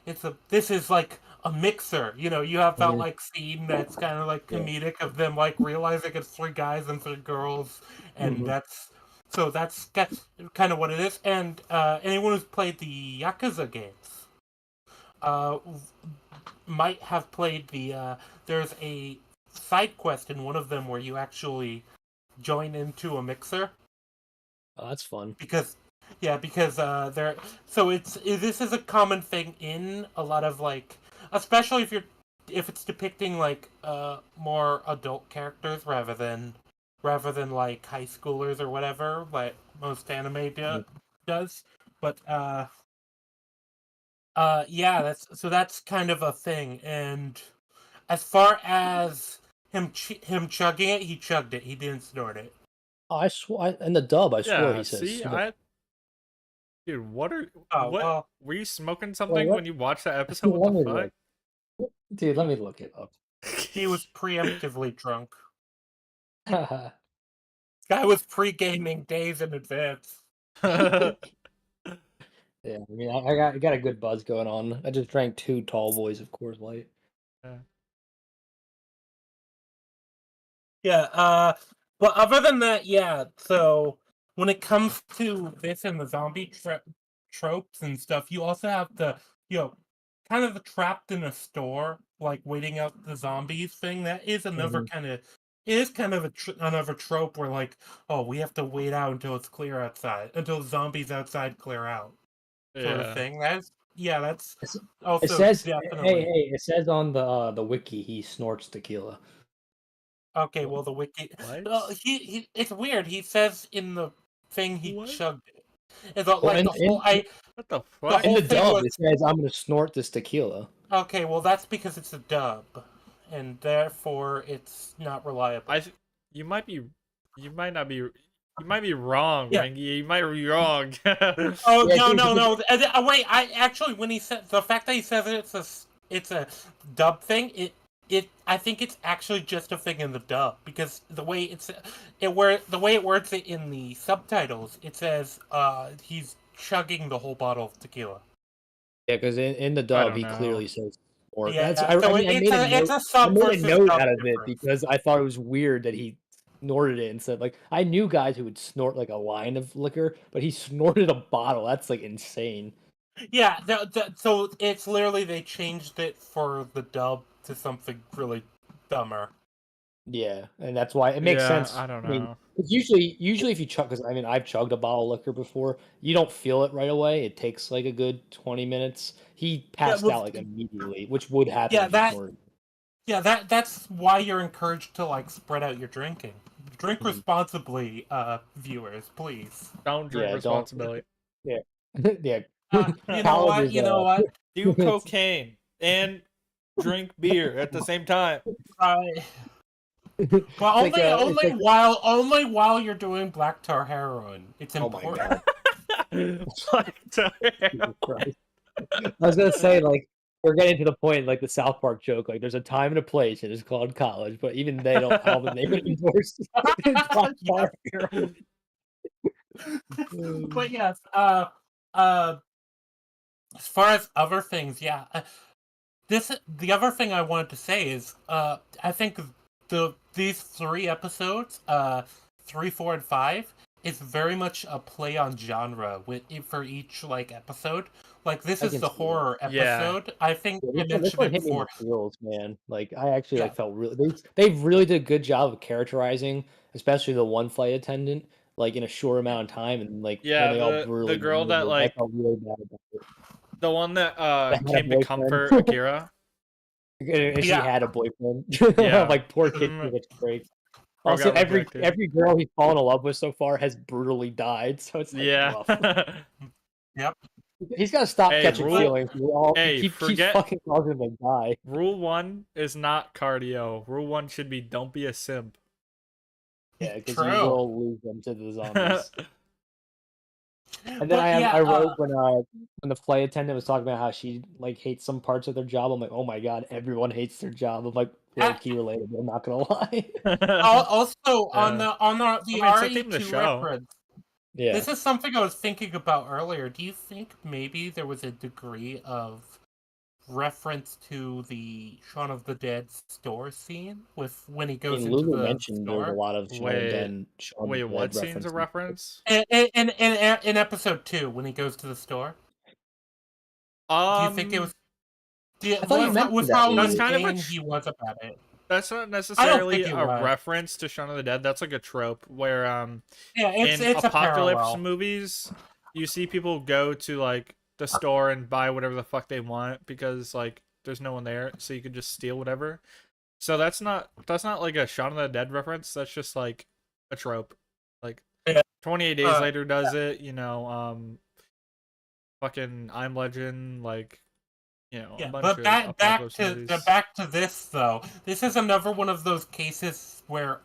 this is like a mixer. You have that Mhm. like scene that's kind of like Yeah. comedic of them like realizing it's 3 guys and 3 girls, and Mhm. that's kind of what it is. And anyone who's played the Yakuza games, uh, might have played there's a side quest in one of them where you actually join into a mixer Oh, that's fun. because they're so this is a common thing in a lot of like, especially if it's depicting like more adult characters rather than like high schoolers or whatever, like most anime Mhm. does. But yeah, that's kind of a thing. And as far as him chugging it, he chugged it, he didn't snort it. Oh, in the dub, I swore Yeah. he says See, snort. dude, Oh what well. were you smoking Well, something what? when you watched that episode? What Let the me fuck? look, dude. Let me look it up. He was preemptively drunk. Guy was pre-gaming days in advance. Yeah, I mean, I got a good buzz going on. I just drank 2 tall boys of Coors Light. Yeah. Yeah, but other than that, yeah, so when it comes to this and the zombie tropes and stuff, you also have kind of the trapped in a store, like waiting out the zombies thing. That is Mhm. kind of another trope where like, oh, we have to wait out until it's clear outside, until the zombies outside clear out, sort of Yeah. thing. That's It's- It also says, definitely. it says on the wiki he snorts tequila. Okay, well, the wiki. What? It's weird. He says in the thing he What? chugged it. It's Well, like What the the fuck? in whole the thing dub was it says I'm gonna snort this tequila. okay. Well, that's because it's a dub, and therefore it's not reliable. You might be, you might not be, you might be wrong, Yeah. Rangy. You might be wrong. Oh Yeah, no dude, no because no! Wait, I actually when he said the fact that he says it's a dub thing. I think it's actually just a thing in the dub because the way the way it words it in the subtitles, it says he's chugging the whole bottle of tequila. Yeah, because in the I dub don't he know. clearly says snort. That's Yeah, I so mean it's a I sub made a versus note dub out of it difference. because I thought it was weird that he snorted it and said like I knew guys who would snort like a line of liquor, but he snorted a bottle. That's like insane. Yeah, so it's literally they changed it for the dub to something really dumber. Yeah, and that's why it makes Yeah, sense. I don't I mean, know. it's usually if you chug, because I mean I've chugged a bottle of liquor before. You don't feel it right away. It takes like a good 20 minutes. He Yeah, passed out like immediately, which would happen yeah, if you snorted. that's why you're encouraged to like spread out your drinking. Drink Mhm. responsibly, viewers, please. Don't drink Yeah, don't. responsibly. Yeah, yeah. You know College what? is You know what? Do cocaine and drink beer at the same time. But it's like it's like only while you're doing black tar heroin. It's oh my important. god, Like, Jesus Christ. I was gonna say like we're getting to the point like the South Park joke like there's a time and a place and it's called college, but even they don't all the they would endorse Black Yes. Tar Heroin. But yes, uh, as far as other things, yeah. The other thing I wanted to say is, I think these 3 episodes, 3, 4, and 5, is very much a play on genre for each like episode. Like this I is can the see that. horror yeah. episode. I think Yeah, I this mentioned one it hit me in before. the feels, man. Like I actually Yeah, like felt really they really did a good job of characterizing, especially the one flight attendant, like in a short amount of time, and like when Yeah, they all the brutally got girl that murdered. I like felt really bad about it. the one that That had a came to boyfriend, comfort Akira. and she yeah. had a boyfriend. Yeah. Like poor kid, Mm, which breaks. bro Also, got rejected. every girl he's fallen in love with so far has brutally died, so it's like Yeah. rough. Yep. He's got to stop Hey, catching rule feelings. He hey, keeps forget fucking causing them to die. rule 1 is not cardio. Rule 1 should be don't be a simp. Yeah, because you True. will lose them to the zombies. And then But I yeah, wrote when the flight attendant was talking about how she like hates some parts of their job. I'm like, oh my god, everyone hates their job. I'm like low a- key relatable. I'm not gonna lie. also on Yeah. the I mean, it's the theme of the RE2 show. reference. Yeah, This is something I was thinking about earlier. Do you think maybe there was a degree of reference to the Shaun of the Dead store scene with when he I goes mean into Lulu the mentioned there's a store? lot of Wait, Shaun of wait, the what Dead scene's a references. reference? In episode 2 when he goes to the store? Do you think it was Um, I thought you with mentioned that, how that's Lulu. kind of mundane he was about it? that's not I don't necessarily think it a was. reference to Shaun of the Dead. That's like a trope where Yeah, in it's a apocalypse parallel. movies, you see people go to like the store and buy whatever the fuck they want because like there's no one there, so you could just steal whatever. So that's not like a Shaun of the Dead reference. That's just like a trope. Like Yeah. 28 Days Uh, Later does it, fucking I'm Legend, like, a Yeah, bunch but of apocalypse movies. back to this though. This is another one of those cases where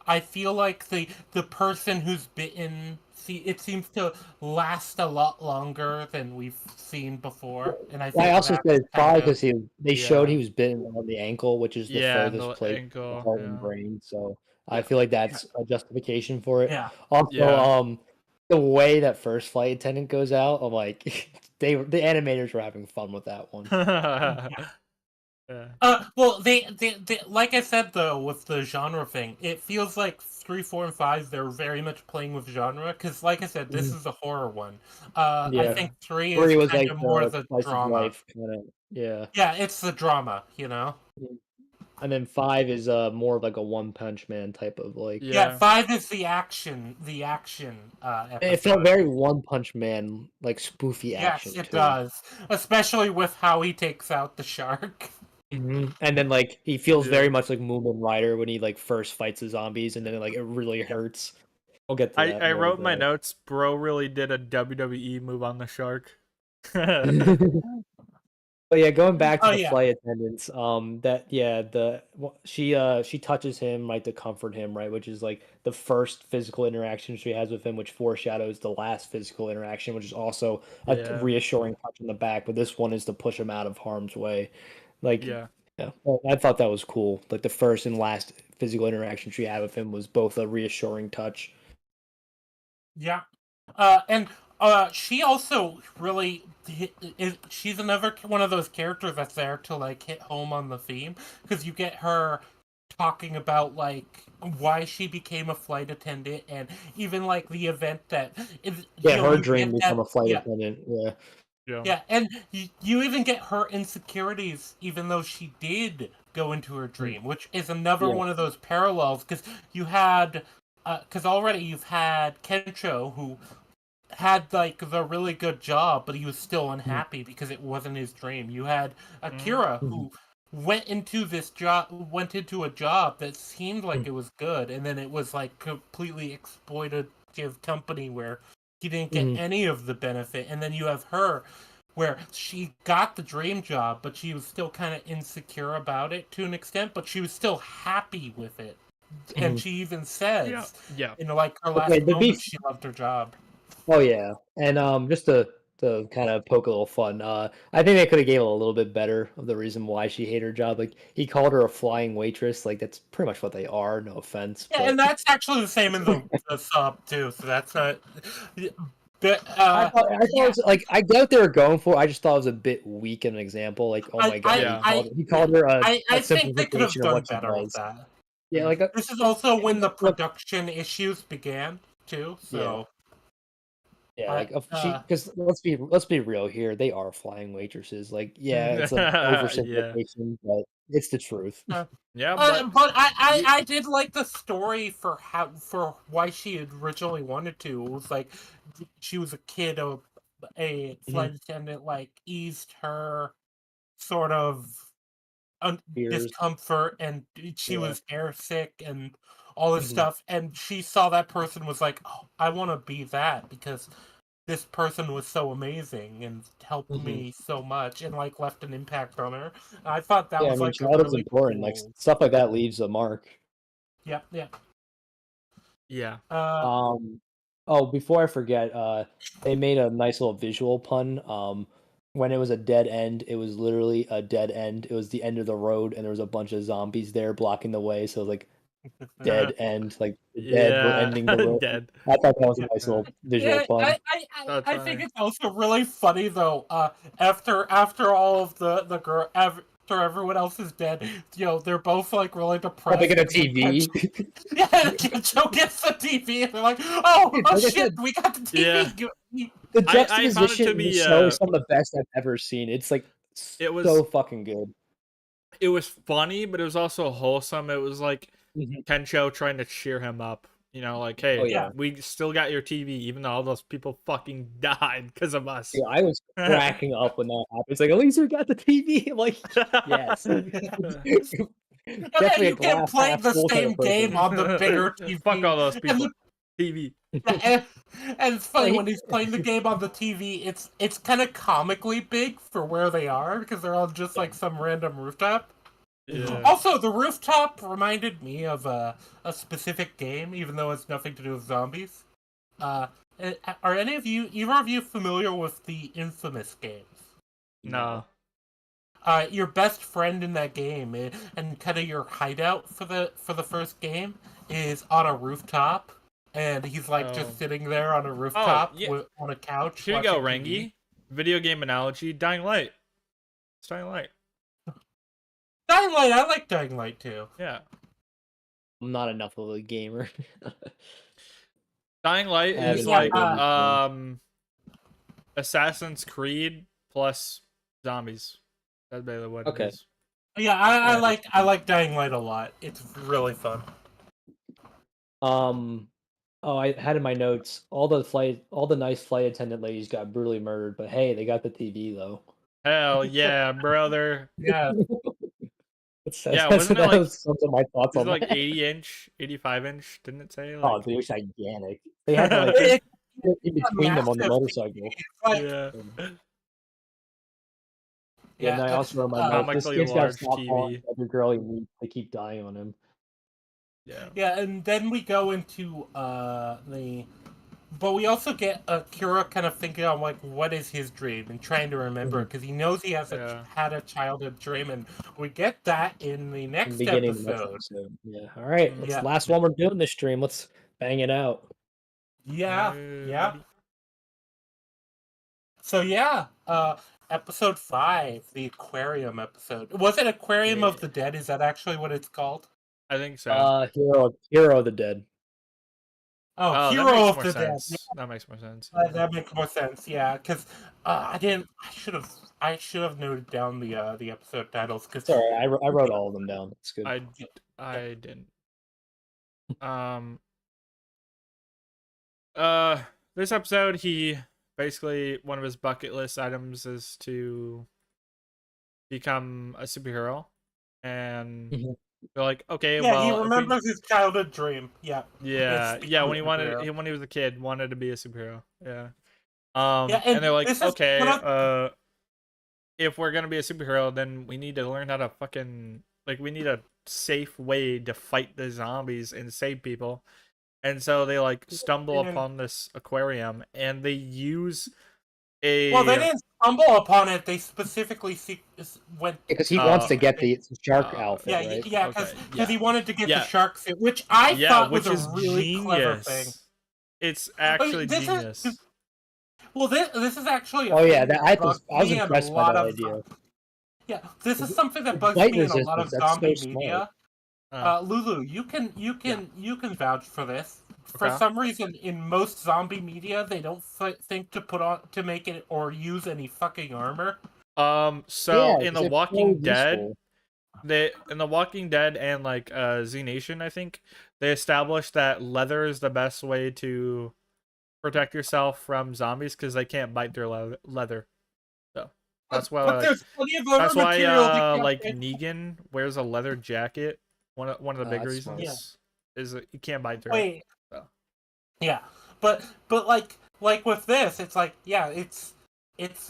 I feel like the person who's bitten, it seems to last a lot longer than we've seen before, and I I think also that's said it's kind probably of because they showed Yeah. he was bitten on the ankle, which is the Yeah, and furthest the place from the ankle, heart and yeah. brain. So I yeah feel like yeah that's a justification for it. yeah. Also, Yeah. the way that first flight attendant goes out, I'm like, the animators were having fun with that one. Yeah. Well, they like I said though with the genre thing, it feels like 3, 4, and 5 they're very much playing with genre because, like I said, this Mhm. is a horror one. I Yeah, Yeah. think 3 is 3 was kind like of more the the slice of drama. life kind of. Yeah. Yeah, it's the drama, you know. And then 5 is more of like a One Punch Man type of like. Yeah, Yeah. 5 is the action It felt episode. very One Punch Man like spoofy Yes, action it too. does, especially with how he takes out the shark. And then like he feels Yeah. very much like Moomin Rider when he like first fights the zombies, and then like it really Yep. hurts. We'll get to I, that I more. wrote in my notes, bro really did a WWE move on the shark. But yeah, going back to Oh the yeah, flight attendants, that yeah, she touches him like to comfort him, right, which is like the first physical interaction she has with him, which foreshadows the last physical interaction, which is also a Yeah. reassuring touch in the back. But this one is to push him out of harm's way, like Yeah. yeah. Well, I thought that was cool. Like the first and last physical interaction she had with him was both a reassuring touch. yeah. And She also really she's another one of those characters that's there to like hit home on the theme, because you get her talking about like why she became a flight attendant, and even like the event that is, Yeah, her you dream get to that. become a flight Yeah, attendant. Yeah. Yeah. yeah, and you even get her insecurities, even though she did go into her dream, which is another Yeah. one of those parallels, because you had, because already you've had Kencho, who had like the really good job, but he was still unhappy because it wasn't his dream. You had Akira, Mhm. who went into a job that seemed like it was good, and then it was like completely exploitative company where he didn't get Mhm. any of the benefit. And then you have her, where she got the dream job, but she was still kind of insecure about it to an extent, but she was still happy with it. And Mhm. she even Yeah. says Yeah. in like her Okay, last the moment beef. she loved her job. Oh yeah, and just to kind of poke a little fun, I think they could have gave a little bit better of the reason why she hated her job. Like he called her a flying waitress. Like that's pretty much what they are. No offense, Yeah, and but that's actually the same in the sub too. So that's not. But I thought it yeah, was like I get what they were going for. I just thought it was a bit weak in an example. Like oh I my god, I Yeah. he yeah, called her a I think they could have simplification of done what she better with does. that. Yeah, like This is also when the look, production issues began too. yeah. So Yeah, I like she because let's be real here. They are flying waitresses. Like, yeah, it's an Yeah. oversimplification, but it's the truth. uh, Yeah, but but you I did like the story for how for why she had originally wanted to. It was like she was a kid of a flight Mhm. attendant, like eased her sort of Fears. discomfort, and she Yeah. was airsick and all this Mhm. stuff, and she saw that person, was like, oh, I want to be that, because this person was so amazing and helped Mhm. me so much, and like left an impact on her. I thought that Yeah, I was mean, like a childhood's really important. Like cool. stuff like that leaves a mark. Yeah, yeah. yeah. uh Um, oh, before I forget, they made a nice little visual pun. When it was a dead end, it was literally a dead end. It was the end of the road, and there was a bunch of zombies there blocking the way. So like dead end, like the dead were Yeah. ending the road. Dead. I thought that was a nice little visual Yeah, pun. That's I think funny. it's also really funny though. After all of the girl, after everyone else is dead, they're both like really How big depressed, of a and then TV? Yeah, Kencho gets the TV, and they're like, "Oh, Dude, oh like I shit, said, we got the Yeah. TV." the I found it juxtaposition to in be this show is some of the best I've ever seen. It's like it so was fucking good. it was funny, but it was also wholesome. It was like Mhm. Kencho trying to cheer him up. You know, like, Oh hey, Yeah, yeah. we still got your TV, even though all those people fucking died because of us. Yeah, I was cracking up when that happened. It's like, at least we got the TV. I'm like, yes. and Definitely a you can glass play half the full type same of person. game on the bigger Fuck TV, all those and people. TV. and, and it's Well, funny when he's playing the game on the TV. It's kind of comically big for where they are, because they're on just yeah. like some random rooftop. Mhm. Yeah. Also, the rooftop reminded me of a specific game, even though it's nothing to do with zombies. Uh, are any of you, either of you, familiar with the Infamous games? No. No. Your best friend in that game, and kind of your hideout for the first game, is on a rooftop, and he's like Oh. just sitting there on a Oh, rooftop yeah. on a couch Here you go, watching TV. Rangi. Video game analogy. Dying Light. It's Dying Light. Dying Light, I like Dying Light too. Yeah. I'm not enough of a gamer. Dying Light I is haven't Yeah, played like anything. Assassin's Creed plus zombies. That's basically what it Okay. is. yeah, Yeah. I like Dying Light a lot. It's really fun. Um. Oh, I had in my notes all the nice flight attendant ladies got brutally murdered, but hey, they got the TV though. Hell yeah, brother. Yeah, Yeah, wasn't it That like was some of my thoughts is it on like that. 80 inch, 85 inch? Didn't it say Oh, like dude, it was gigantic. They had to like it's get in a between them on the massive. motorcycle. It's like yeah. Yeah, and yeah, I also wrote my notes. This Comically kid's got to large stop calling TV. every girl he meets. They keep dying on him. Yeah. yeah, and then we go into the. But we also get Kira kind of thinking on like what is his dream and trying to remember, Mhm. because he knows he has Yeah. had a childhood dream, and we get that in the In the next beginning of the next episode. episode. Yeah. All right. Let's Yeah, last one we're doing this stream. Let's bang it out. yeah, Yeah, yeah. buddy. So yeah, episode 5, the aquarium episode. Was it Aquarium of the Dead? Is that actually what it's called? I think so. Hero of the Dead. Oh, Oh, that Hero makes of more the Dead. sense. That makes more sense. That makes more sense. Yeah, because I didn't. I should have noted down the episode titles. Because Sorry, I wrote all of them down. It's good. I didn't. This episode, he basically, one of his bucket list items is to become a superhero, and they're like, okay, yeah, he well, if we, remembers his childhood dream. Yeah, yeah, it's yeah, when superhero. he was a kid, wanted to be a superhero. Yeah. Yeah, And they're like, this is one of okay, if we're gonna be a superhero, then we need to learn how to fucking like we need a safe way to fight the zombies and save people. And so they like stumble upon this aquarium, and they use a. Well, they didn't stumble upon it. They specifically went because he wants to get the shark outfit, yeah, right? yeah, because he wanted to get the shark suit, which I yeah, thought which was is a really clever thing. It's actually genius. Well, this is actually. I was impressed by that idea. Yeah, this is something that bugs Light me in a lot of resistance, that's zombie so media. Lulu, you can vouch for this. For some reason, in most zombie media, they don't think to make it or use any fucking armor. So in The Walking Dead, and like Z Nation, I think they established that leather is the best way to protect yourself from zombies because they can't bite their leather. So that's why. But there's plenty of other material. Like Negan wears a leather jacket. One of the big reasons is that you can't bite through it. So. Yeah, but like with this, it's like it's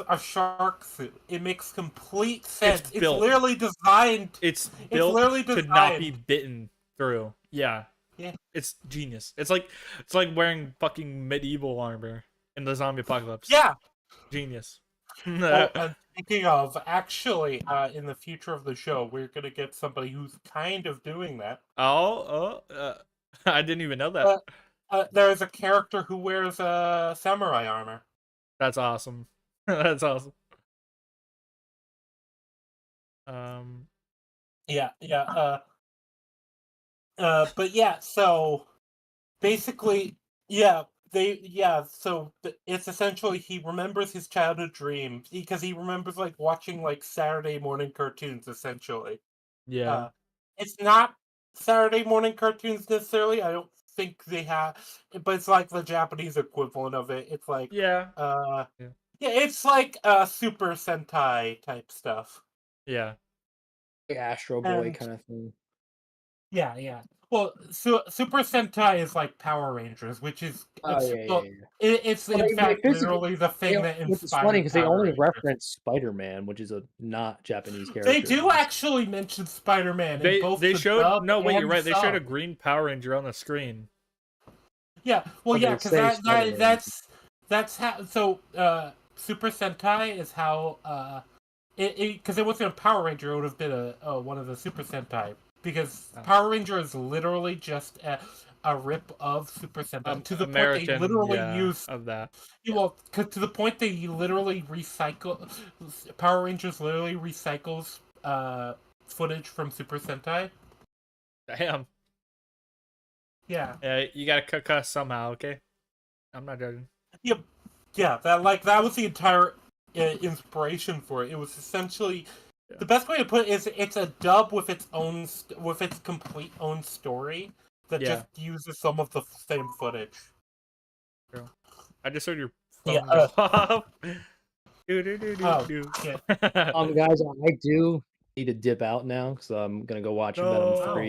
a shark suit. It makes complete sense. It's literally designed. It's built to not be bitten through. Yeah. Yeah. It's genius. It's like wearing fucking medieval armor in the zombie apocalypse. Yeah. Genius. Speaking of, actually, in the future of the show, we're gonna get somebody who's kind of doing that. I didn't even know that. There's a character who wears samurai armor. That's awesome. That's awesome. Yeah. But yeah, so basically, so it's essentially he remembers his childhood dream because he remembers like watching like Saturday morning cartoons essentially. Yeah. It's not Saturday morning cartoons necessarily. I don't think they have, but it's like the Japanese equivalent of it. It's like it's like Super Sentai type stuff. Yeah. Like Astro Boy kind of thing. Yeah. Well, Super Sentai is like Power Rangers, which is it's in fact literally the thing that inspired. It's funny because they only reference Spider-Man, which is a not Japanese character. They do actually mention Spider-Man. They showed you're right. They showed a green Power Ranger on the screen. Yeah, well, yeah, because that's how. So Super Sentai is how because it wasn't a Power Ranger, it would have been one of the Super Sentai. Because Power Ranger is literally just a rip of Super Sentai. To the American, point they literally use of that. Well, to the point they literally recycle. Power Rangers literally recycles footage from Super Sentai. Damn. Yeah. You gotta cook us somehow, okay? I'm not judging. Yep. Yeah. That was the entire inspiration for it. It was essentially. The best way to put it is it's a dub with its complete own story that just uses some of the same footage. True. I just heard your phone go off. Guys, I do need to dip out now, so I'm gonna go watch Venom 3.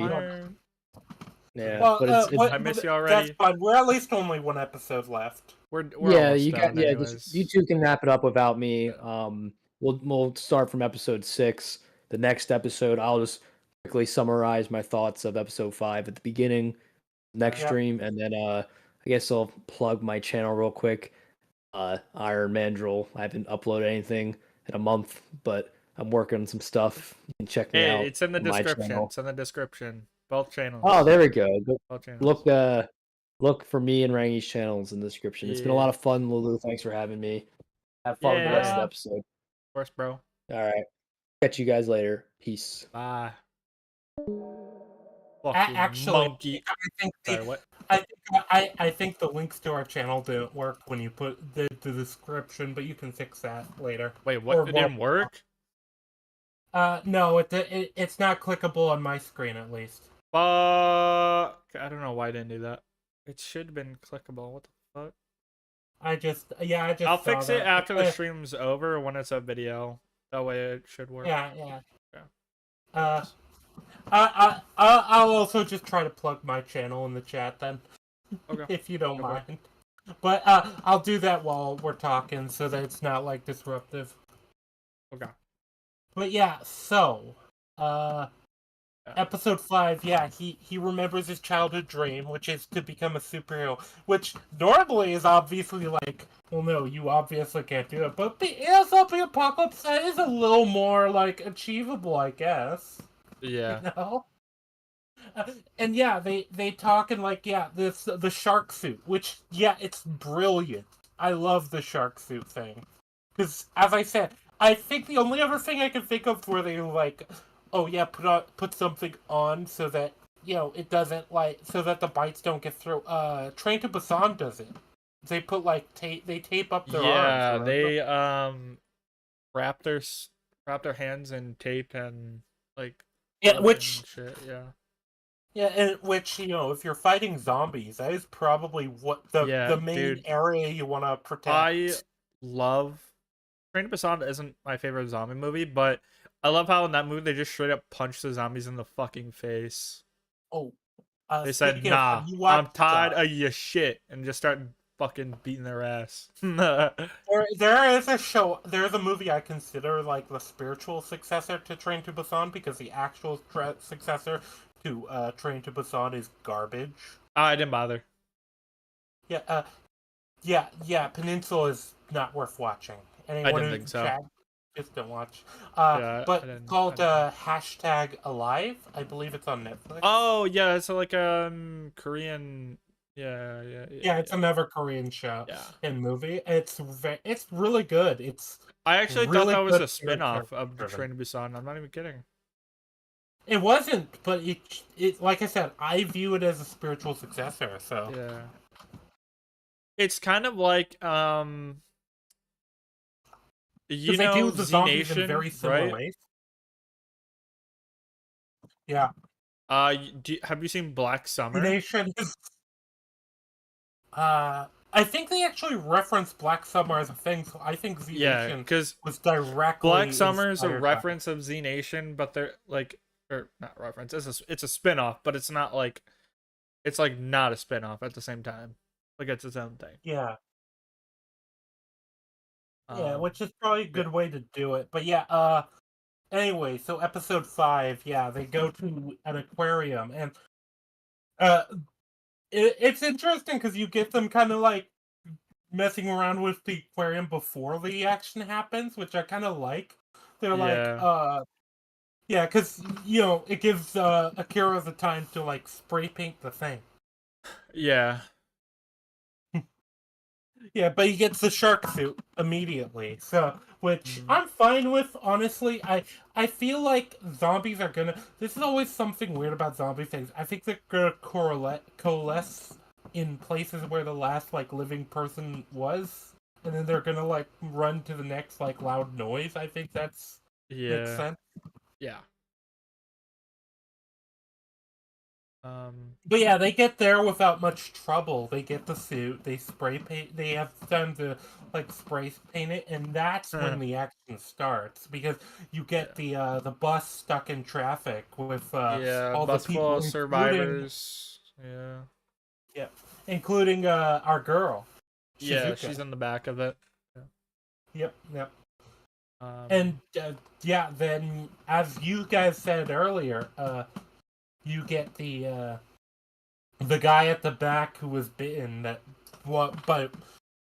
Yeah, well, but I miss you already. That's fine. We're at least only one episode left. We're you two can wrap it up without me. We'll start from episode 6. The next episode, I'll just quickly summarize my thoughts of episode 5 at the beginning, next stream, and then I guess I'll plug my channel real quick. Iron Mandrill. I haven't uploaded anything in a month, but I'm working on some stuff. You can check me out. It's in the description. It's in the description. Both channels. Oh, there we go. Both channels. Look for me and Rangi's channels in the description. It's been a lot of fun, Lulu. Thanks for having me. Have fun with the rest of the Yeah. episode. Of course, bro. All right. Catch you guys later. Peace. Bye. Fucking Actually, monkey. I think Sorry, what? I think the links to our channel didn't work when you put the description, but you can fix that later. Wait, what? It didn't work? No, it's not clickable on my screen at least. Fuck. I don't know why I didn't do that. It should have been clickable. What the fuck? I just I'll saw fix it that. after the stream's over when it's a video. That way it should work. Yeah. Yeah. I'll also just try to plug my channel in the chat then, Okay. if you don't Okay. mind. But I'll do that while we're talking so that it's not like disruptive. Okay. But yeah, so episode 5, yeah, he remembers his childhood dream, which is to become a superhero, which normally is obviously like, well, no, you obviously can't do it, but the zombie apocalypse, that is a little more like achievable, I guess. Yeah. You know? And yeah, they talk and like, yeah, the shark suit, which, yeah, it's brilliant. I love the shark suit thing. Because, as I said, I think the only other thing I can think of where they like, oh yeah, put something on so that, you know, it doesn't like, so that the bites don't get through. Train to Busan does it. They put like they tape up their arms. They wrap their hands in tape and like which shit. Yeah, and which, you know, if you're fighting zombies, that is probably what the main area you want to protect. I love Train to Busan isn't my favorite zombie movie, but I love how in that movie they just straight up punch the zombies in the fucking face. Oh, they said, "Nah, I'm tired of your shit," and just start fucking beating their ass. there is a show. There's a movie I consider like the spiritual successor to Train to Busan, because the actual successor to Train to Busan is garbage. I didn't bother. Yeah. Peninsula is not worth watching. Anyone I didn't think so. Just don't watch. But it's called #Alive. I believe it's on Netflix. Oh yeah, it's like Korean. Yeah. It's another Korean show and movie. It's really good. I actually thought that was a spin-off of Train to Busan. I'm not even kidding. It wasn't, but it like I said, I view it as a spiritual successor. So yeah, it's kind of like you know, the Z Nation, in very similar ways. Yeah. Have you seen Black Summer? Nation is. I think they actually referenced Black Summer as a thing, so I think Z Nation was directly. Black Summer is a reference of Z Nation, but they're like, or not reference. It's a spin-off, but it's not like, it's like not a spin-off at the same time. Like it's its own thing. Yeah. Which is probably a good way to do it. But yeah, anyway, so episode 5, yeah, they go to an aquarium, and it's interesting because you get them kind of like messing around with the aquarium before the action happens, which I kind of like. They're like, because, you know, it gives Akira the time to like spray paint the thing. Yeah. Yeah, but he gets the shark suit immediately, so which I'm fine with. Honestly, I feel like zombies are gonna. This is always something weird about zombie things. I think they're gonna coalesce in places where the last like living person was, and then they're gonna like run to the next like loud noise. I think that's makes sense. Yeah. But yeah, they get there without much trouble. They get the suit, they spray paint, they have time to like spray paint it, and that's when the action starts, because you get the bus stuck in traffic with all bus the people, full of survivors. Including our girl. Shizuka. Yeah, she's in the back of it. Yep. And then as you guys said earlier, you get the guy at the back who was bitten but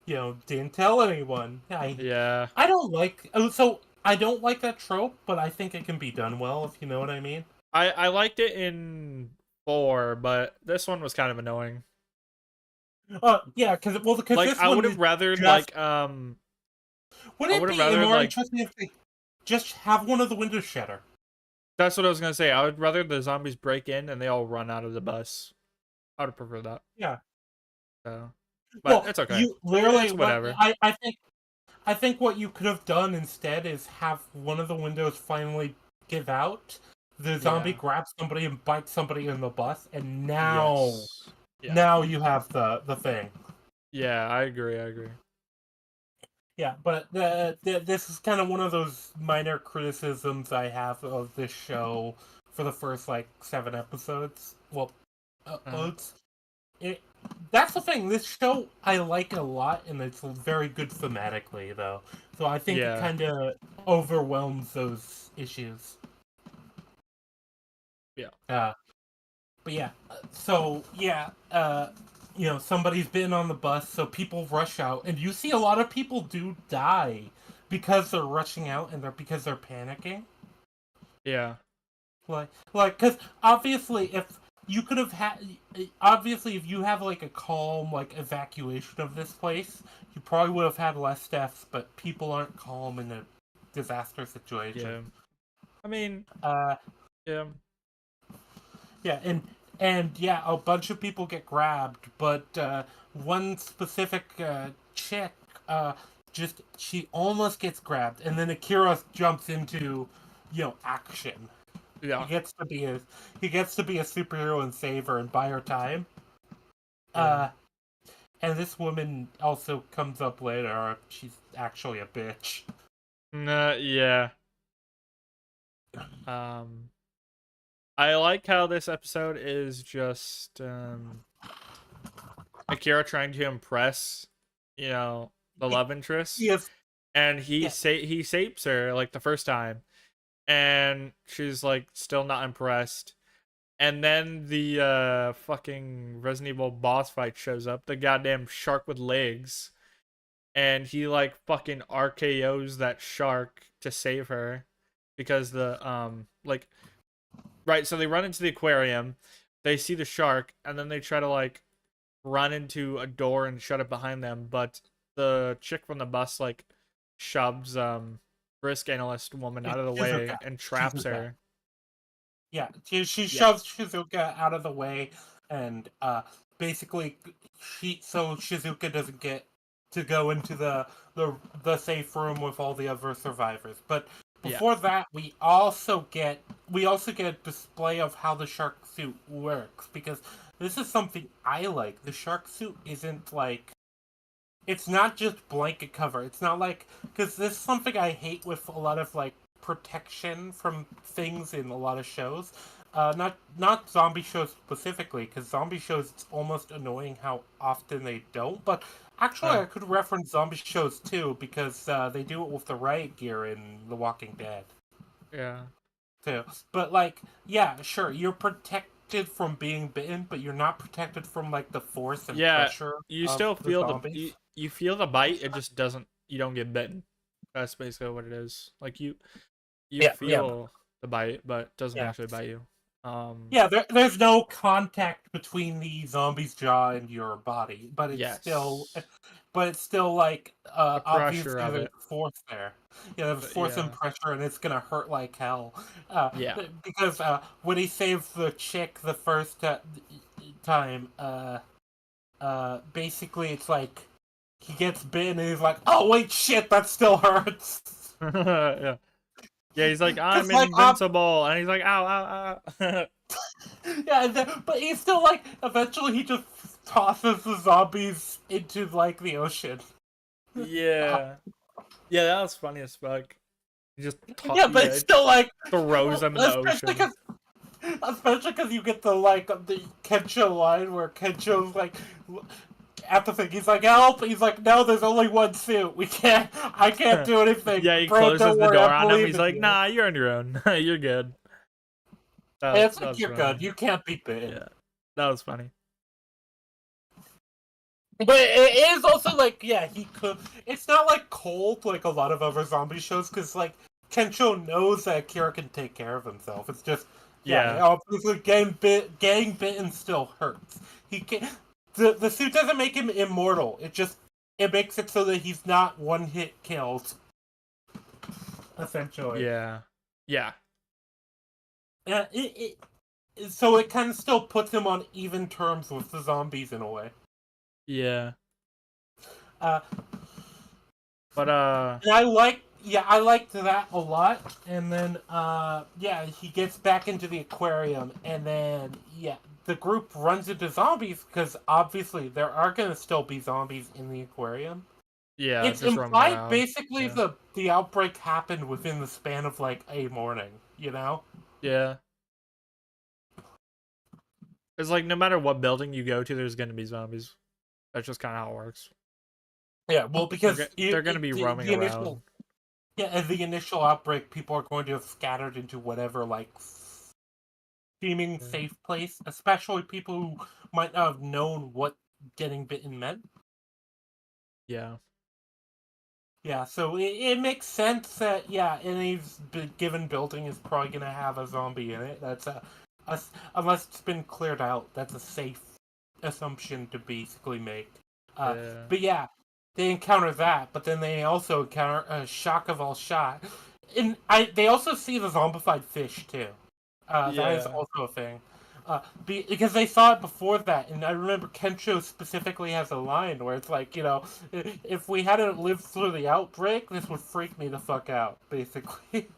you know, didn't tell anyone. I don't like that trope, but I think it can be done well, if you know what I mean. I liked it in 4, but this one was kind of annoying. Yeah, because like I would have rather like Would I it would have be rather more like interesting if they just have one of the windows shatter? that's what I was gonna say. I would rather the zombies break in and they all run out of the bus. I would prefer that. Yeah. So, but Well, it's okay. you literally It's whatever. I think what you could have done instead is have one of the windows finally give out. The zombie Yeah. grabs somebody and bites somebody in the bus, and Yes. Yeah. now you have the thing. Yeah. I agree. I agree. Yeah, but this is kind of one of those minor criticisms I have of this show for the first like 7 episodes. Well, Uh, uploads. It that's the thing. This show I like a lot, and it's very good thematically, though. So I think it yeah. kind of overwhelms those issues. Yeah. But yeah, so yeah, somebody's been on the bus, so people rush out, and you see a lot of people do die because they're rushing out and because they're panicking. Yeah. Because obviously, if you could have had, obviously, if you have like a calm like evacuation of this place, you probably would have had less deaths. But people aren't calm in a disaster situation. Yeah. I mean, Uh, yeah. yeah, and yeah, a bunch of people get grabbed, but one specific chick, just she almost gets grabbed, and then Akira jumps into, action. He Yeah. gets to be a he gets to be a superhero and save her and buy her time. Yeah. And this woman also comes up later. She's actually a bitch. Yeah. Um, I like how this episode is just Akira trying to impress, the love interest, Yes, and yeah, he sapes her like the first time, and she's like still not impressed. And then the fucking Resident Evil boss fight shows up, the goddamn shark with legs, and he like fucking RKO's that shark to save her because right, so they run into the aquarium, they see the shark, and then they try to like run into a door and shut it behind them, but the chick from the bus like shoves risk analyst woman out of the way Shizuka. and traps Shizuka. her. Yeah, she Yeah. shoves Shizuka out of the way, and basically, Shizuka doesn't get to go into the safe room with all the other survivors. But Yeah. before that, we also get a display of how the shark suit works, because this is something I like. The shark suit isn't like, it's not just blanket cover. It's not like, because this is something I hate with a lot of like protection from things in a lot of shows. Not zombie shows specifically, because zombie shows it's almost annoying how often they don't. But actually, I could reference zombie shows too, because they do it with the riot gear in The Walking Dead Yeah. too. But like, yeah, sure, you're protected from being bitten, but you're not protected from like the force and Yeah, pressure you of still the feel zombies. you feel the bite, it just doesn't you don't get bitten. That's basically what it is. Like you Yeah, feel the bite, but it doesn't yeah. actually bite you. Yeah, there's no contact between the zombie's jaw and your body, but Yes. it's still like The pressure obviously of there's it. force there. Yeah, there's force and Yeah. pressure, and it's gonna hurt like hell. Yeah. Because when he saves the chick the first time, basically it's like he gets bitten and he's like, oh wait, shit, that still hurts. Yeah. Yeah, he's like, Because I'm like invincible, and he's like, ow, ow, ow. yeah, but he's still like. Eventually, he just tosses the zombies into like the ocean. Yeah. Yeah, that was funny as fuck. He just Yeah, but it's still like, throws them in the especially ocean. because you get the Kencho line where Kencho's like at the thing. He's like, help! He's like, no, there's only one suit. I can't do anything. Yeah, he Bro, closes don't the worry, door I on him. believe He's in like, you. nah, you're on your own. You're good. And it's That like was you're funny. good. You can't be bitten. Yeah, that was funny. But it is also like, yeah, he could. It's not like cold like a lot of other zombie shows, because like Kencho knows that Kira can take care of himself. It's just, yeah, Yeah. obviously getting bitten still hurts. He can The suit doesn't make him immortal. It just it makes it so that he's not one-hit kills, essentially. Yeah. Yeah. So it kind of still puts him on even terms with the zombies in a way. Yeah. Uh, But and I liked that a lot. And then he gets back into the aquarium, and then the group runs into zombies because obviously there are going to still be zombies in the aquarium. yeah, It's just roaming implied around. basically Yeah. the outbreak happened within the span of like a morning, you know? Yeah. It's like no matter what building you go to, there's gonna be zombies. That's just kind of how it works. Yeah, well, because They're gonna be roaming the initial around. as the initial outbreak, people are going to have scattered into whatever like seeming Yeah. safe place, especially people who might not have known what getting bitten meant. Yeah. Yeah, so it makes sense that any given building is probably going to have a zombie in it. That's unless it's been cleared out. That's a safe assumption to basically make. Yeah. But yeah, they encounter that, but then they also encounter a shock of all shot. And they also see the zombified fish too. That is Yeah. also a thing. Because they saw it before that, and I remember Kencho specifically has a line where it's like, if we hadn't lived through the outbreak, this would freak me the fuck out, basically.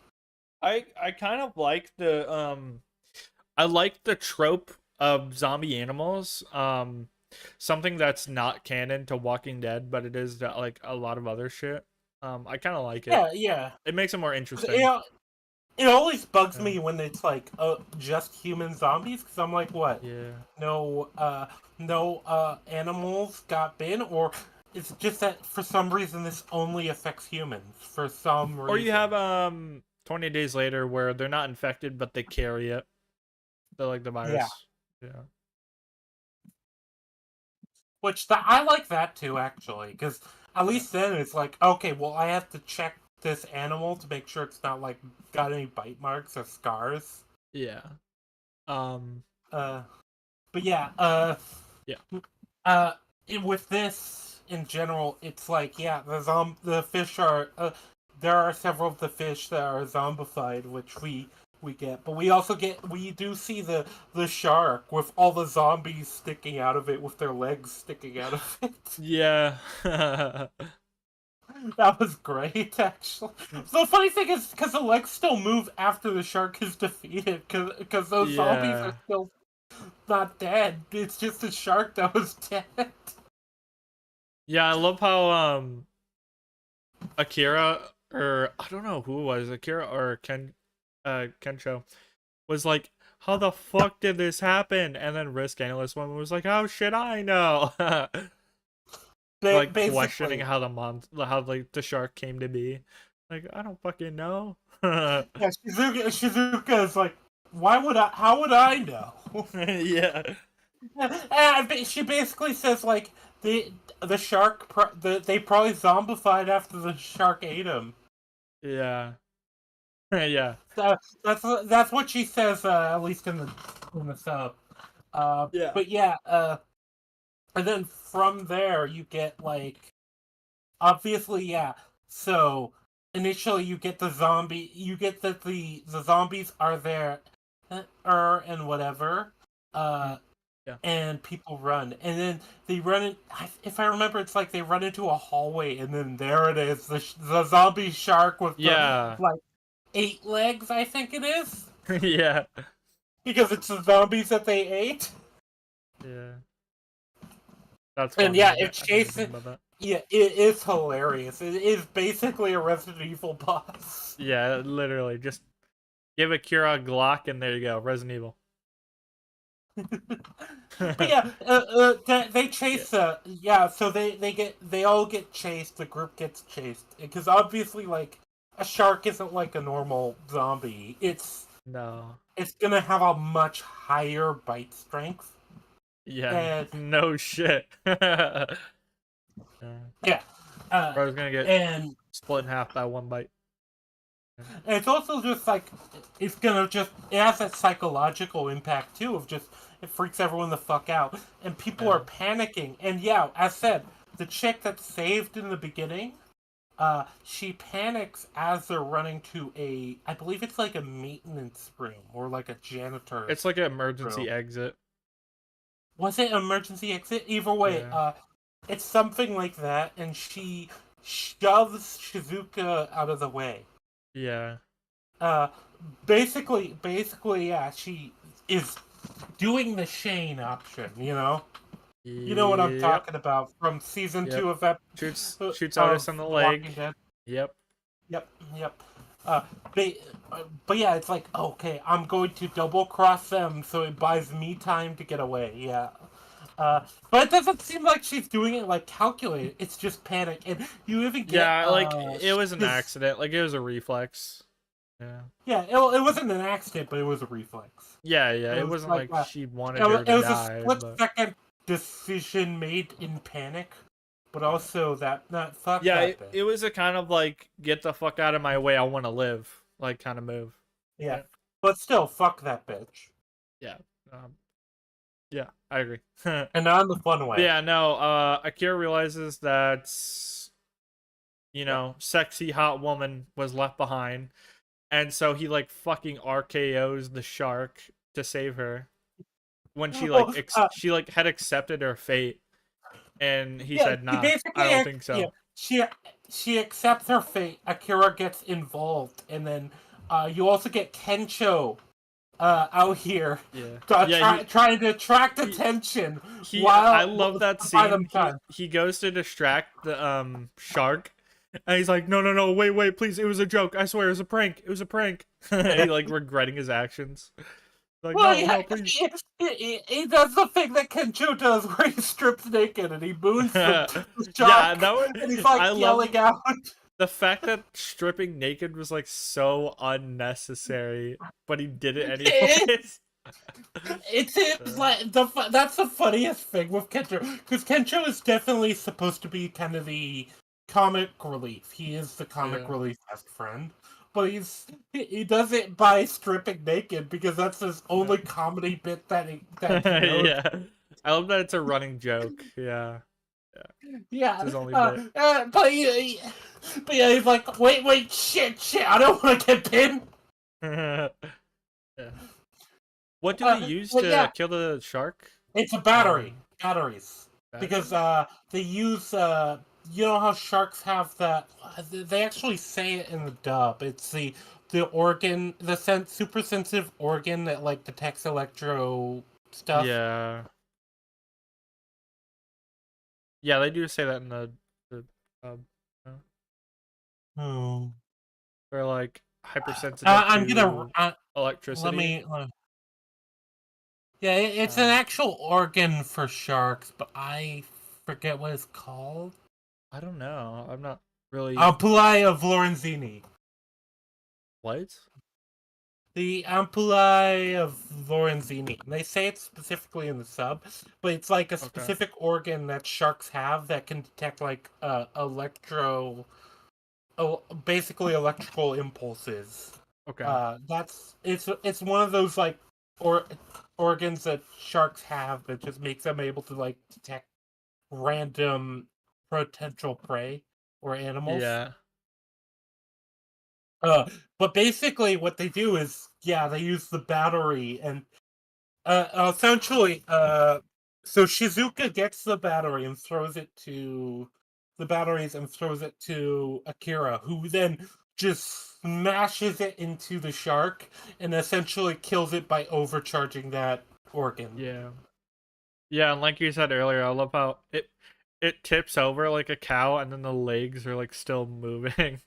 I kind of like I like the trope of zombie animals. Something that's not canon to Walking Dead, but it is to, like a lot of other shit. I kind of like it. Yeah. It makes it more interesting. It always bugs Yeah. me when it's like just human zombies, because I'm like, what? Yeah. No animals got bitten, or it's just that for some reason this only affects humans for some reason. Or you have 20 days later where they're not infected but they carry it. They're like the virus. Yeah. Which I like that too, actually, because at least then it's like, okay, well, I have to check this animal to make sure it's not like got any bite marks or scars. Yeah. Um. But yeah, Yeah. with this in general, it's like the fish are there are several of the fish that are zombified, which we get, but we do see the shark with all the zombies sticking out of it with their legs sticking out of it. Yeah. That was great, actually. The funny thing is, because the legs still move after the shark is defeated, because those zombies Yeah. are still not dead. It's just the shark that was dead. Yeah, I love how Akira, or I don't know who it was, Akira or Kensho was like, how the fuck did this happen? And then Risk Analyst one was like, how should I know? Like questioning how how like the shark came to be. Like, I don't fucking know. Yeah, Shizuka is like, how would I know? Yeah. She basically says like the shark they probably zombified after the shark ate him. Yeah. Yeah. That's what she says, at least in the sub. Yeah. But yeah, and then from there you get like, obviously, yeah. So initially you get you get that the zombies are there, and whatever. Yeah. And people run, and then they run in. If I remember, it's like they run into a hallway, and then there it is, the zombie shark with Yeah. the like 8 legs, I think it is, Yeah. because it's the zombies that they ate. Yeah. That's And funny. yeah, I it's didn't think Jason. about that. Yeah, it is hilarious. It is basically a Resident Evil boss. Yeah, literally. Just give Akira a Glock and there you go. Resident Evil. But yeah, they chase. So they all get chased. The group gets chased because obviously, like, a shark isn't like a normal zombie. It's No. gonna have a much higher bite strength. Yeah. No shit. Yeah. Yeah. Bro's gonna get And split in half by one bite. it's also just like it has that psychological impact too of just it freaks everyone the fuck out and people are panicking, and yeah, as said, the chick that's saved in the beginning, she panics as they're running to I believe it's like a maintenance room or like a janitor's It's like an emergency room. exit. Was it emergency exit? Either way, Yeah. it's something like that, and she shoves Shizuka out of the way. Yeah. Uh, basically, yeah, she is doing the Shane option, you know? You know what I'm Yep. talking about from season Yep. 2 of Shoots Otis of on the The Walking leg. Dead. Yep. Yep. Uh, they, but yeah, it's like, okay, I'm going to double cross them so it buys me time to get away. Yeah. But it doesn't seem like she's doing it like calculated. It's just panic, and you even get Yeah, like it was an accident. Like it was a reflex. Yeah. Yeah, it wasn't an accident, but it was a reflex. Yeah, yeah. It It was wasn't like like she wanted her it to was a die, split but second decision made in panic, but also that not fuck yeah, that it bitch. was a kind of like get the fuck out of my way, I want to live, like kind of move. Yeah, Yeah. but still, fuck that bitch, Yeah. Yeah, I agree. and not in the fun way. Yeah, no, Akira realizes that sexy hot woman was left behind, and so he like fucking RKO's the shark to save her when she Well, she like had accepted her fate, and he yeah, said, she "Nah, I basically, don't think yeah, so." she accepts her fate. Akira gets involved, and then you also get Kencho out here Yeah. Yeah, trying to attract he attention I while love that to buy them scene. time. He goes to distract the shark, and he's like, "No, no, no, wait, please, it was a joke. I swear, it was a prank. It was a prank." And he like regretting his actions. Like, Well, no, yeah, no, please. he does the thing that Kencho does, where he strips naked and he moons the Yeah, shark, and he's like I love yelling out. the fact that stripping naked was like so unnecessary, but he did it It, anyways. it's like that's the funniest thing with Kencho, because Kencho is definitely supposed to be kind of the comic relief. He is the comic Yeah. relief best friend, but he does it by stripping naked because that's his only comedy bit that he knows. Yeah. I love that it's a running joke. Yeah. It's Yeah, his only bit. but yeah, he's like, wait, shit, I don't want to get pinned. Yeah. What do they use But yeah, to kill the shark? it's a Um, batteries, because battery? they use you know how sharks have that? They actually say it in the dub. It's the organ, super sensitive organ that like detects electro stuff. Yeah. Yeah, they do say that in the Hmm. they're like hypersensitive I'm gonna to let electricity. me. Yeah, it's an Um, actual organ for sharks, but I forget what it's called. I don't know. I'm not really Ampullae of Lorenzini. what? The ampullae of Lorenzini. And they say it specifically in the sub, but it's like a Okay. specific organ that sharks have that can detect like basically electrical impulses. Okay. It's one of those like organs that sharks have that just makes them able to like detect random potential prey or animals. Yeah. But basically, what they do is, yeah, they use the battery, and essentially, so Shizuka gets the battery and throws it to the batteries and throws it to Akira, who then just smashes it into the shark and essentially kills it by overcharging that organ. Yeah. Yeah, and like you said earlier, I love how it tips over like a cow and then the legs are like still moving.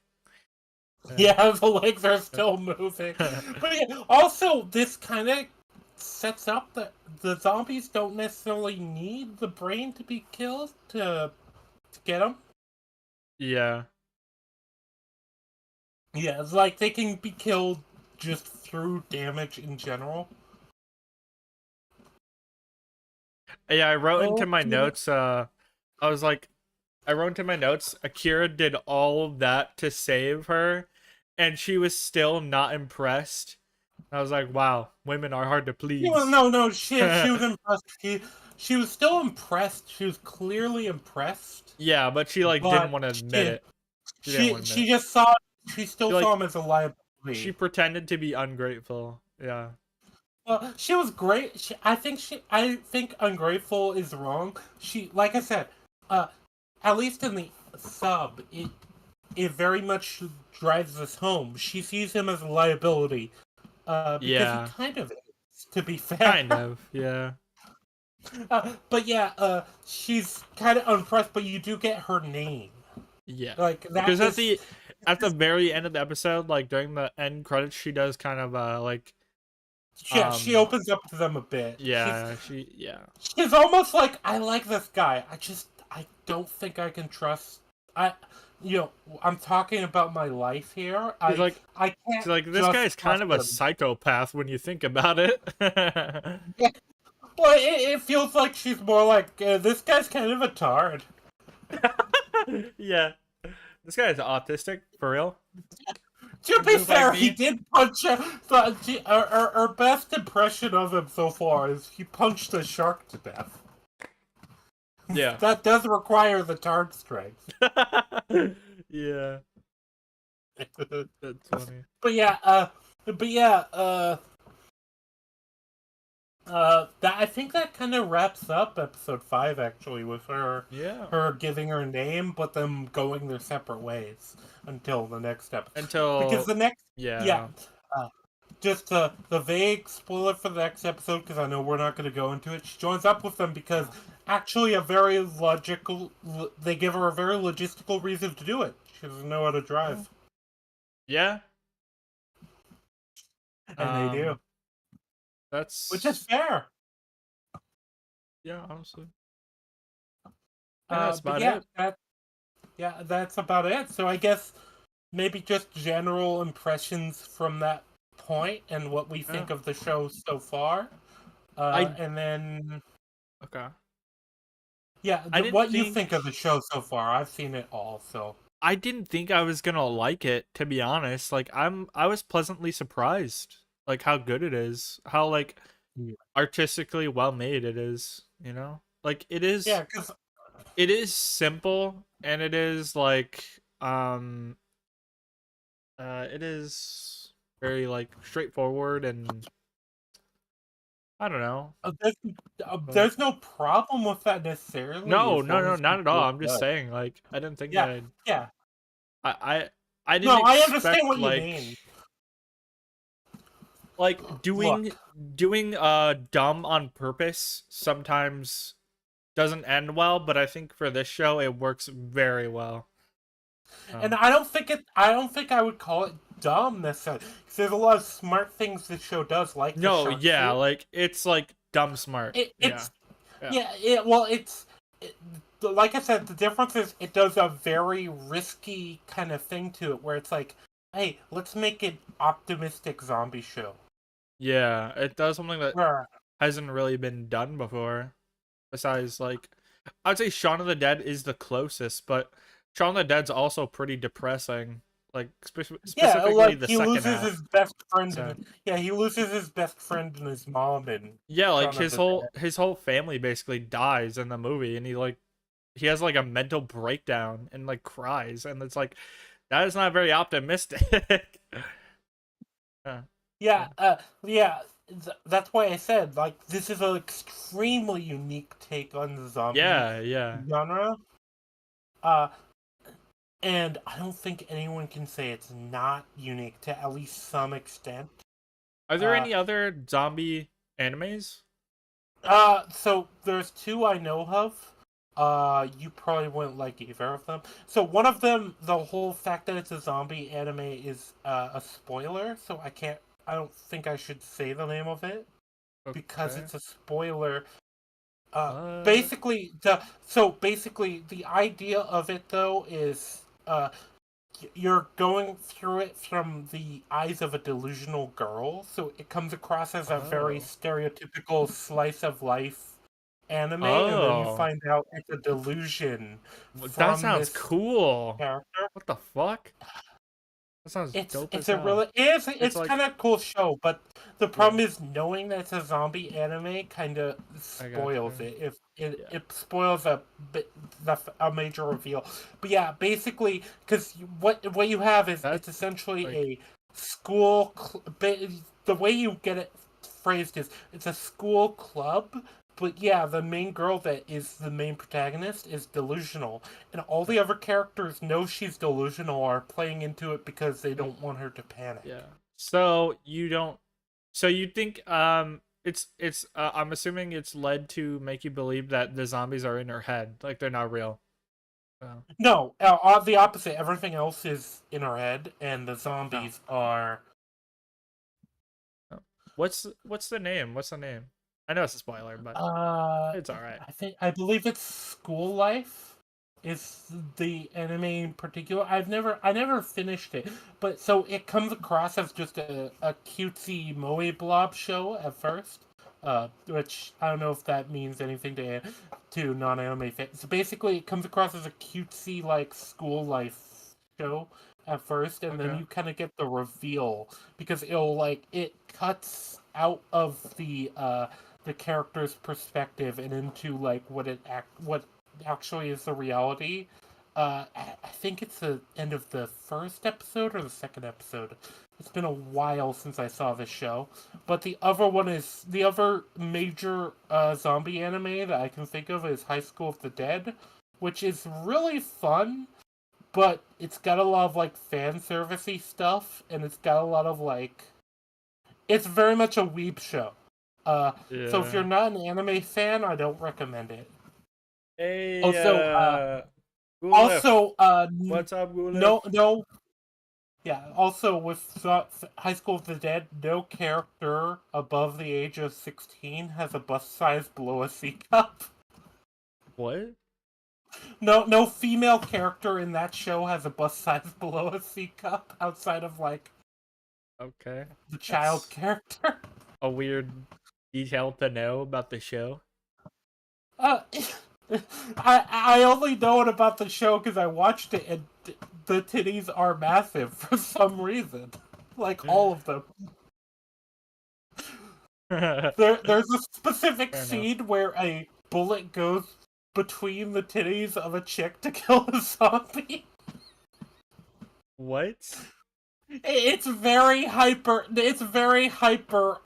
Yeah, the legs are still moving. But yeah, also, this kind of sets up that the zombies don't necessarily need the brain to be killed to get them. Yeah. Yeah, it's like they can be killed just through damage in general. Yeah, I wrote into Oh, my notes, I was like, I wrote into my notes, Akira did all of that to save her, and she was still not impressed. I was like, wow, women are hard to please. no, she was impressed. she was still impressed. She was clearly impressed, Yeah, but she like didn't but want to admit it. She didn't want to she admit just saw she it. still She saw like him as a she liability. pretended to be ungrateful. Yeah. Well, she was great. I think ungrateful is wrong. She, like I said, at least in the sub, it very much drives this home. She sees him as a liability, because he Yeah. kind of is, to be fair. Kind of. Yeah. But yeah, she's kind of unimpressed, but you do get her name. Yeah. Like that Because is, at the very end of the episode, like during the end credits, she does kind of like yeah, she opens up to them a bit. yeah, She's almost like, I like this guy. I don't think I can trust. I, you know, I'm talking about my life here. She's like I she's can't like this just guy's kind trust of a him. psychopath when you think about it. Yeah. Well, it feels like she's more like, this guy's kind of a tard. Yeah. This guy is autistic for real. To be Just like fair, he me. did punch our best impression of him so far is he punched a shark to death. Yeah. That does require the tard strength. Yeah. That's funny. But yeah, that, I think that kind of wraps up episode 5, actually, with Yeah. her giving her name, but them going their separate ways until the next episode. Until Because the next, yeah. just the vague spoiler for the next episode, because I know we're not going to go into it. She joins up with them because actually they give her a very logistical reason to do it. She doesn't know how to drive. Yeah. And they do. Which is fair. Yeah, honestly. That's about yeah, it. that's about it. So I guess maybe just general impressions from that point and what we think of the show so far. And then okay. Yeah, what you think of the show so far? I've seen it all, so I didn't think I was gonna like it, to be honest. Like I was pleasantly surprised, like how good it is, how like artistically well made it is. You know, like it is. Yeah, because it is simple and it is like it is very like straightforward and I don't know. there's no problem with that necessarily. No, as long as not at all. people I'm just saying, like, I didn't think Yeah, yeah. I didn't No, I expect understand what you like mean. like doing dumb on purpose sometimes doesn't end well, but I think for this show it works very well. And I don't think I would call it dumb necessarily. Because there's a lot of smart things the show does, like No, the shark yeah, suit. like it's like dumb smart. Like I said, the difference is it does a very risky kind of thing to it, where it's like, hey, let's make an optimistic zombie show. Yeah, it does something that hasn't really been done before. Besides, like, I'd say Shaun of the Dead is the closest, but Shaun of the Dead's also pretty depressing. Like, specifically like the he second loses half. his best friend. So, He loses his best friend and his mom. And yeah, like Shaun of the Dead. his whole family basically dies in the movie, and he has like a mental breakdown and like cries, and it's like that is not very optimistic. That's why I said, like, this is an extremely unique take on the zombie genre. And I don't think anyone can say it's not unique to at least some extent. Are there any other zombie animes? So there's 2 I know of. You probably wouldn't like either of them. So one of them, the whole fact that it's a zombie anime is a spoiler, so I don't think I should say the name of it because it's a spoiler. Basically, the idea of it though is you're going through it from the eyes of a delusional girl, so it comes across as a very stereotypical slice of life anime, and then you find out it's a delusion. That sounds cool. Character. What the fuck? That sounds dope as It's a hell. really it's It's it's like, kind of cool show, but the yeah, problem is knowing that it's a zombie anime kind of I got spoils you. it. If Yeah. it spoils a bit a major reveal. But yeah, basically, because what you have is That it's essentially like a school. The way you get it phrased is it's a school club. But yeah, the main girl that is the main protagonist is delusional, and all the other characters know she's delusional are playing into it because they don't want her to panic. yeah. So you don't so you think it's I'm assuming it's led to make you believe that the zombies are in her head, like they're not real. Oh. No, the opposite. Everything else is in her head, and the Oh. zombies are. Oh. What's the name? What's the name? I know it's a spoiler, but Uh, it's all right. I believe it's School Life. Is the anime in particular? I never finished it, but so it comes across as just a cutesy moe blob show at first. Which I don't know if that means anything to non-anime fans. So basically, it comes across as a cutesy like school life show at first, and then Okay. you kind of get the reveal because it cuts out of the character's perspective and into like what actually is the reality. I think it's the end of the first episode or the second episode. It's been a while since I saw this show, but the other major zombie anime that I can think of is High School of the Dead, which is really fun, but it's got a lot of like fan servicey stuff, and it's got a lot of like it's very much a weeb show. So if Yeah. you're not an anime fan, I don't recommend it. Hey, Also, Gulif. also, What's up, Gulif? no, yeah. Also, with High School of the Dead, no character above the age of 16 has a bust size below a C cup. What? No female character in that show has a bust size below a C cup outside of like Okay. the child That's character. a weird detail to know about the show. Uh, I only know it about the show because I watched it and the titties are massive for some reason, like all of them. Fair There's a specific enough. scene where a bullet goes between the titties of a chick to kill a zombie. What? It's very hyper. It's very hyper.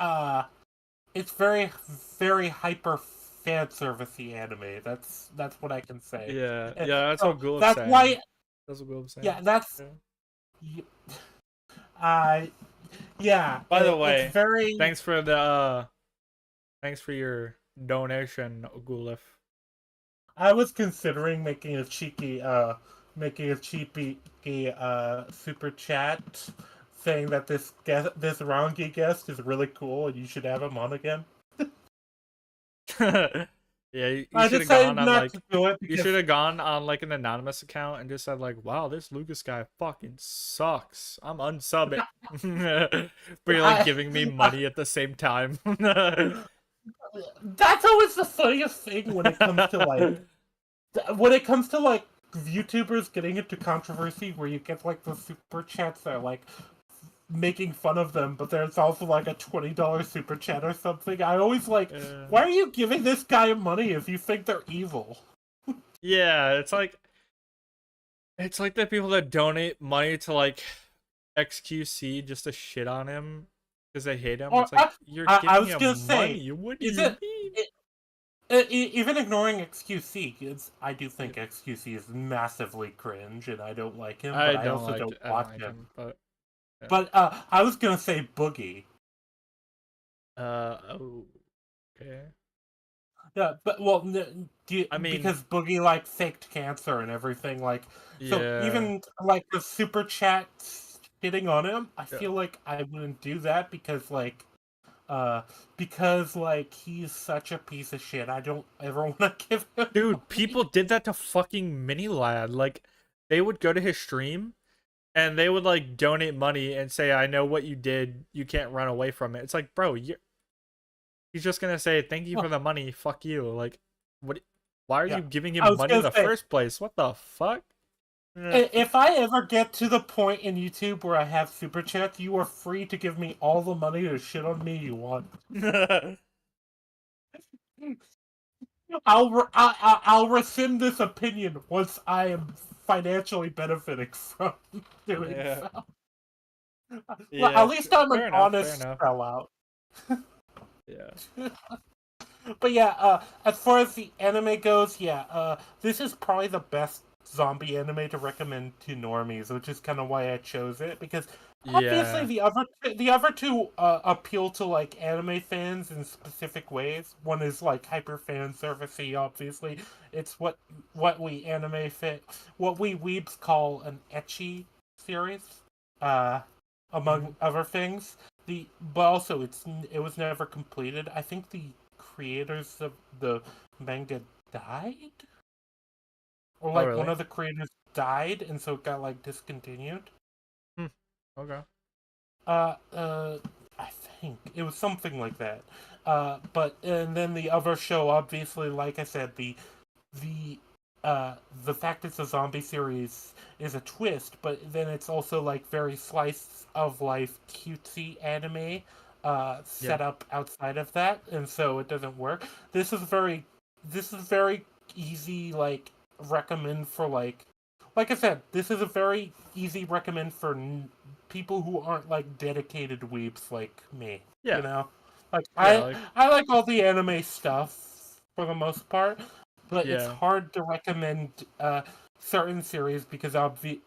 It's very hyper fan servicey anime. That's what I can say. Yeah, And yeah, that's so what Gulif's that's saying. why. That's what Gulif's saying. Yeah, that's. Yeah. Uh, yeah, By the it's way, very. thanks for the thanks for your donation, Gulif. I was considering making a cheeky super chat saying that this Rangi guest is really cool and you should have him on again. Yeah, you I should have gone decided on not to like do it you because should have gone on like an anonymous account and just said like, "Wow, this Lucas guy fucking sucks. I'm unsub it." But you're like I, giving me I money at the same time. that's always the funniest thing when it comes to like YouTubers getting into controversy where you get like the super chats that are like making fun of them, but there's also like a $20 super chat or something. I always like, why are you giving this guy money if you think they're evil? Yeah, it's like the people that donate money to like XQC just to shit on him because they hate him. Or It's like you're I giving was gonna him say, money. What do is you mean? even ignoring XQC, because I do think XQC is massively cringe and I don't like him, but I also don't I don't watch like him. him, but yeah. But I was gonna say Boogie. Oh, okay. Yeah, but well, I mean, because Boogie like faked cancer and everything, like so yeah, even like the super chat shitting on him, I yeah. feel like I wouldn't do that because like he's such a piece of shit. I don't ever want to give him Dude, money. people did that to fucking Mini Lad. Like, they would go to his stream and they would like donate money and say, "I know what you did. You can't run away from it." It's like, bro, he's just gonna say, "Thank you for the money. Fuck you." Like, what? Why are Yeah, you giving I him was money in gonna the say first place? What the fuck? If I ever get to the point in YouTube where I have super chats, you are free to give me all the money to shit on me you want. I'll rescind this opinion once I am financially benefiting from doing Yeah. so. Well, Yeah, at least I'm an fair enough, fair honest enough. sellout. Yeah. But yeah, as far as the anime goes, this is probably the best zombie anime to recommend to normies, which is kind of why I chose it, because obviously Yeah. the other two appeal to like anime fans in specific ways. One is like hyper fan servicey, obviously. It's what we weebs call an ecchi series, uh, Hmm. among other things. But also it was never completed. I think the creators of the manga died, or Oh, like one really? of the creators died, and so it got like discontinued. Hmm. Okay. Uh, uh, I think it was something like that. But and then the other show, obviously, like I said, the the fact it's a zombie series is a twist, but then it's also like very slice of life cutesy anime Yeah. set up outside of that, and so it doesn't work. This is very easy like recommend for like I said, this is a very easy recommend for people who aren't like dedicated weeps like me. You Yeah. know, like Yeah, I like I like all the anime stuff for the most part, but it's yeah. hard to recommend certain series because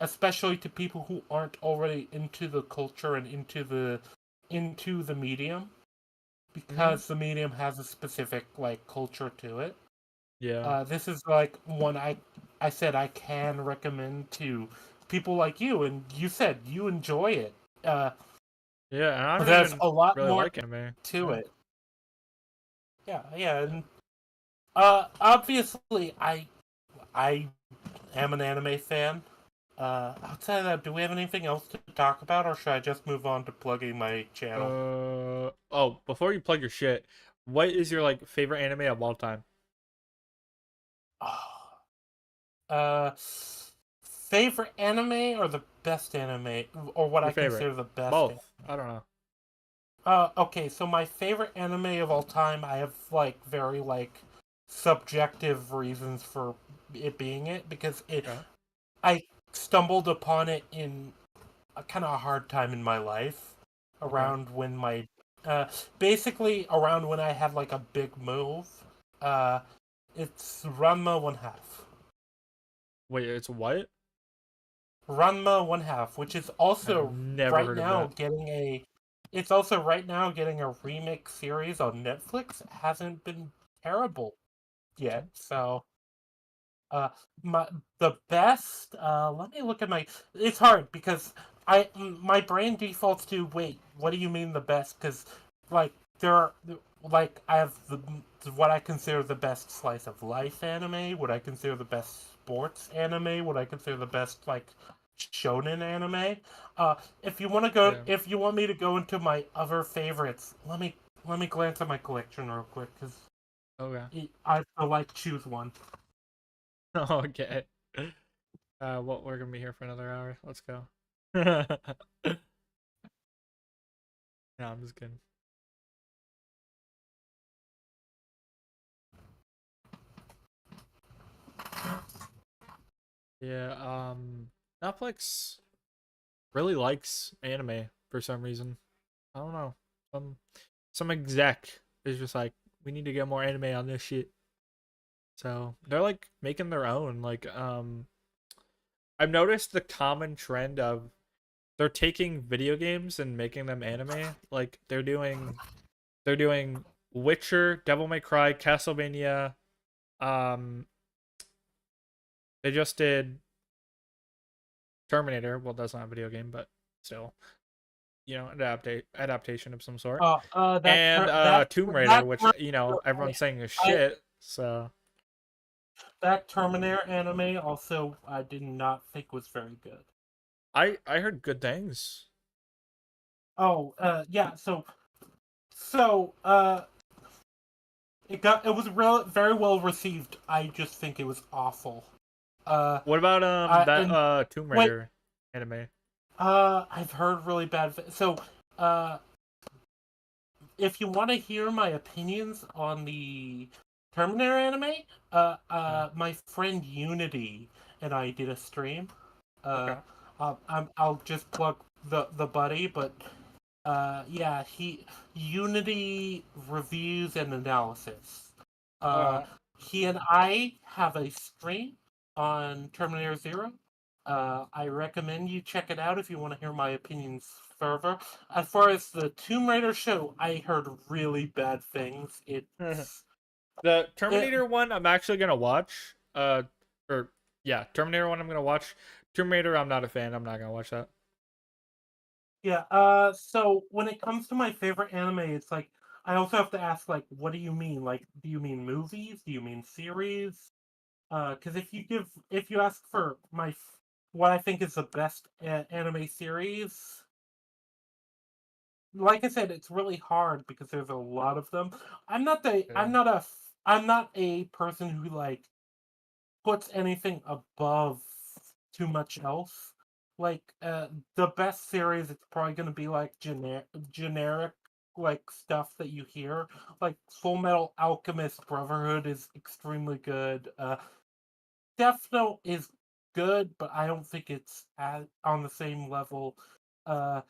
especially to people who aren't already into the culture and into the medium, Hmm. because the medium has a specific like culture to it. Yeah. This is like one I said I can recommend to people like you, and you said you enjoy it. Uh, Yeah, and I don't there's even a lot really more like anime. to Yeah. it. Yeah, yeah, and obviously I am an anime fan. Outside of that, do we have anything else to talk about, or should I just move on to plugging my channel? Oh, before you plug your shit, what is your like favorite anime of all time? Uh, favorite anime or the best anime, or what Your I favorite? consider the best anime? Both. I don't know. Okay, so my favorite anime of all time, I have like very like subjective reasons for it being it, because Okay. I stumbled upon it in a kind of a hard time in my life, Okay. around when my uh basically around when I had like a big move. Uh it's Ranma One Half. Wait, it's what? Ranma One Half, which is I've also never right heard of now that. getting a it's also right now getting a remake series on Netflix. It hasn't been terrible Okay. yet. So uh my the best let me look at my it's hard because my brain defaults to wait, what do you mean the best? Because like there are like I have what I consider the best slice of life anime, what I consider the best sports anime, what I consider the best like shonen anime. If you want to go Yeah. if you want me to go into my other favorites, let me glance at my collection real quick, because Okay. I have to like choose one. Okay. What we're gonna be here for another hour. Let's go. No, I'm just kidding. Yeah, Netflix really likes anime for some reason. I don't know. Some exec is just like, we need to get more anime on this shit. So they're like making their own. Like, I've noticed the common trend of they're taking video games and making them anime. Like they're doing Witcher, Devil May Cry, Castlevania. Um, they just did Terminator. Well, that's not a video game, but still, adaptation of some sort. That And ter- that Tomb Raider, that which Terminator, everyone's saying is I shit. So that Terminator anime also I did not think was very good. I heard good things. Oh, yeah. So it was very well received. I just think it was awful. What about that And Tomb wait, Raider anime? I've heard really bad. So, uh, if you want to hear my opinions on the Terminator anime, Okay. my friend Unity and I did a stream. Uh, Okay. I'll just plug the buddy, but yeah, he Unity reviews and analysis. Uh, Alright. he and I have a stream on Terminator Zero. I recommend you check it out if you want to hear my opinions further. As far as the Tomb Raider show, I heard really bad things. The It Terminator one I'm actually gonna watch. Or yeah, Terminator one I'm gonna watch. Tomb Raider I'm not a fan. I'm not gonna watch that. Yeah, so when it comes to my favorite anime, it's like I also have to ask like what do you mean? Like do you mean movies? Do you mean series? Because if you ask for what I think is the best anime series, like I said, it's really hard because there's a lot of them. Yeah. I'm not a person who like puts anything above too much else. Like the best series, it's probably gonna be like generic like stuff that you hear. Like Full Metal Alchemist Brotherhood is extremely good. Death Note is good, but I don't think it's on the same level. Uh,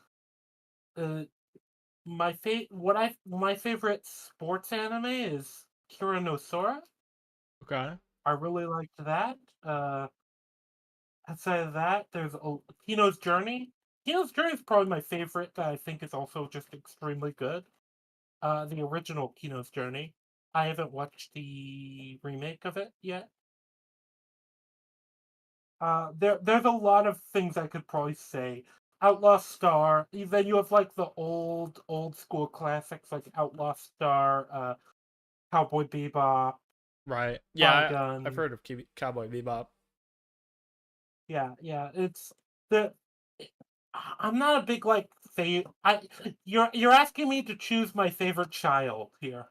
uh my favorite sports anime is Kira no Sora. Okay. I really liked that. Outside of that, there's Kino's Journey. Kino's Journey is probably my favorite that I think is also just extremely good. The original Kino's Journey. I haven't watched the remake of it yet. There's a lot of things I could probably say. Outlaw Star. Then you have like the old school classics like Outlaw Star, Cowboy Bebop, Right. Yeah, I've Trigun. heard of Cowboy Bebop. Yeah. It's the. I'm not a big like I. You're asking me to choose my favorite child here.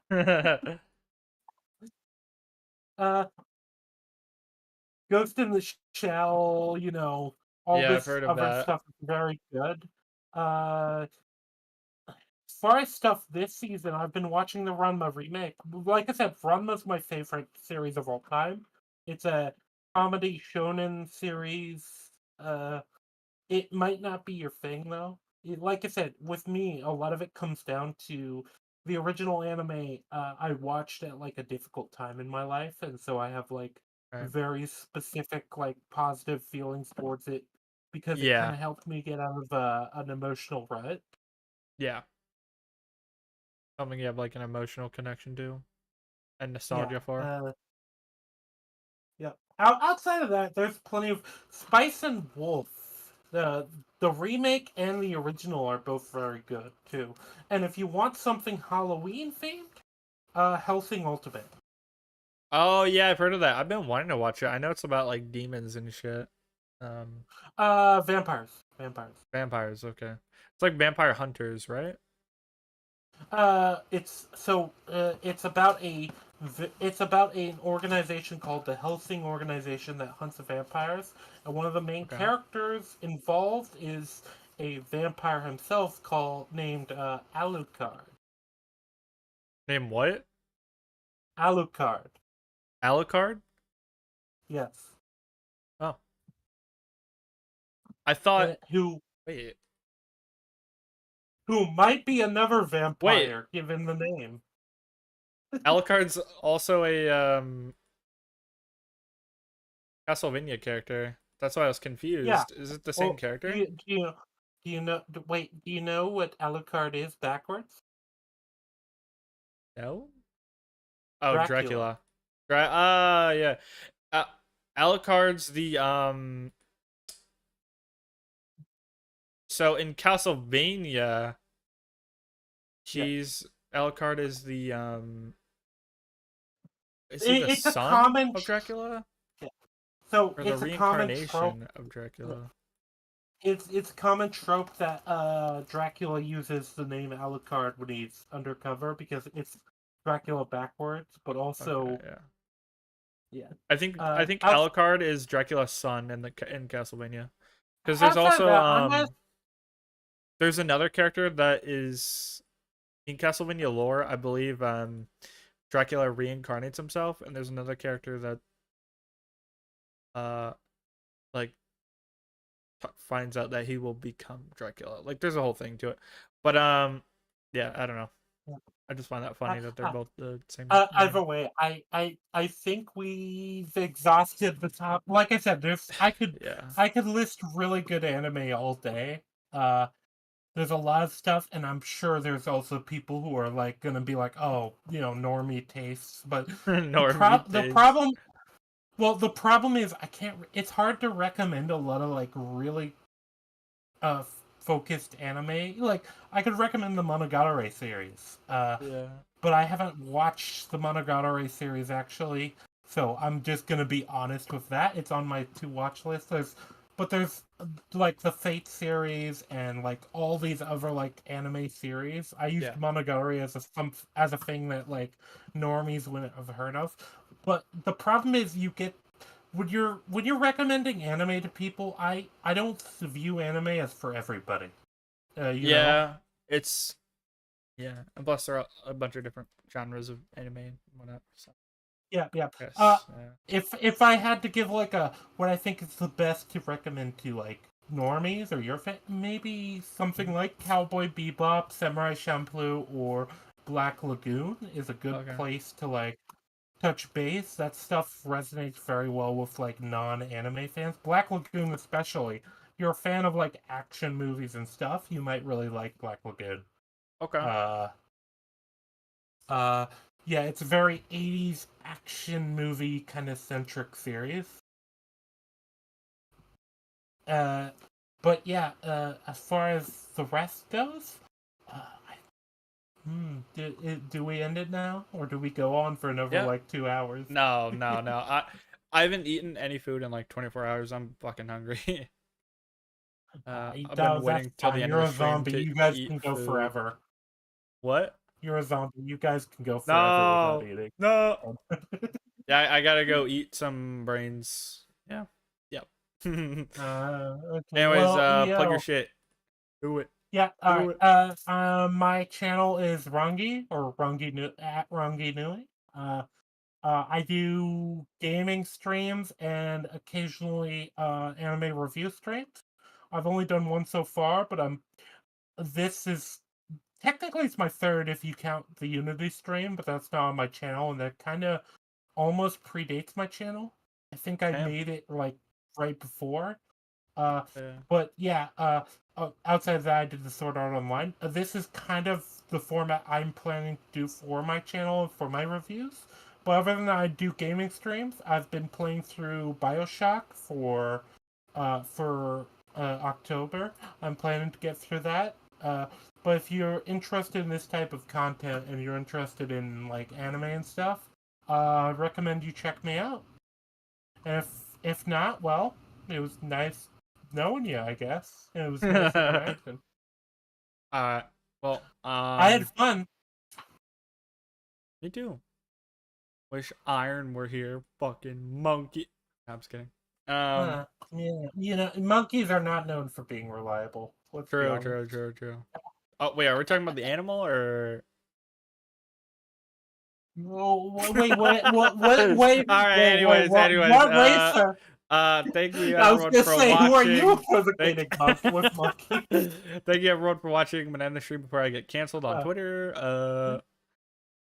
Uh, Ghost in the Shell. All Yeah, I've this heard of other that. stuff is very good. Uh, As far as stuff this season, I've been watching the Ranma remake. Like I said, Ranma's my favorite series of all time. It's a comedy shonen series. It might not be your thing though. Like I said, with me, a lot of it comes down to the original anime. I watched at like a difficult time in my life, and so I have like Right. very specific like positive feelings towards it because it kind Yeah. of helped me get out of an emotional rut. Yeah. Something you have like an emotional connection to and Yeah. nostalgia for. Yeah. Outside of that, there's plenty of Spice and Wolf. The remake and the original are both very good too. And if you want something Halloween themed, Helsing Ultimate. Oh yeah, I've heard of that. I've been wanting to watch it. I know it's about like demons and shit. Um, Vampires. vampires. Okay, it's like vampire hunters, right? It's about an organization called the Helsing Organization that hunts vampires, and one of the main Okay. characters involved is a vampire himself called named Alucard. Name what? Alucard. Alucard? Yes. Oh, I thought. Who Wait, might be another wait. vampire given the name. Alucard's also a Castlevania character. That's why I was Yeah. confused. Is it the same Well, character? do you know what Alucard is backwards? No. Oh, Dracula. Dracula. Yeah. Uh, Alucard's the So in Castlevania, Yeah. he's Alucard is he the It's a son common of Dracula yeah. So or the it's a common trope. reincarnation of Dracula? It's a common trope that Dracula uses the name Alucard when he's undercover because it's Dracula backwards, but Okay, also yeah. Yeah. I think Outs- Alucard is Dracula's son in Castlevania. Because there's Outside of also that, I'm not. there's another character that is in Castlevania lore, I believe. Dracula reincarnates himself, and there's another character that uh like finds out that he will become Dracula. Like there's a whole thing to it. But yeah, I don't know. I just find that funny that they're both the same Either name. way, I think we've exhausted the top. Like I said, Yeah. I could list really good anime all day. There's a lot of stuff, and I'm sure there's also people who are like gonna be like, oh, normie tastes. But Normie the taste. problem, well, the problem is I can't. It's hard to recommend a lot of like really uh focused anime. Like I could recommend the Monogatari series. Yeah. But I haven't watched the Monogatari series actually, so I'm just gonna be honest with that. It's on my to watch list. There's like the Fate series and like all these other like anime series. I used Yeah. Monogatari as a thing that like normies wouldn't have heard of. But the problem is you get when you're recommending anime to people, I don't view anime as for everybody. You know? Yeah. It's yeah. And plus there are a bunch of different genres of anime and whatnot. So Yeah, yeah. yes. If I had to give like a what I think is the best to recommend to like normies or maybe something like Cowboy Bebop, Samurai Champloo, or Black Lagoon is a good Okay. place to like touch base. That stuff resonates very well with like non-anime fans. Black Lagoon especially. If you're a fan of like action movies and stuff, you might really like Black Lagoon. Okay. Uh uh, yeah, it's a very 80s action movie kind of centric series. Uh, but yeah, as far as the rest goes, do we end it now, or do we go on for another Yeah. like 2 hours? No. I haven't eaten any food in like 24 hours. I'm fucking hungry. I've been That's waiting till the fine. end of You're the a stream zombie. to You guys eat can go food. forever. What? You're a zombie. You guys can go forever without No. eating. No. Yeah, I gotta go eat some brains. Yeah. Yep. Okay. Anyways, Well, plug your yeah. shit. Do it. Yeah, all Do right. it. My channel is Rungi or at Rungi Nui. I do gaming streams and occasionally anime review streams. I've only done one so far, but this is technically it's my third if you count the Unity stream, but that's not on my channel, and that kind of almost predates my channel. I think I Damn. made it like right before. Uh, Yeah. but yeah, outside of that, I did the Sword Art Online. This is kind of the format I'm planning to do for my channel and for my reviews. But other than that, I do gaming streams. I've been playing through Bioshock for October. I'm planning to get through that. But if you're interested in this type of content and you're interested in like anime and stuff, I recommend you check me out. And if not, well, it was nice knowing you, I guess. It was nice interaction. Well, I had fun. me too. Wish Iron were here. Fucking monkey. No, I'm just kidding. Yeah, monkeys are not known for being reliable. Let's be honest. True. Oh, wait, are we talking about the animal or? Wait, wait. All right. Anyways, What racer? thank you I was everyone gonna for say, who are you watching. equivocating with monkeys? Thank you everyone for watching. I'm gonna end the stream before I get canceled on Twitter.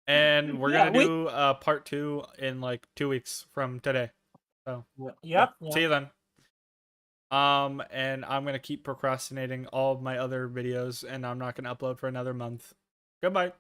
And we're gonna do part 2 in like 2 weeks from today. So yep. See you then. And I'm gonna keep procrastinating all of my other videos, and I'm not gonna upload for another month. Goodbye.